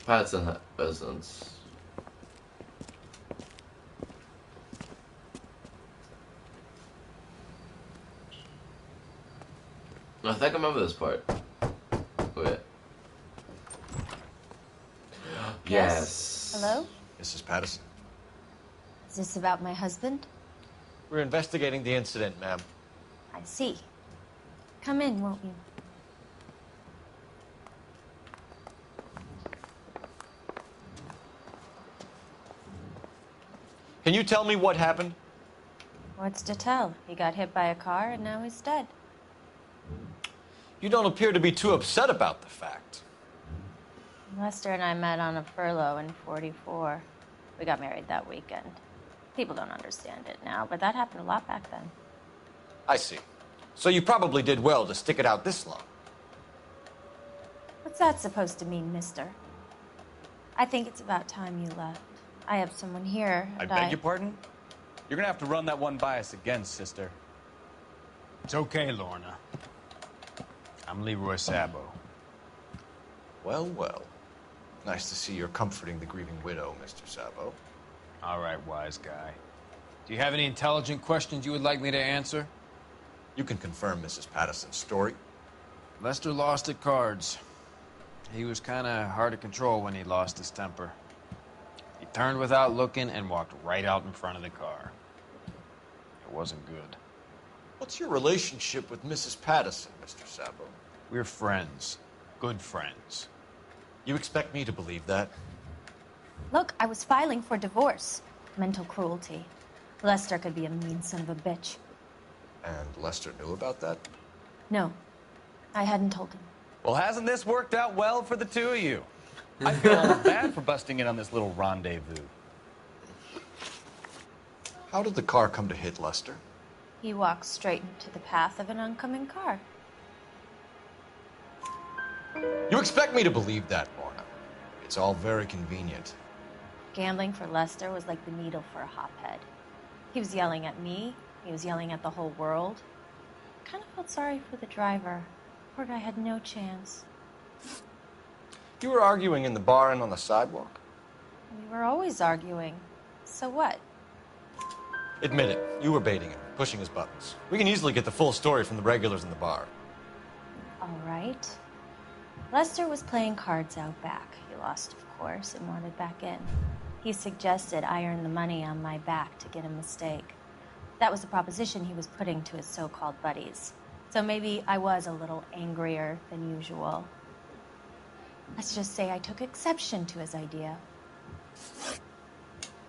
Patterson residence. I think I remember this part. Wait. Yes. Hello? Mrs. Patterson. Is this about my husband? We're investigating the incident, ma'am. I see. Come in, won't you? Can you tell me what happened? What's to tell? He got hit by a car and now he's dead. You don't appear to be too upset about the fact. Lester and I met on a furlough in '44. We got married that weekend. People don't understand it now, but that happened a lot back then. I see. So you probably did well to stick it out this long. What's that supposed to mean, mister? I think it's about time you left. I have someone here, I and beg your pardon? You're gonna have to run that one by us again, sister. It's okay, Lorna. I'm Leroy Sabo. Well, well. Nice to see you're comforting the grieving widow, Mr. Sabo. All right, wise guy. Do you have any intelligent questions you would like me to answer? You can confirm Mrs. Patterson's story. Lester lost at cards. He was kind of hard to control when he lost his temper. He turned without looking and walked right out in front of the car. It wasn't good. What's your relationship with Mrs. Patterson, Mr. Sabo? We're friends. Good friends. You expect me to believe that? Look, I was filing for divorce. Mental cruelty. Lester could be a mean son of a bitch. And Lester knew about that? No, I hadn't told him. Well, hasn't this worked out well for the two of you? I feel almost bad for busting in on this little rendezvous. How did the car come to hit Lester? He walked straight into the path of an oncoming car. You expect me to believe that, Lorna? It's all very convenient. Gambling for Lester was like the needle for a hophead. He was yelling at me. He was yelling at the whole world. I kind of felt sorry for the driver. Poor guy had no chance. You were arguing in the bar and on the sidewalk? We were always arguing. So what? Admit it. You were baiting him, pushing his buttons. We can easily get the full story from the regulars in the bar. All right. Lester was playing cards out back. He lost, of course, and wanted back in. He suggested I earn the money on my back to get a mistake. That was the proposition he was putting to his so-called buddies. So maybe I was a little angrier than usual. Let's just say I took exception to his idea.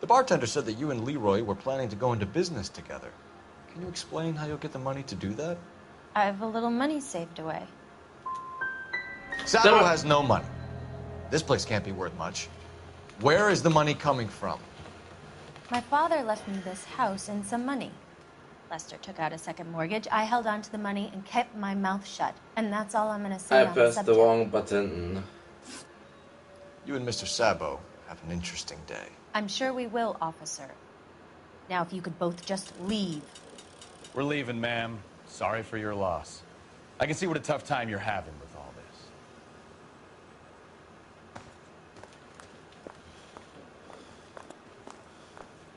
The bartender said that you and Leroy were planning to go into business together. Can you explain how you'll get the money to do that? I have a little money saved away. Sabo has no money. This place can't be worth much. Where is the money coming from? My father left me this house and some money. Lester took out a second mortgage. I held on to the money and kept my mouth shut. And that's all I'm going to say I on the pressed subject. the wrong button. You and Mr. Sabo have an interesting day. I'm sure we will, officer. Now, if you could both just leave. We're leaving, ma'am. Sorry for your loss. I can see what a tough time you're having with all this.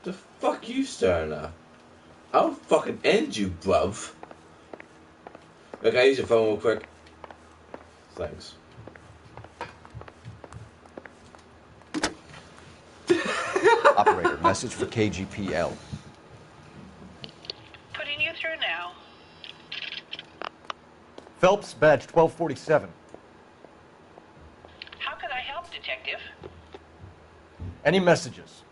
The fuck you staring at? I'll fucking end you, bruv. Okay, use your phone real quick. Thanks. Operator, message for KGPL. Putting you through now. Phelps, badge 1247. How can I help, Detective? Any messages?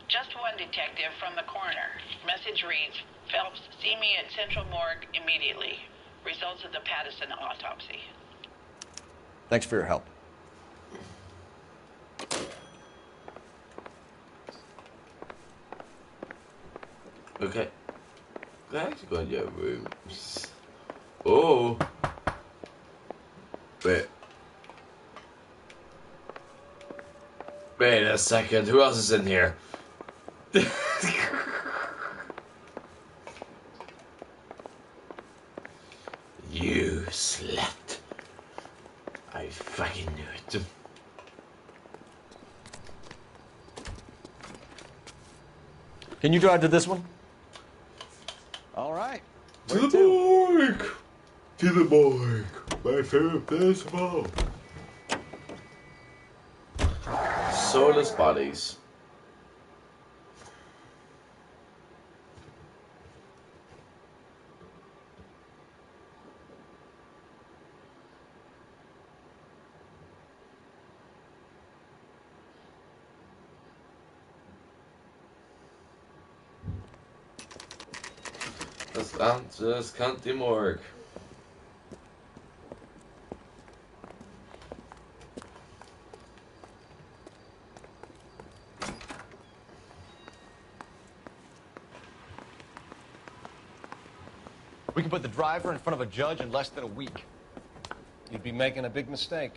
Just one detective from the coroner. Message reads, Phelps, see me at Central Morgue immediately. Results of the Pattison autopsy. Thanks for your help. Okay. Let's actually go in your rooms. Oh. Wait. Wait a second. Who else is in here? You slut. I fucking knew it. Can you drive to this one? All right. To the morgue! To the morgue! My favorite place of all. Soulless bodies. Das kann die Morgue. We can put the driver in front of a judge in less than a week. You'd be making a big mistake.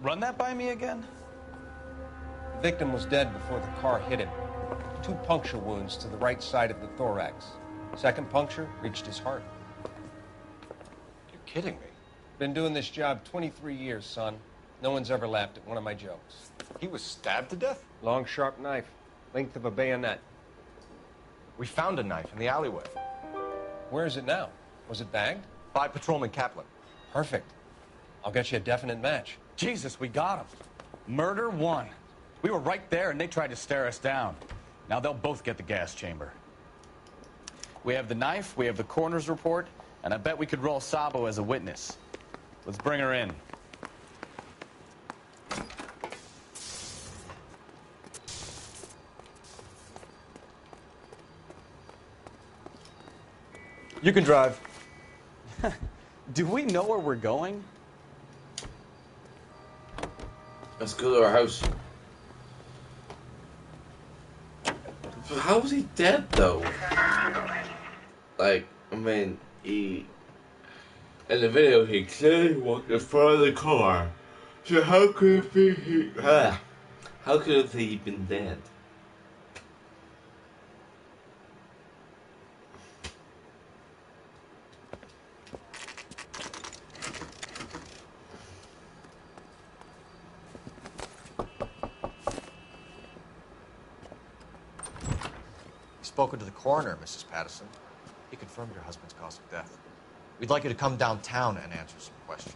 Run that by me again? The victim was dead before the car hit him. 2 puncture wounds to the right side of the thorax. Second puncture reached his heart. You're kidding me. Been doing this job 23 years, son. No one's ever laughed at one of my jokes. He was stabbed to death? Long, sharp knife. Length of a bayonet. We found a knife in the alleyway. Where is it now? Was it bagged? By Patrolman Kaplan. Perfect. I'll get you a definite match. Jesus, we got him. Murder 1. We were right there and they tried to stare us down. Now they'll both get the gas chamber. We have the knife, we have the coroner's report, and I bet we could roll Sabo as a witness. Let's bring her in. You can drive. Do we know where we're going? Let's go to our house. How was he dead though? Like, I mean, in the video he clearly walked in front of the car. So how could how could he been dead? spoken to the coroner, Mrs. Patterson. He confirmed your husband's cause of death. We'd like you to come downtown and answer some questions.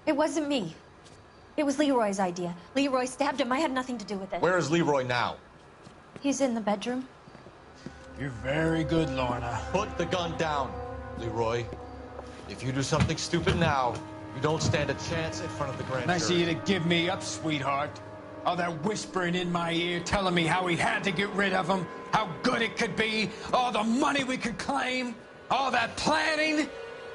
It wasn't me. It was Leroy's idea. Leroy stabbed him. I had nothing to do with it. Where is Leroy now? He's in the bedroom. You're very good, Lorna. Put the gun down, Leroy. If you do something stupid now, you don't stand a chance in front of the grand jury. Nice of you to give me up, sweetheart. All that whispering in my ear, telling me how we had to get rid of him, how good it could be, all the money we could claim, all that planning,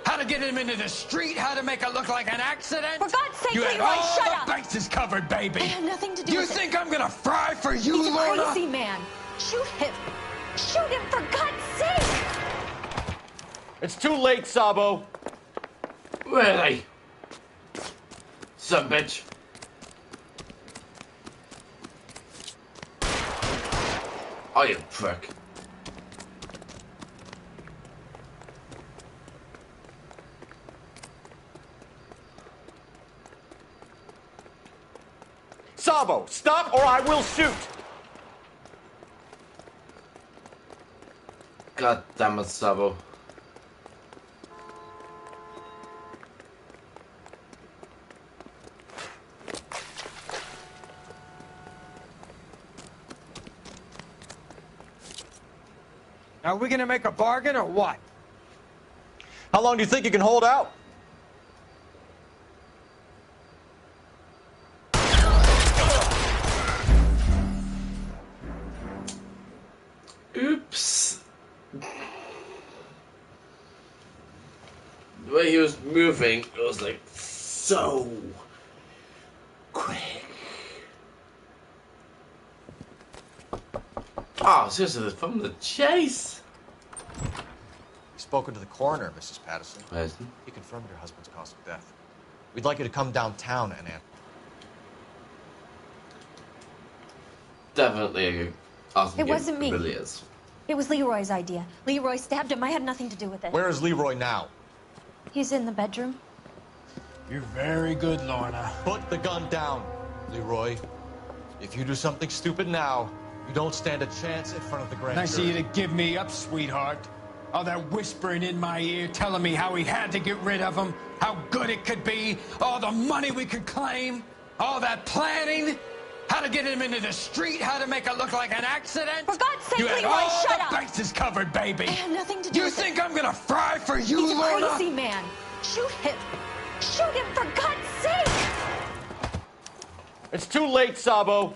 how to get him into the street, how to make it look like an accident. For God's sake, you Leroy, had all shut the up! bases covered, baby. I had nothing to do You with it. think I'm gonna fry for you, He's Lorna? a crazy man. Shoot him. Shoot him, for God's sake! It's too late, Sabo. Really? Son of a bitch. Oh, you prick. Sabo, stop or I will shoot! God damn it, Sabo. Are we gonna make a bargain or what? How long do you think you can hold out? Oops. The way he was moving, it was like so quick. Oh, seriously, from the chase. You've spoken to the coroner, Mrs. Patterson. Patterson? He confirmed your husband's cause of death. We'd like you to come downtown and answer. Definitely a awesome It game. wasn't me. It really is. It was Leroy's idea. Leroy stabbed him. I had nothing to do with it. Where is Leroy now? He's in the bedroom. You're very good, Lorna. Put the gun down, Leroy. If you do something stupid now, you don't stand a chance in front of the grand Nice of jury. you to give me up, sweetheart. All that whispering in my ear, telling me how we had to get rid of him, how good it could be, all the money we could claim, all that planning, how to get him into the street, how to make it look like an accident. For God's sake, you had Leroy, all shut the up! bases covered, baby. I had nothing to do You with think it. I'm gonna fry for you, He's a Lorna? crazy man. Shoot him. Shoot him, for God's sake! It's too late, Sabo.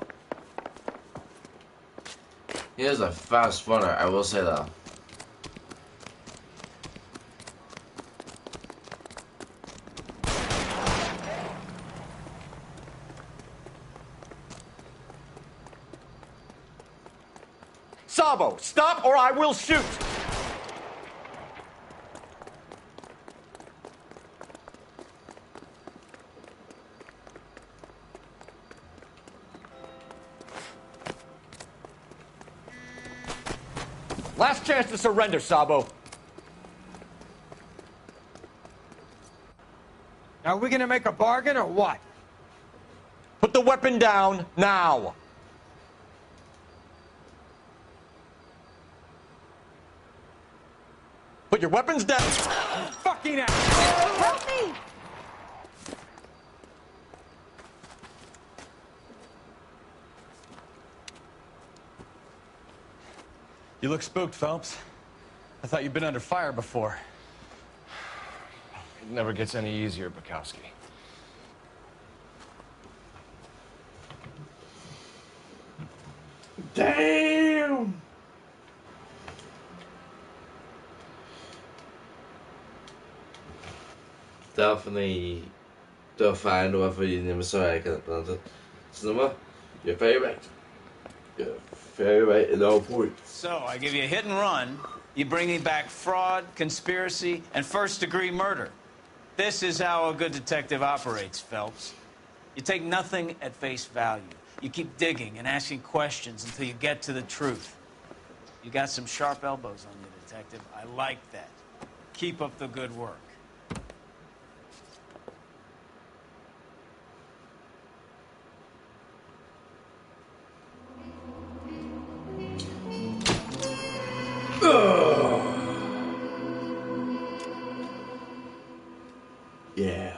He is a fast runner, I will say that. Sabo, stop or I will shoot! Last chance to surrender, Sabo. Are we gonna make a bargain or what? Put the weapon down now. Put your weapons down. Fucking ass! Help me! You look spooked, Phelps. I thought you'd been under fire before. It never gets any easier, Bukowski. Damn! Definitely don't find whether you never saw I can plant it. Cinema, you're very right. You're very right in all points. So, I give you a hit and run. You bring me back fraud, conspiracy, and first-degree murder. This is how a good detective operates, Phelps. You take nothing at face value. You keep digging and asking questions until you get to the truth. You got some sharp elbows on you, detective. I like that. Keep up the good work. Yeah.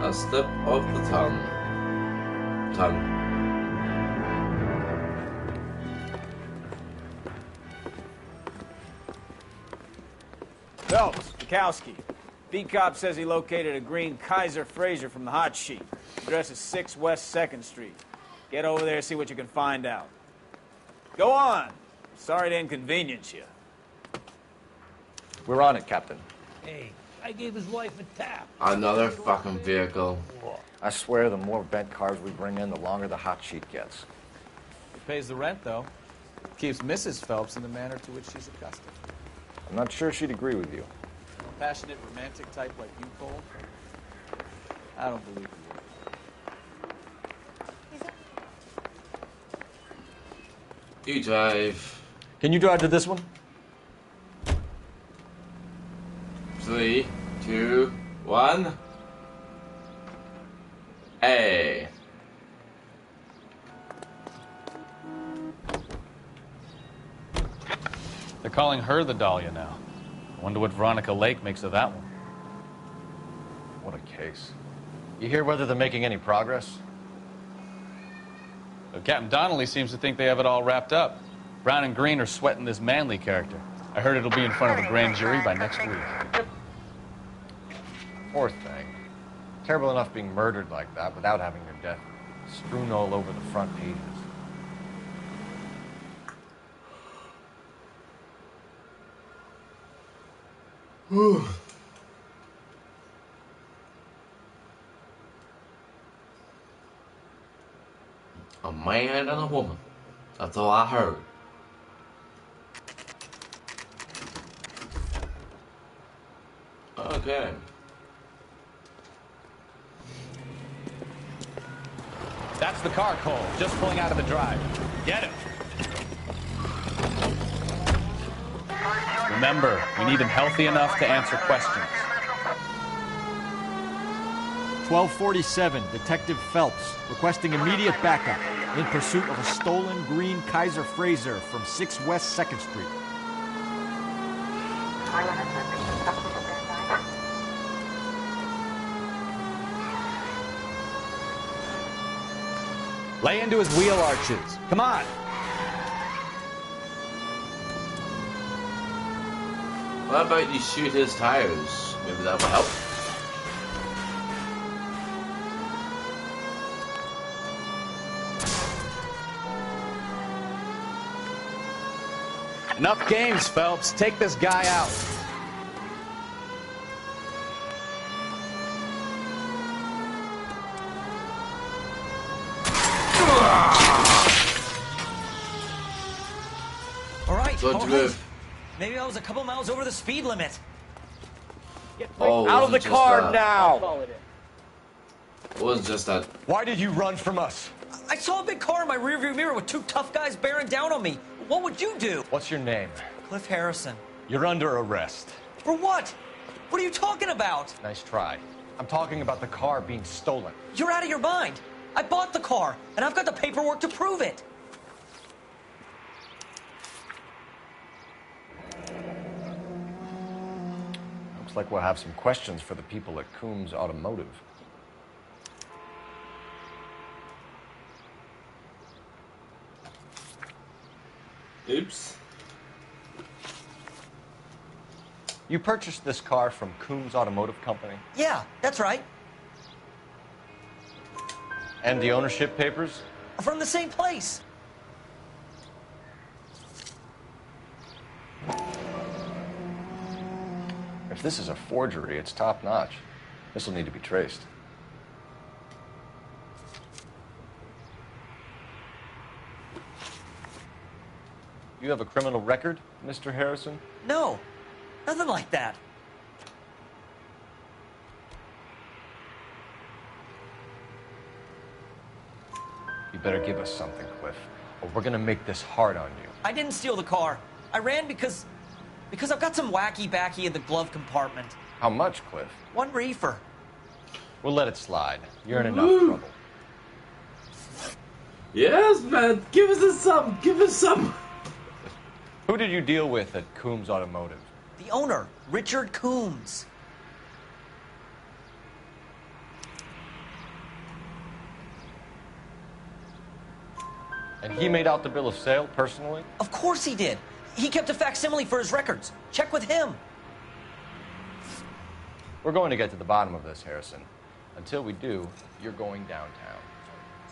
A slip of the tongue. Phelps, Bukowski. Beat cop says he located a green Kaiser Fraser from the hot sheet. Address is 6 West 2nd Street. Get over there, see what you can find out. Go on. Sorry to inconvenience you. We're on it, Captain. Hey, I gave his wife a tap. Another fucking vehicle. I swear the more bent cars we bring in, the longer the hot sheet gets. It pays the rent, though. Keeps Mrs. Phelps in the manner to which she's accustomed. I'm not sure she'd agree with you. A passionate, romantic type like you, Cole? I don't believe you. You drive. Can you drive to this one? 3, 2, 1. Hey. They're calling her the Dahlia now. I wonder what Veronica Lake makes of that one. What a case. You hear whether they're making any progress? Captain Donnelly seems to think they have it all wrapped up. Brown and Green are sweating this Manley character. I heard it'll be in front of the grand jury by next week. Poor thing. Terrible enough being murdered like that without having her death strewn all over the front pages. Whew. A man and a woman. That's all I heard. Okay. That's the car, Cole. Just pulling out of the drive. Get him. Remember, we need him healthy enough to answer questions. 1247, Detective Phelps, requesting immediate backup in pursuit of a stolen green Kaiser Fraser from 6 West 2nd Street. Lay into his wheel arches. Come on. What about you shoot his tires? Maybe that will help. Enough games, Phelps. Take this guy out. All right, Don't all move. right. Maybe I was a couple miles over the speed limit. Oh, Out of the car now! It wasn't just that. Why did you run from us? I saw a big car in my rearview mirror with 2 tough guys bearing down on me. What would you do? What's your name? Cliff Harrison. You're under arrest. For what? What are you talking about? Nice try. I'm talking about the car being stolen. You're out of your mind. I bought the car, and I've got the paperwork to prove it. Looks like we'll have some questions for the people at Coombs Automotive. Oops. You purchased this car from Coombs Automotive Company? Yeah, that's right. And the ownership papers? From the same place. If this is a forgery, it's top-notch. This will need to be traced. You have a criminal record, Mr. Harrison? No, nothing like that. You better give us something, Cliff, or we're gonna make this hard on you. I didn't steal the car. I ran because I've got some wacky backy in the glove compartment. How much, Cliff? 1 reefer. We'll let it slide. You're in enough trouble. Yes, man. Give us some. Give us some. Who did you deal with at Coombs Automotive? The owner, Richard Coombs. And he made out the bill of sale personally? Of course he did. He kept a facsimile for his records. Check with him. We're going to get to the bottom of this, Harrison. Until we do, you're going downtown.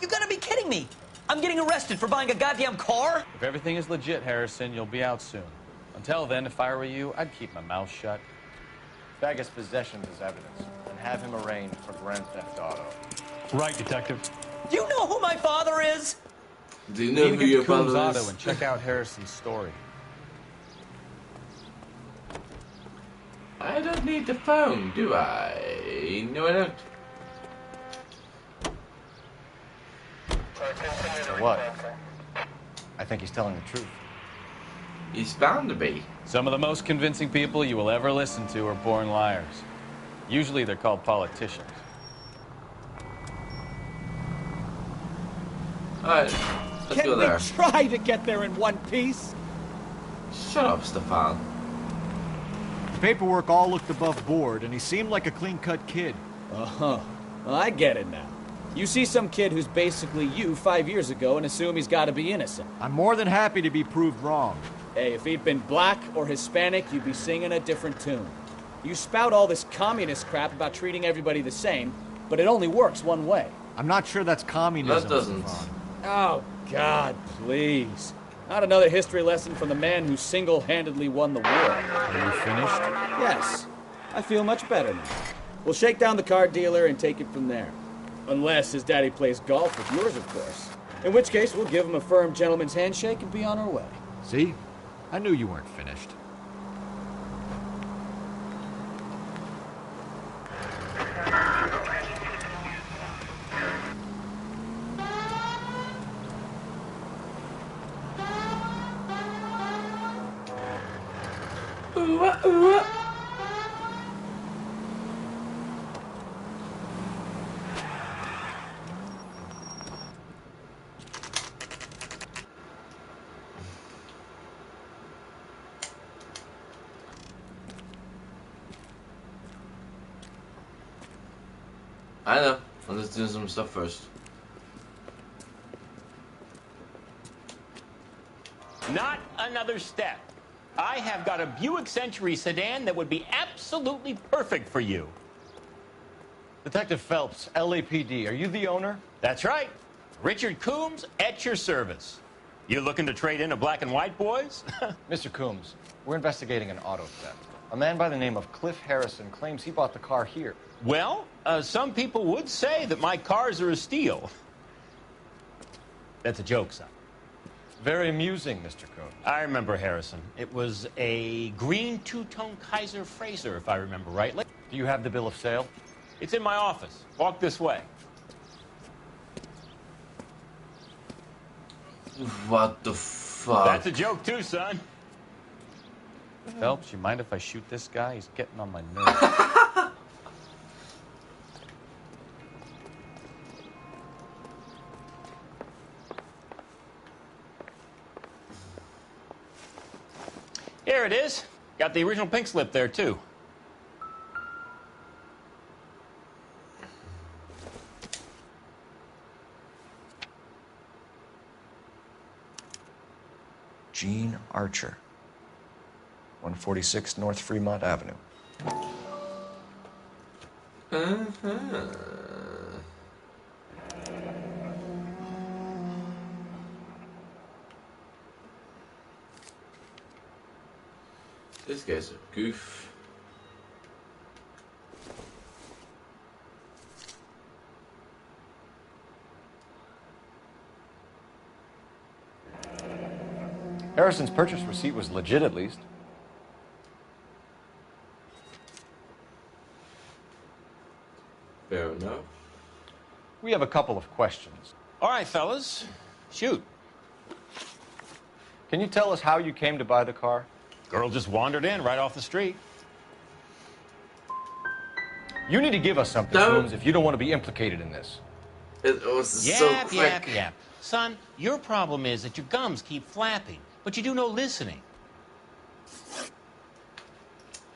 You gotta be kidding me. I'm getting arrested for buying a goddamn car? If everything is legit, Harrison, you'll be out soon. Until then, if I were you, I'd keep my mouth shut. Bag his possessions as evidence, and have him arraigned for grand theft auto. Right, Detective. Do you know who my father is? Do you know who your Coombs father Auto is? and check out Harrison's story. I don't need the phone, do I? No, I don't. So what? I think he's telling the truth. He's bound to be. Some of the most convincing people you will ever listen to are born liars. Usually they're called politicians. Alright, let's go there. Try to get there in one piece. Shut up, Stefan. The paperwork all looked above board, and he seemed like a clean-cut kid. Uh-huh. Well, I get it now. You see some kid who's basically you 5 years ago and assume he's got to be innocent. I'm more than happy to be proved wrong. Hey, if he'd been black or Hispanic, you'd be singing a different tune. You spout all this communist crap about treating everybody the same, but it only works one way. I'm not sure that's communism. That doesn't. Oh, God, please. Not another history lesson from the man who single-handedly won the war. Are you finished? Yes. I feel much better now. We'll shake down the car dealer and take it from there. Unless his daddy plays golf with yours, of course. In which case, we'll give him a firm gentleman's handshake and be on our way. See? I knew you weren't finished. I know. I'm just doing some stuff first. Not another step. I have got a Buick Century sedan that would be absolutely perfect for you. Detective Phelps, LAPD, are you the owner? That's right. Richard Coombs at your service. You looking to trade in a black and white, boys? Mr. Coombs, we're investigating an auto theft. A man by the name of Cliff Harrison claims he bought the car here. Well, some people would say that my cars are a steal. That's a joke, son. Very amusing, Mr. Coombs. I remember Harrison. It was a green two-tone Kaiser Frazer, if I remember rightly. Do you have the bill of sale? It's in my office. Walk this way. What the fuck? That's a joke too, son. Phelps, you mind if I shoot this guy? He's getting on my nerves. Here it is. Got the original pink slip there, too. Gene Archer, 146 North Fremont Avenue. This guy's a goof. Harrison's purchase receipt was legit, at least. Fair enough. We have a couple of questions. All right, fellas. Shoot. Can you tell us how you came to buy the car? Girl just wandered in right off the street. You need to give us something, Coombs, if you don't want to be implicated in this. It was so quick. Yap. Son, your problem is that your gums keep flapping, but you do no listening.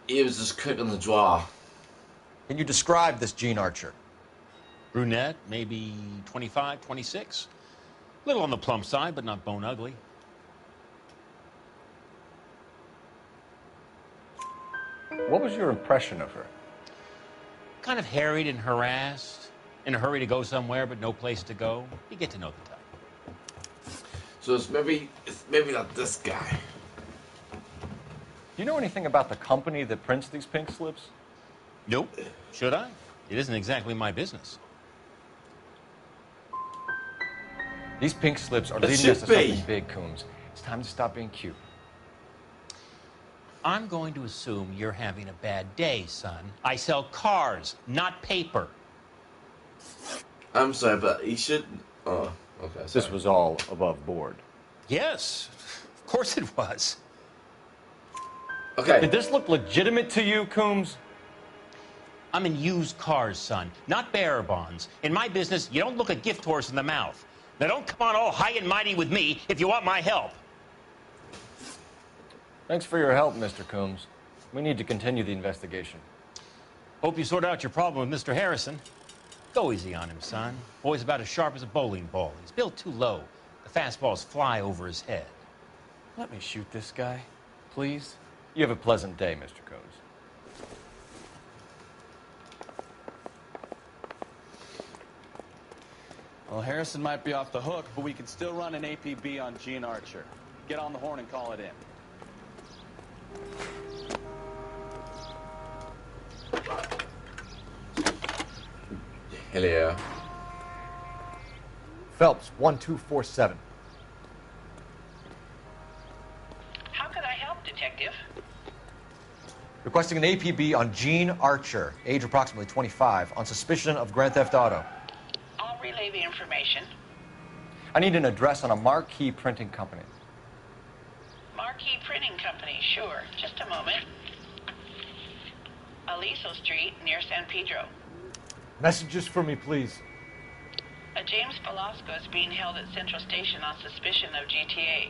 He was just quick on the draw. Can you describe this Gene Archer? Brunette, maybe 25, 26. Little on the plump side, but not bone ugly. What was your impression of her? Kind of harried and harassed. In a hurry to go somewhere, but no place to go. You get to know the type. So it's maybe not this guy. Do you know anything about the company that prints these pink slips? Nope. Should I? It isn't exactly my business. These pink slips are leading us to something big, Coombs. It's time to stop being cute. I'm going to assume you're having a bad day, son. I sell cars, not paper. I'm sorry, but he should... Oh, okay, sorry. This was all above board. Yes, of course it was. Okay. Did this look legitimate to you, Coombs? I'm in used cars, son, not bearer bonds. In my business, you don't look a gift horse in the mouth. Now don't come on all high and mighty with me if you want my help. Thanks for your help, Mr. Coombs. We need to continue the investigation. Hope you sort out your problem with Mr. Harrison. Go easy on him, son. Boy's about as sharp as a bowling ball. He's built too low. The fastballs fly over his head. Let me shoot this guy, please. You have a pleasant day, Mr. Coombs. Well, Harrison might be off the hook, but we can still run an APB on Gene Archer. Get on the horn and call it in. Hell yeah. Phelps, 1247. How could I help, Detective? Requesting an APB on Gene Archer, age approximately 25, on suspicion of Grand Theft Auto. I'll relay the information. I need an address on a marquee printing company. Marquee Printing Company, sure. Just a moment. Aliso Street, near San Pedro. Messages for me, please. A James Velasco is being held at Central Station on suspicion of GTA.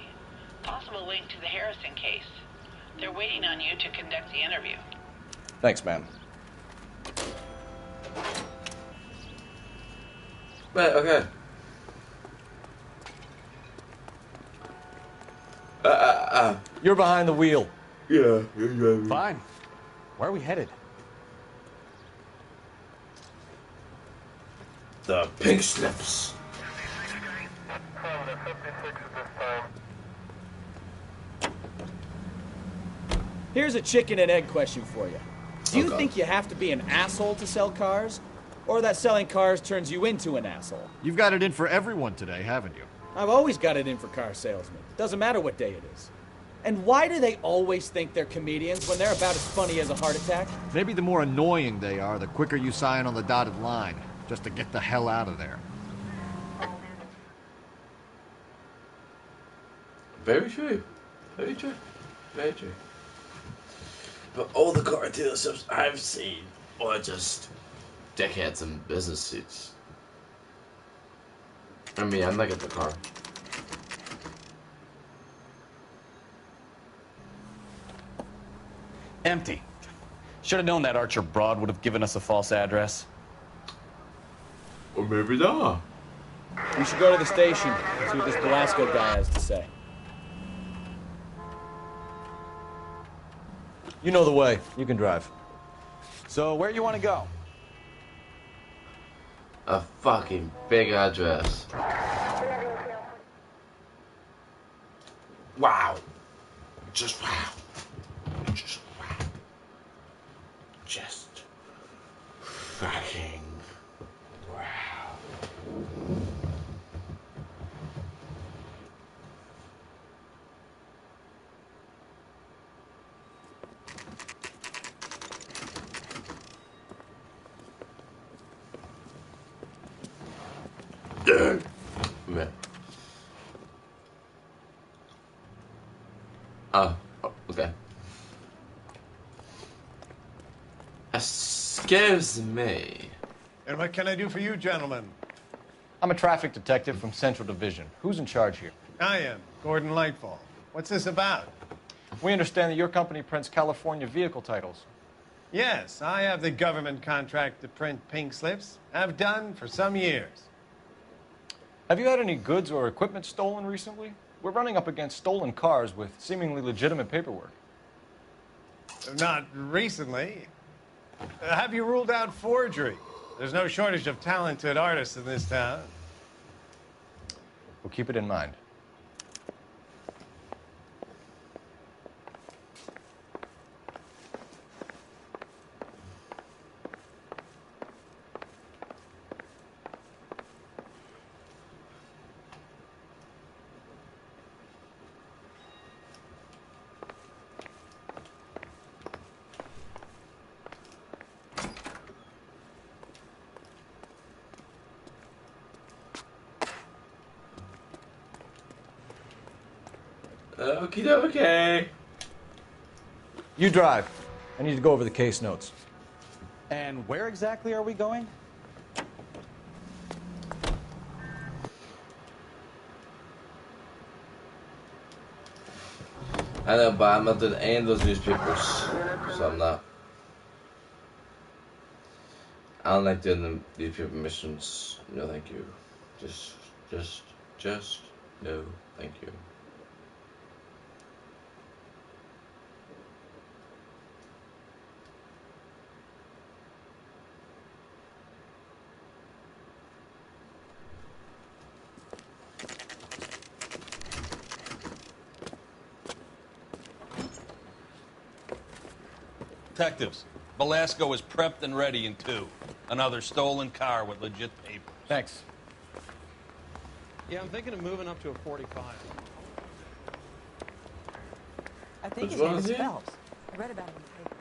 Possible link to the Harrison case. They're waiting on you to conduct the interview. Thanks, ma'am. Right, okay. You're behind the wheel. Yeah, you're driving. Fine. Where are we headed? The pink slips. Here's a chicken and egg question for you. Do you Okay. think you have to be an asshole to sell cars? Or that selling cars turns you into an asshole? You've got it in for everyone today, haven't you? I've always got it in for car salesmen. Doesn't matter what day it is. And why do they always think they're comedians when they're about as funny as a heart attack? Maybe the more annoying they are, the quicker you sign on the dotted line, just to get the hell out of there. Very true. Very true. Very true. But all the car dealerships I've seen are just dickheads in business suits. I mean, I'm not at the car. Empty. Should have known that Archer broad would have given us a false address. Or maybe not. We should go to the station and see what this Velasco guy has to say. You know the way. You can drive. So, where you want to go? A fucking big address. Wow. Just wow. Just wow. Just fucking wow. Man. Oh, okay. Excuse me. And what can I do for you, gentlemen? I'm a traffic detective from Central Division. Who's in charge here? I am, Gordon Lightfall. What's this about? We understand that your company prints California vehicle titles. Yes, I have the government contract to print pink slips. I've done for some years. Have you had any goods or equipment stolen recently? We're running up against stolen cars with seemingly legitimate paperwork. Not recently. Have you ruled out forgery? There's no shortage of talented artists in this town. We'll keep it in mind. Okie dokie. You drive. I need to go over the case notes. And where exactly are we going? I know, but I'm not doing any of those newspapers, so I'm not. I don't like doing the newspaper missions. No, thank you. Just, no, thank you. Detectives, Velasco is prepped and ready in 2. Another stolen car with legit papers. Thanks. Yeah, I'm thinking of moving up to a 45. I think his Which name one is is he? Phelps. I read about him in the paper.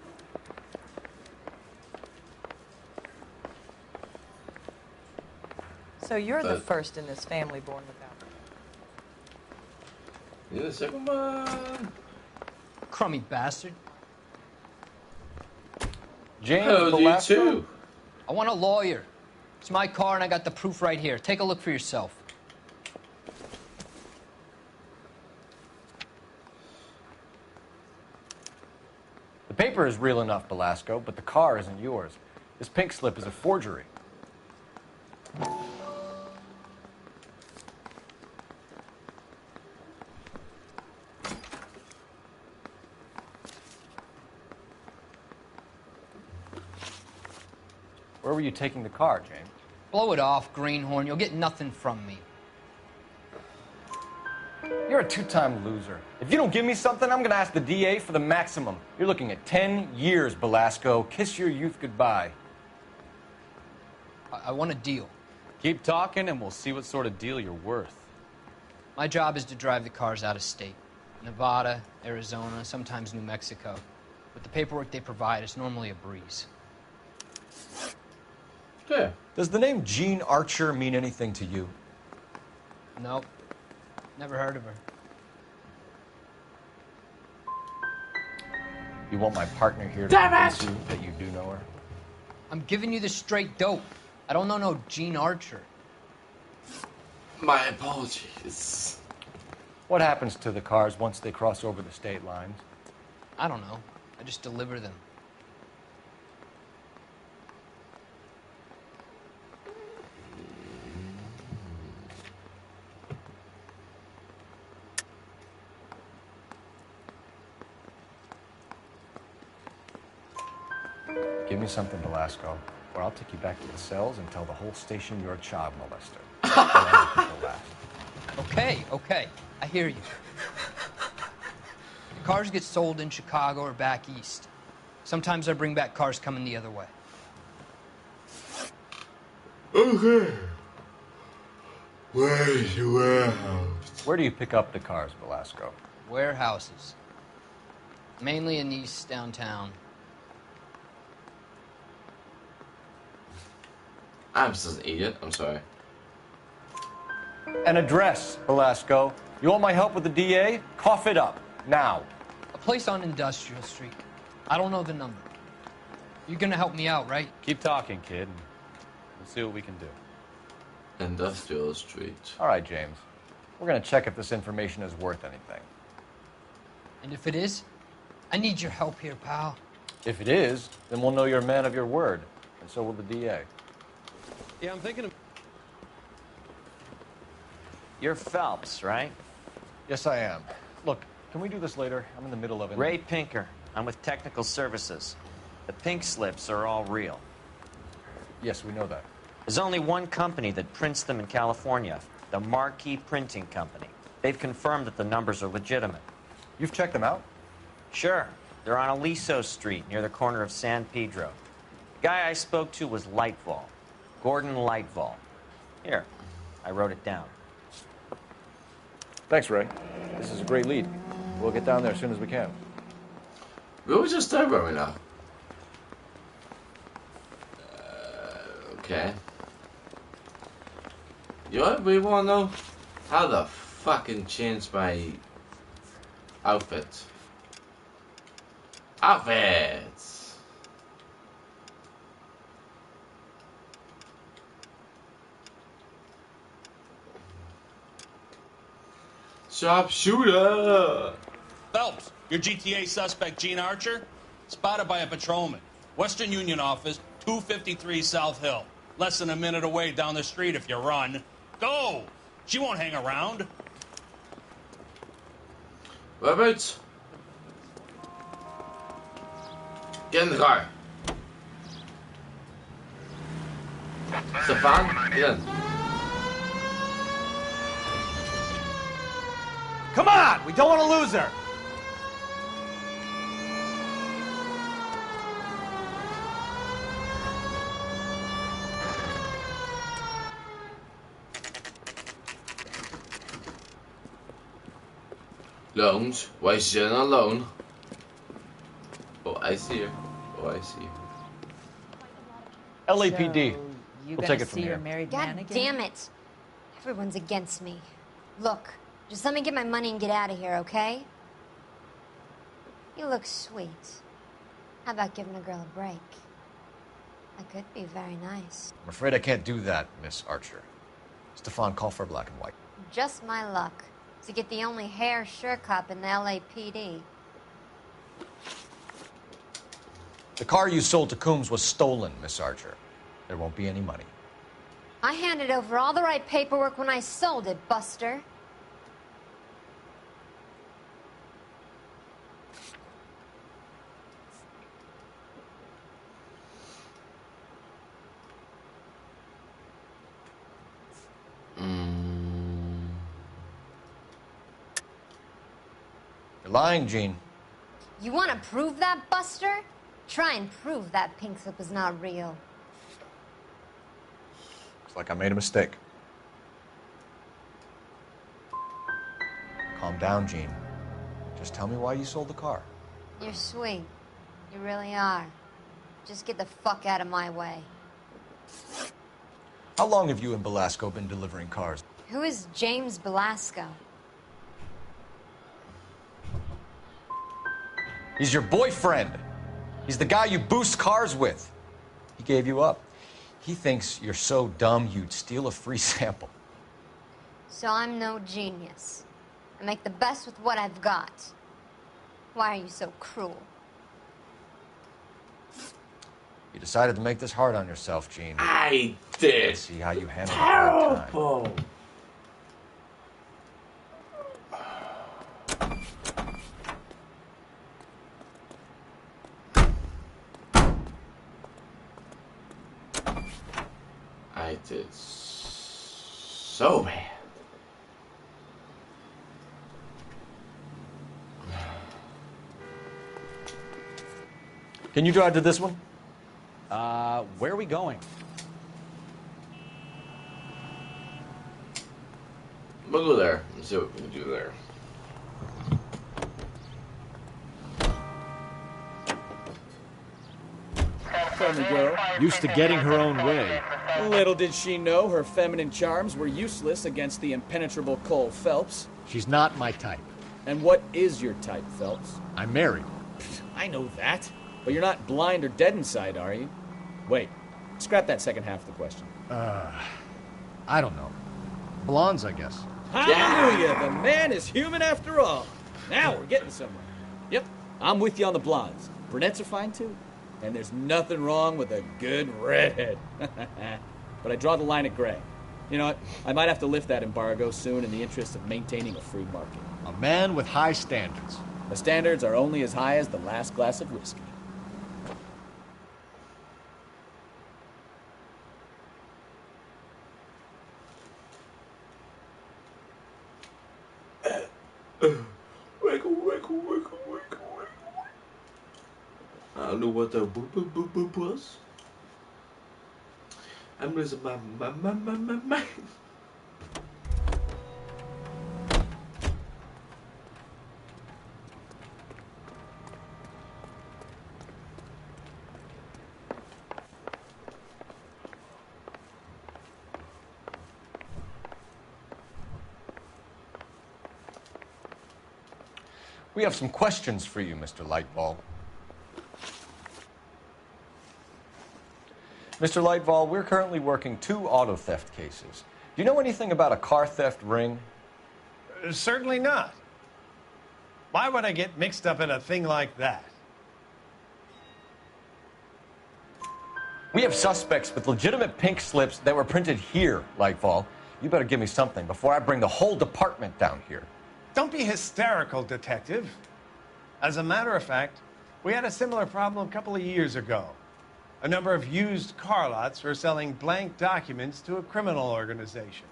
So you're the But- first in this family born without. You're the second one. Crummy bastard. James Oh, you Velasco? too. I want a lawyer. It's my car and I got the proof right here. Take a look for yourself. The paper is real enough, Velasco, but the car isn't yours. This pink slip is a forgery. Where were you taking the car, James? Blow it off, greenhorn. You'll get nothing from me. You're a two-time loser. If you don't give me something, I'm gonna ask the DA for the maximum. You're looking at 10 years, Velasco. Kiss your youth goodbye. I want a deal. Keep talking and we'll see what sort of deal you're worth. My job is to drive the cars out of state. Nevada, Arizona, sometimes New Mexico. With the paperwork they provide, it's normally a breeze. Yeah. Does the name Jean Archer mean anything to you? Nope. Never heard of her. You want my partner here to Damn convince it! you that you do know her? I'm giving you the straight dope. I don't know no Gene Archer. My apologies. What happens to the cars once they cross over the state lines? I don't know. I just deliver them. Give me something, Velasco, or I'll take you back to the cells and tell the whole station you're a child molester. Okay. I hear you. The cars get sold in Chicago or back east. Sometimes I bring back cars coming the other way. Okay. Where's your warehouse? Where do you pick up the cars, Velasco? Warehouses. Mainly in East downtown. I'm just an idiot. I'm sorry. An address, Velasco. You want my help with the DA? Cough it up, now. A place on Industrial Street. I don't know the number. You're gonna help me out, right? Keep talking, kid, and we'll see what we can do. Industrial Street. All right, James. We're going to check if this information is worth anything. And if it is, I need your help here, pal. If it is, then we'll know you're a man of your word, and so will the DA. Yeah, I'm thinking of... You're Phelps, right? Yes, I am. Look, can we do this later? I'm in the middle of it. Ray Pinker. I'm with Technical Services. The pink slips are all real. Yes, we know that. There's only one company that prints them in California, the Marquee Printing Company. They've confirmed that the numbers are legitimate. You've checked them out? Sure. They're on Aliso Street, near the corner of San Pedro. The guy I spoke to was Lightval. Gordon Lightval. Here, I wrote it down. Thanks, Ray. This is a great lead. We'll get down there as soon as we can. We were just over right now. Okay. You know what we want to know? How the fucking change my outfit? Outfits! Sharpshooter! Phelps, your GTA suspect, Gene Archer, spotted by a patrolman. Western Union office, 253 South Hill. Less than a minute away down the street if you run. Go! She won't hang around. Whereabouts? Get in the car. Stefan, get in. Come on! We don't want to lose her! Loans? Why is she not alone? Oh, I see her. Oh, I see her. LAPD. You We'll gonna take it see from your here. married God man again? damn it. Everyone's against me. Look, just let me get my money and get out of here, okay? You look sweet. How about giving a girl a break? That could be very nice. I'm afraid I can't do that, Miss Archer. Stefan, call for black and white. Just my luck to get the only hair sure cop in the LAPD. The car you sold to Coombs was stolen, Miss Archer. There won't be any money. I handed over all the right paperwork when I sold it, Buster. You're lying, Gene. You want to prove that, Buster? Try and prove that pink slip was not real. Looks like I made a mistake. Calm down, Gene. Just tell me why you sold the car. You're sweet. You really are. Just get the fuck out of my way. How long have you and Belasco been delivering cars? Who is James Belasco? He's your boyfriend. He's the guy you boost cars with. He gave you up. He thinks you're so dumb you'd steal a free sample. So I'm no genius. I make the best with what I've got. Why are you so cruel? You decided to make this hard on yourself, Gene. I did. Let's see how you handle the hard time. Terrible. I did so bad. Can you drive to this one? Where are we going? We'll go there and see what we can do there. Funny girl. Used to getting her own way. Little did she know her feminine charms were useless against the impenetrable Cole Phelps. She's not my type. And what is your type, Phelps? I'm married. I know that. But you're not blind or dead inside, are you? Wait, scrap that second half of the question. I don't know. Blondes, I guess. Hallelujah! The man is human after all. Now we're getting somewhere. Yep, I'm with you on the blondes. Brunettes are fine too. And there's nothing wrong with a good redhead. But I draw the line at gray. You know what? I might have to lift that embargo soon in the interest of maintaining a free market. A man with high standards. The standards are only as high as the last glass of whiskey. I don't know what the boop was. I'm losing my mind. We have some questions for you, Mr. Lightball. Mr. Lightball, we're currently working 2 auto theft cases. Do you know anything about a car theft ring? Certainly not. Why would I get mixed up in a thing like that? We have suspects with legitimate pink slips that were printed here, Lightball. You better give me something before I bring the whole department down here. Don't be hysterical, Detective. As a matter of fact, we had a similar problem a couple of years ago. A number of used car lots were selling blank documents to a criminal organization.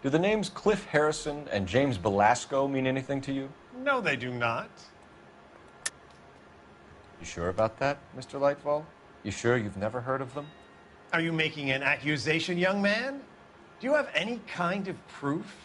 Do the names Cliff Harrison and James Belasco mean anything to you? No, they do not. You sure about that, Mr. Lightball? You sure you've never heard of them? Are you making an accusation, young man? Do you have any kind of proof?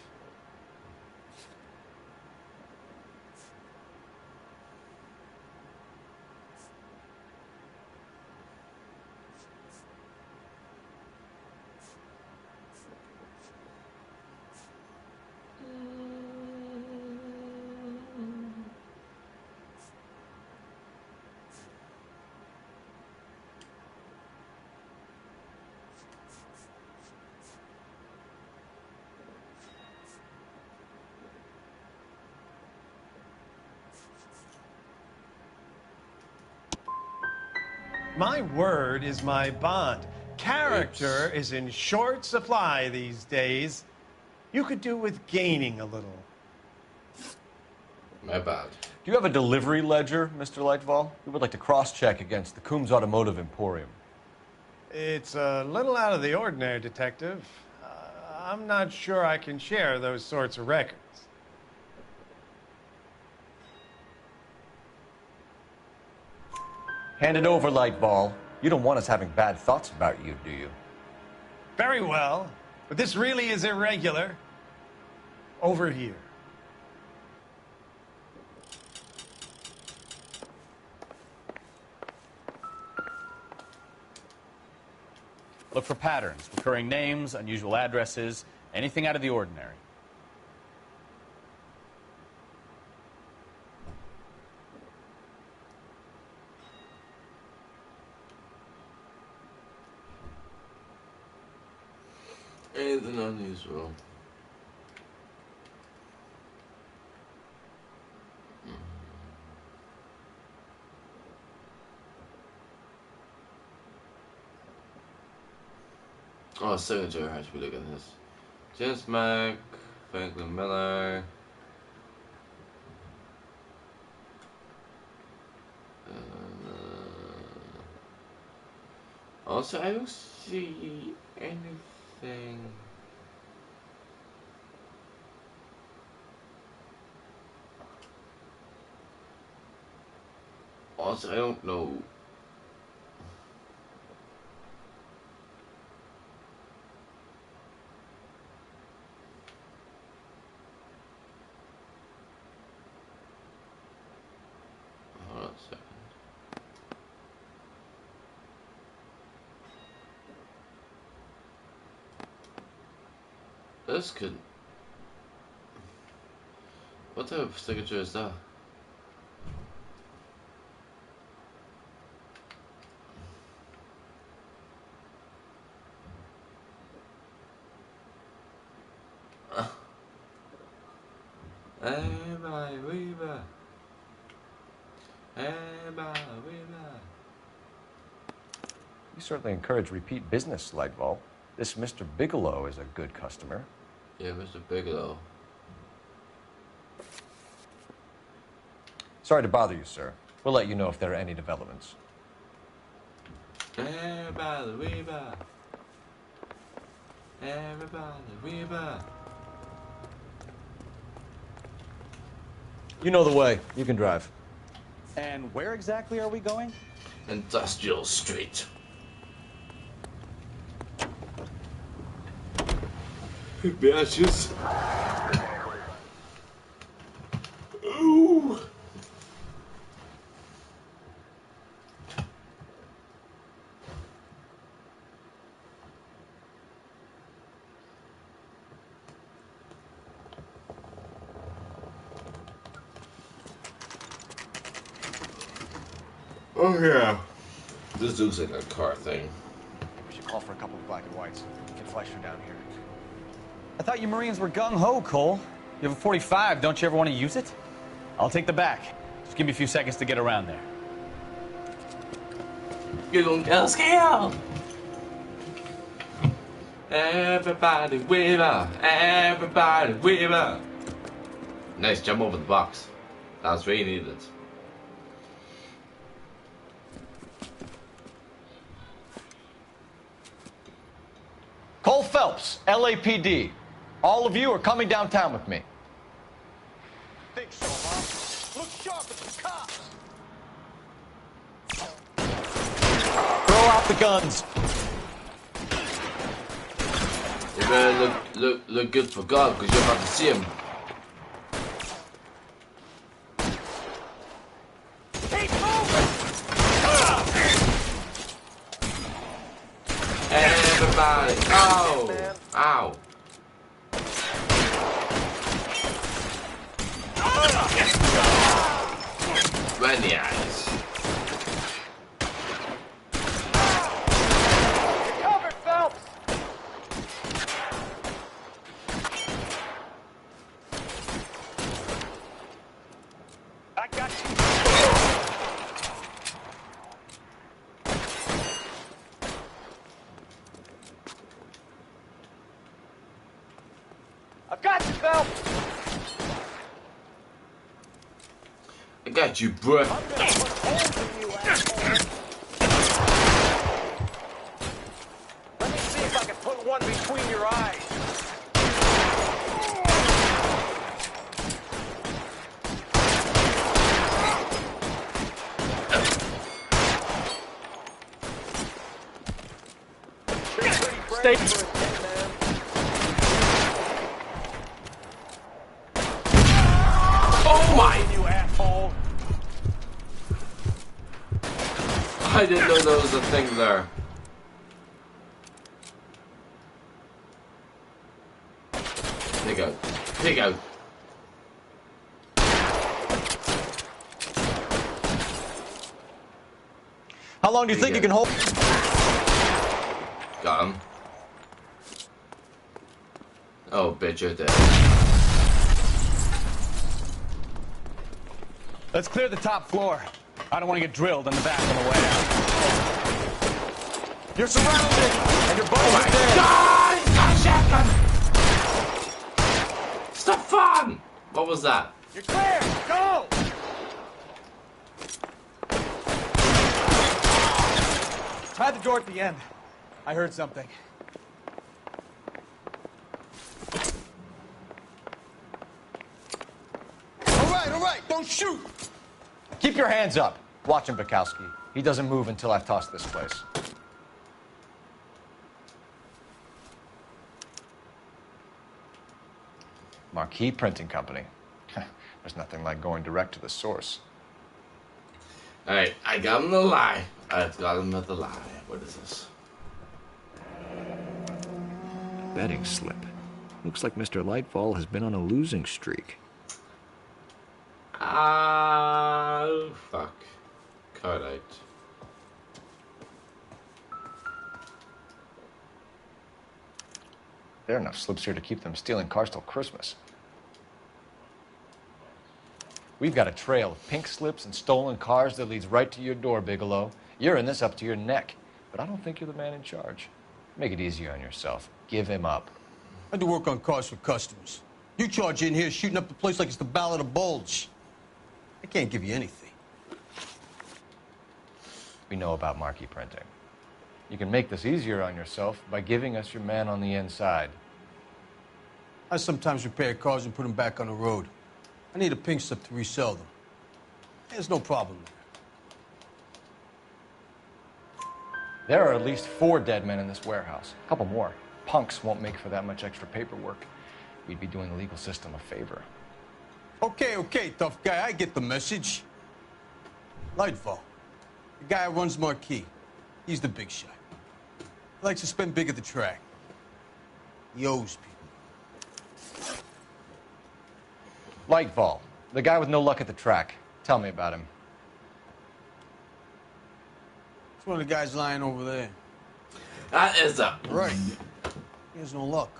My word is my bond. Character is in short supply these days. You could do with gaining a little. My bad. Do you have a delivery ledger, Mr. Lightball? We would like to cross-check against the Coombs Automotive Emporium. It's a little out of the ordinary, Detective. I'm not sure I can share those sorts of records. Hand it over, Lightball. You don't want us having bad thoughts about you, do you? Very well, but this really is irregular. Over here. Look for patterns, recurring names, unusual addresses, anything out of the ordinary. Anything unusual. Oh, signature has to be looking at this. James Mack, Franklin Miller. Also, I don't see anything. Also, I don't know. Hold on a second. This could. What type of signature is that? Everybody, Weaver. Everybody, Weaver. You certainly encourage repeat business, Lightval. This Mr. Bigelow is a good customer. Yeah, Mr. Bigelow. Sorry to bother you, sir. We'll let you know if there are any developments. Everybody, Weaver. Everybody, Weaver. You know the way. You can drive. And where exactly are we going? Industrial Street. Bitches. Ooh. Oh yeah. This looks like a car thing. We should call for a couple of black and whites. Get Fleischer down here. I thought you Marines were gung-ho, Cole. You have a 45. Don't you ever want to use it? I'll take the back. Just give me a few seconds to get around there. You're gonna get scared. Everybody Weaver. Everybody Weaver. Nice jump over the box. That's really needed. Cole Phelps, LAPD. All of you are coming downtown with me. Think so, huh? Look sharp at the cops. Throw out the guns. You better look good for God, because you're about to see him. Keep moving! Everybody! Ow! Ow! Right in the eyes. Cover, Phelps! I got you. I've got you, Phelps! I got you, bruh. I'm gonna put holes in you, asshole. Let me see if I can put one between your eyes. Stay. Oh my! You asshole. I didn't know there was a thing there. Pick out. Pick out. How long do you think you can hold? Got him. Oh, bitch, you're dead. Let's clear the top floor. I don't want to get drilled in the back on the way out. You're surrounded, and your buddies are dead. God! Got a shotgun! Stop fun! What was that? You're clear. Go. Try the door at the end. I heard something. All right. Don't shoot. Keep your hands up. Watch him, Bukowski. He doesn't move until I've tossed this place. Marquee Printing Company. There's nothing like going direct to the source. Alright, I got him the lie. I've got him with the lie. What is this? Betting slip. Looks like Mr. Lightfall has been on a losing streak. Oh, fuck. Card out. There are enough slips here to keep them stealing cars till Christmas. We've got a trail of pink slips and stolen cars that leads right to your door, Bigelow. You're in this up to your neck, but I don't think you're the man in charge. Make it easier on yourself. Give him up. I do work on cars for customers. You charge in here shooting up the place like it's the Ballad of Bulge. I can't give you anything. We know about marquee printing. You can make this easier on yourself by giving us your man on the inside. I sometimes repair cars and put them back on the road. I need a pink slip to resell them. There's no problem there. There are at least 4 dead men in this warehouse. A couple more. Punks won't make for that much extra paperwork. We'd be doing the legal system a favor. Okay, tough guy. I get the message. Lightfall. The guy who runs Marquee. He's the big shot. He likes to spend big at the track. He owes people. Lightfall. The guy with no luck at the track. Tell me about him. It's one of the guys lying over there. That is a... Right. He has no luck.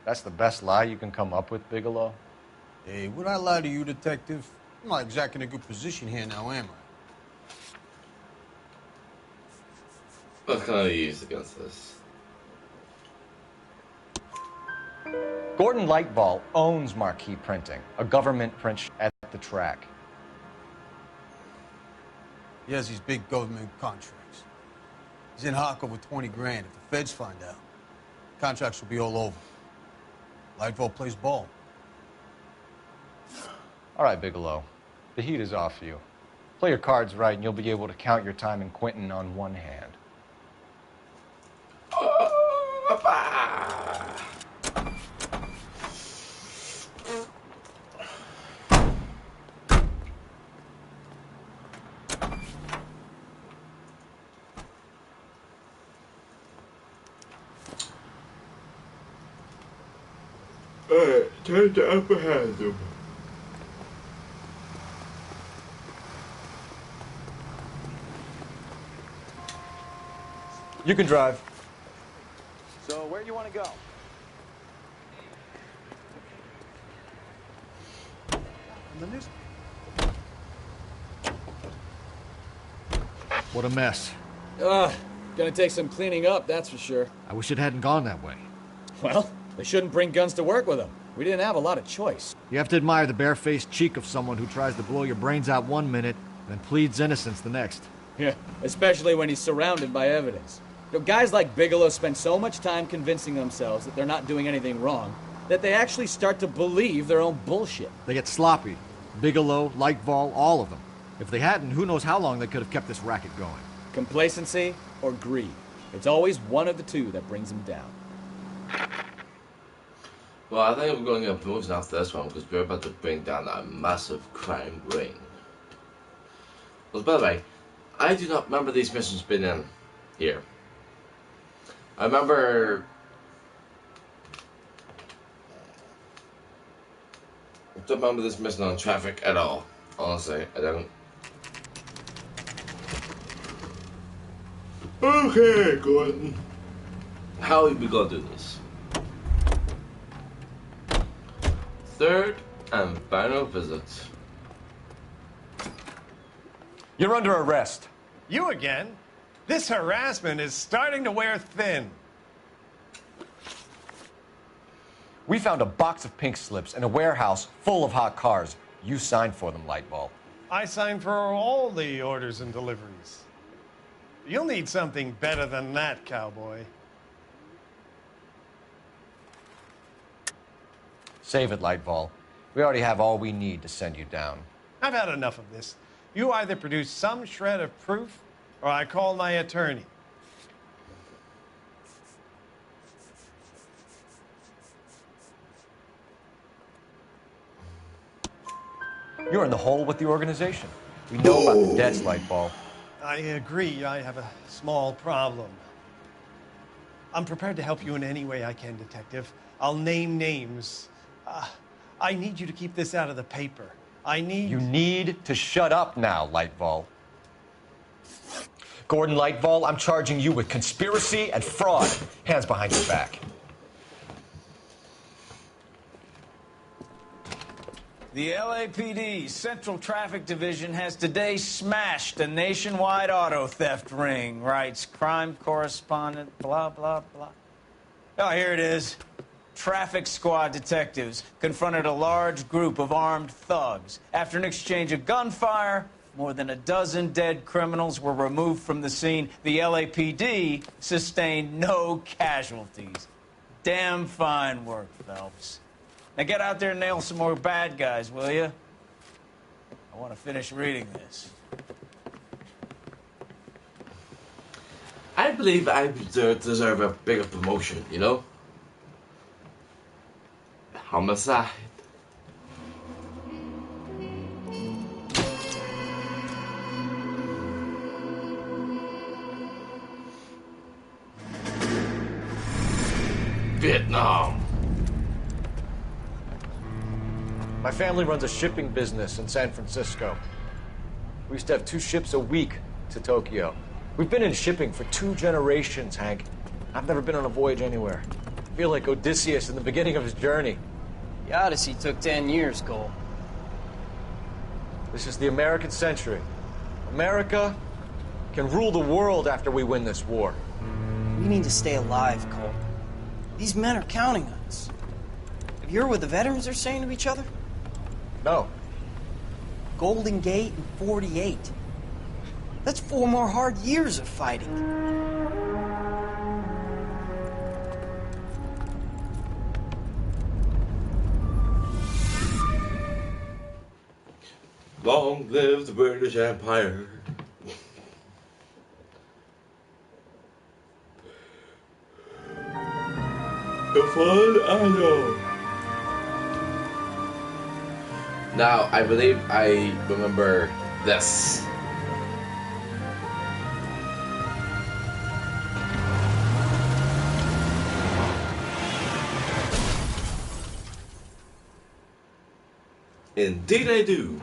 That's the best lie you can come up with, Bigelow? Hey, would I lie to you, detective? I'm not exactly in a good position here now, am I? What can I use against this? Gordon Lightball owns Marquee Printing, a government print at the track. He has these big government contracts. He's in hock over 20 grand. If the feds find out, contracts will be all over. Lightfall plays ball. All right, Bigelow. The heat is off you. Play your cards right, and you'll be able to count your time in Quentin on one hand. Time to upper hand him. You can drive. So, where do you want to go? What a mess. Gonna take some cleaning up, that's for sure. I wish it hadn't gone that way. Well, they shouldn't bring guns to work with them. We didn't have a lot of choice. You have to admire the barefaced cheek of someone who tries to blow your brains out one minute, then pleads innocence the next. Yeah, especially when he's surrounded by evidence. You know, guys like Bigelow spend so much time convincing themselves that they're not doing anything wrong, that they actually start to believe their own bullshit. They get sloppy. Bigelow, Lightball, all of them. If they hadn't, who knows how long they could have kept this racket going. Complacency or greed. It's always one of the two that brings them down. Well, I think we're going to get promotion after this one because we're about to bring down a massive crime ring. Well, by the way, I do not remember these missions being in here. I remember... I don't remember this mission on traffic at all. Honestly, I don't. Okay, Gordon. How are we gonna do this? Third and final visit. You're under arrest. You again? This harassment is starting to wear thin. We found a box of pink slips in a warehouse full of hot cars. You signed for them, Lightball. I signed for all the orders and deliveries. You'll need something better than that, cowboy. Save it, Lightball. We already have all we need to send you down. I've had enough of this. You either produce some shred of proof, or I call my attorney. You're in the hole with the organization. We know about the debts, Lightball. I agree. I have a small problem. I'm prepared to help you in any way I can, Detective. I'll name names. I need you to keep this out of the paper. You need to shut up now, Lightball. Gordon Lightball, I'm charging you with conspiracy and fraud. Hands behind your back. The LAPD Central Traffic Division has today smashed a nationwide auto theft ring, writes crime correspondent, blah, blah, blah. Oh, here it is. Traffic squad detectives confronted a large group of armed thugs. After an exchange of gunfire, more than a dozen dead criminals were removed from the scene. The LAPD sustained no casualties. Damn fine work, Phelps. Now get out there and nail some more bad guys, will you? I want to finish reading this. I believe I deserve a bigger promotion, you know? Homicide. Vietnam. My family runs a shipping business in San Francisco. We used to have 2 ships a week to Tokyo. We've been in shipping for 2 generations, Hank. I've never been on a voyage anywhere. I feel like Odysseus in the beginning of his journey. The Odyssey took 10 years, Cole. This is the American century. America can rule the world after we win this war. We need to stay alive, Cole. These men are counting on us. Have you heard what the veterans are saying to each other? No. Golden Gate and 48. That's 4 more hard years of fighting. Long live the British Empire. The fun I know. Now, I believe I remember this. Indeed I do.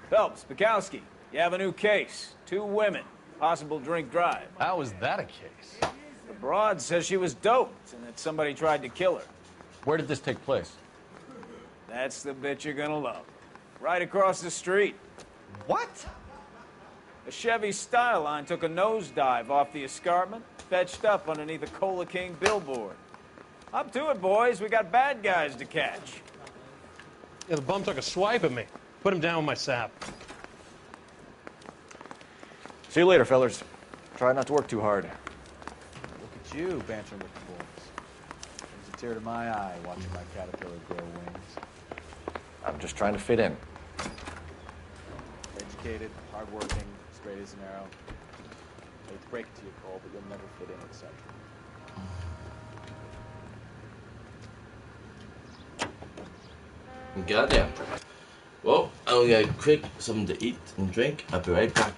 Phelps, Bukowski, you have a new case. 2 women, possible drink drive. How is that a case? The broad says she was doped and that somebody tried to kill her. Where did this take place? That's the bit you're gonna love. Right across the street. What? A Chevy Styline took a nosedive off the escarpment, fetched up underneath a Cola King billboard. Up to it, boys. We got bad guys to catch. Yeah, the bum took a swipe at me. Put him down with my sap. See you later, fellas. Try not to work too hard. Look at you, bantering with the boys. Brings a tear to my eye watching my caterpillar grow wings. I'm just trying to fit in. Educated, hardworking, straight as an arrow. I hate to break it to you, Cole, but you'll never fit in at Central. Goddamn. Well, I only got quick something to eat and drink. I'll be right back.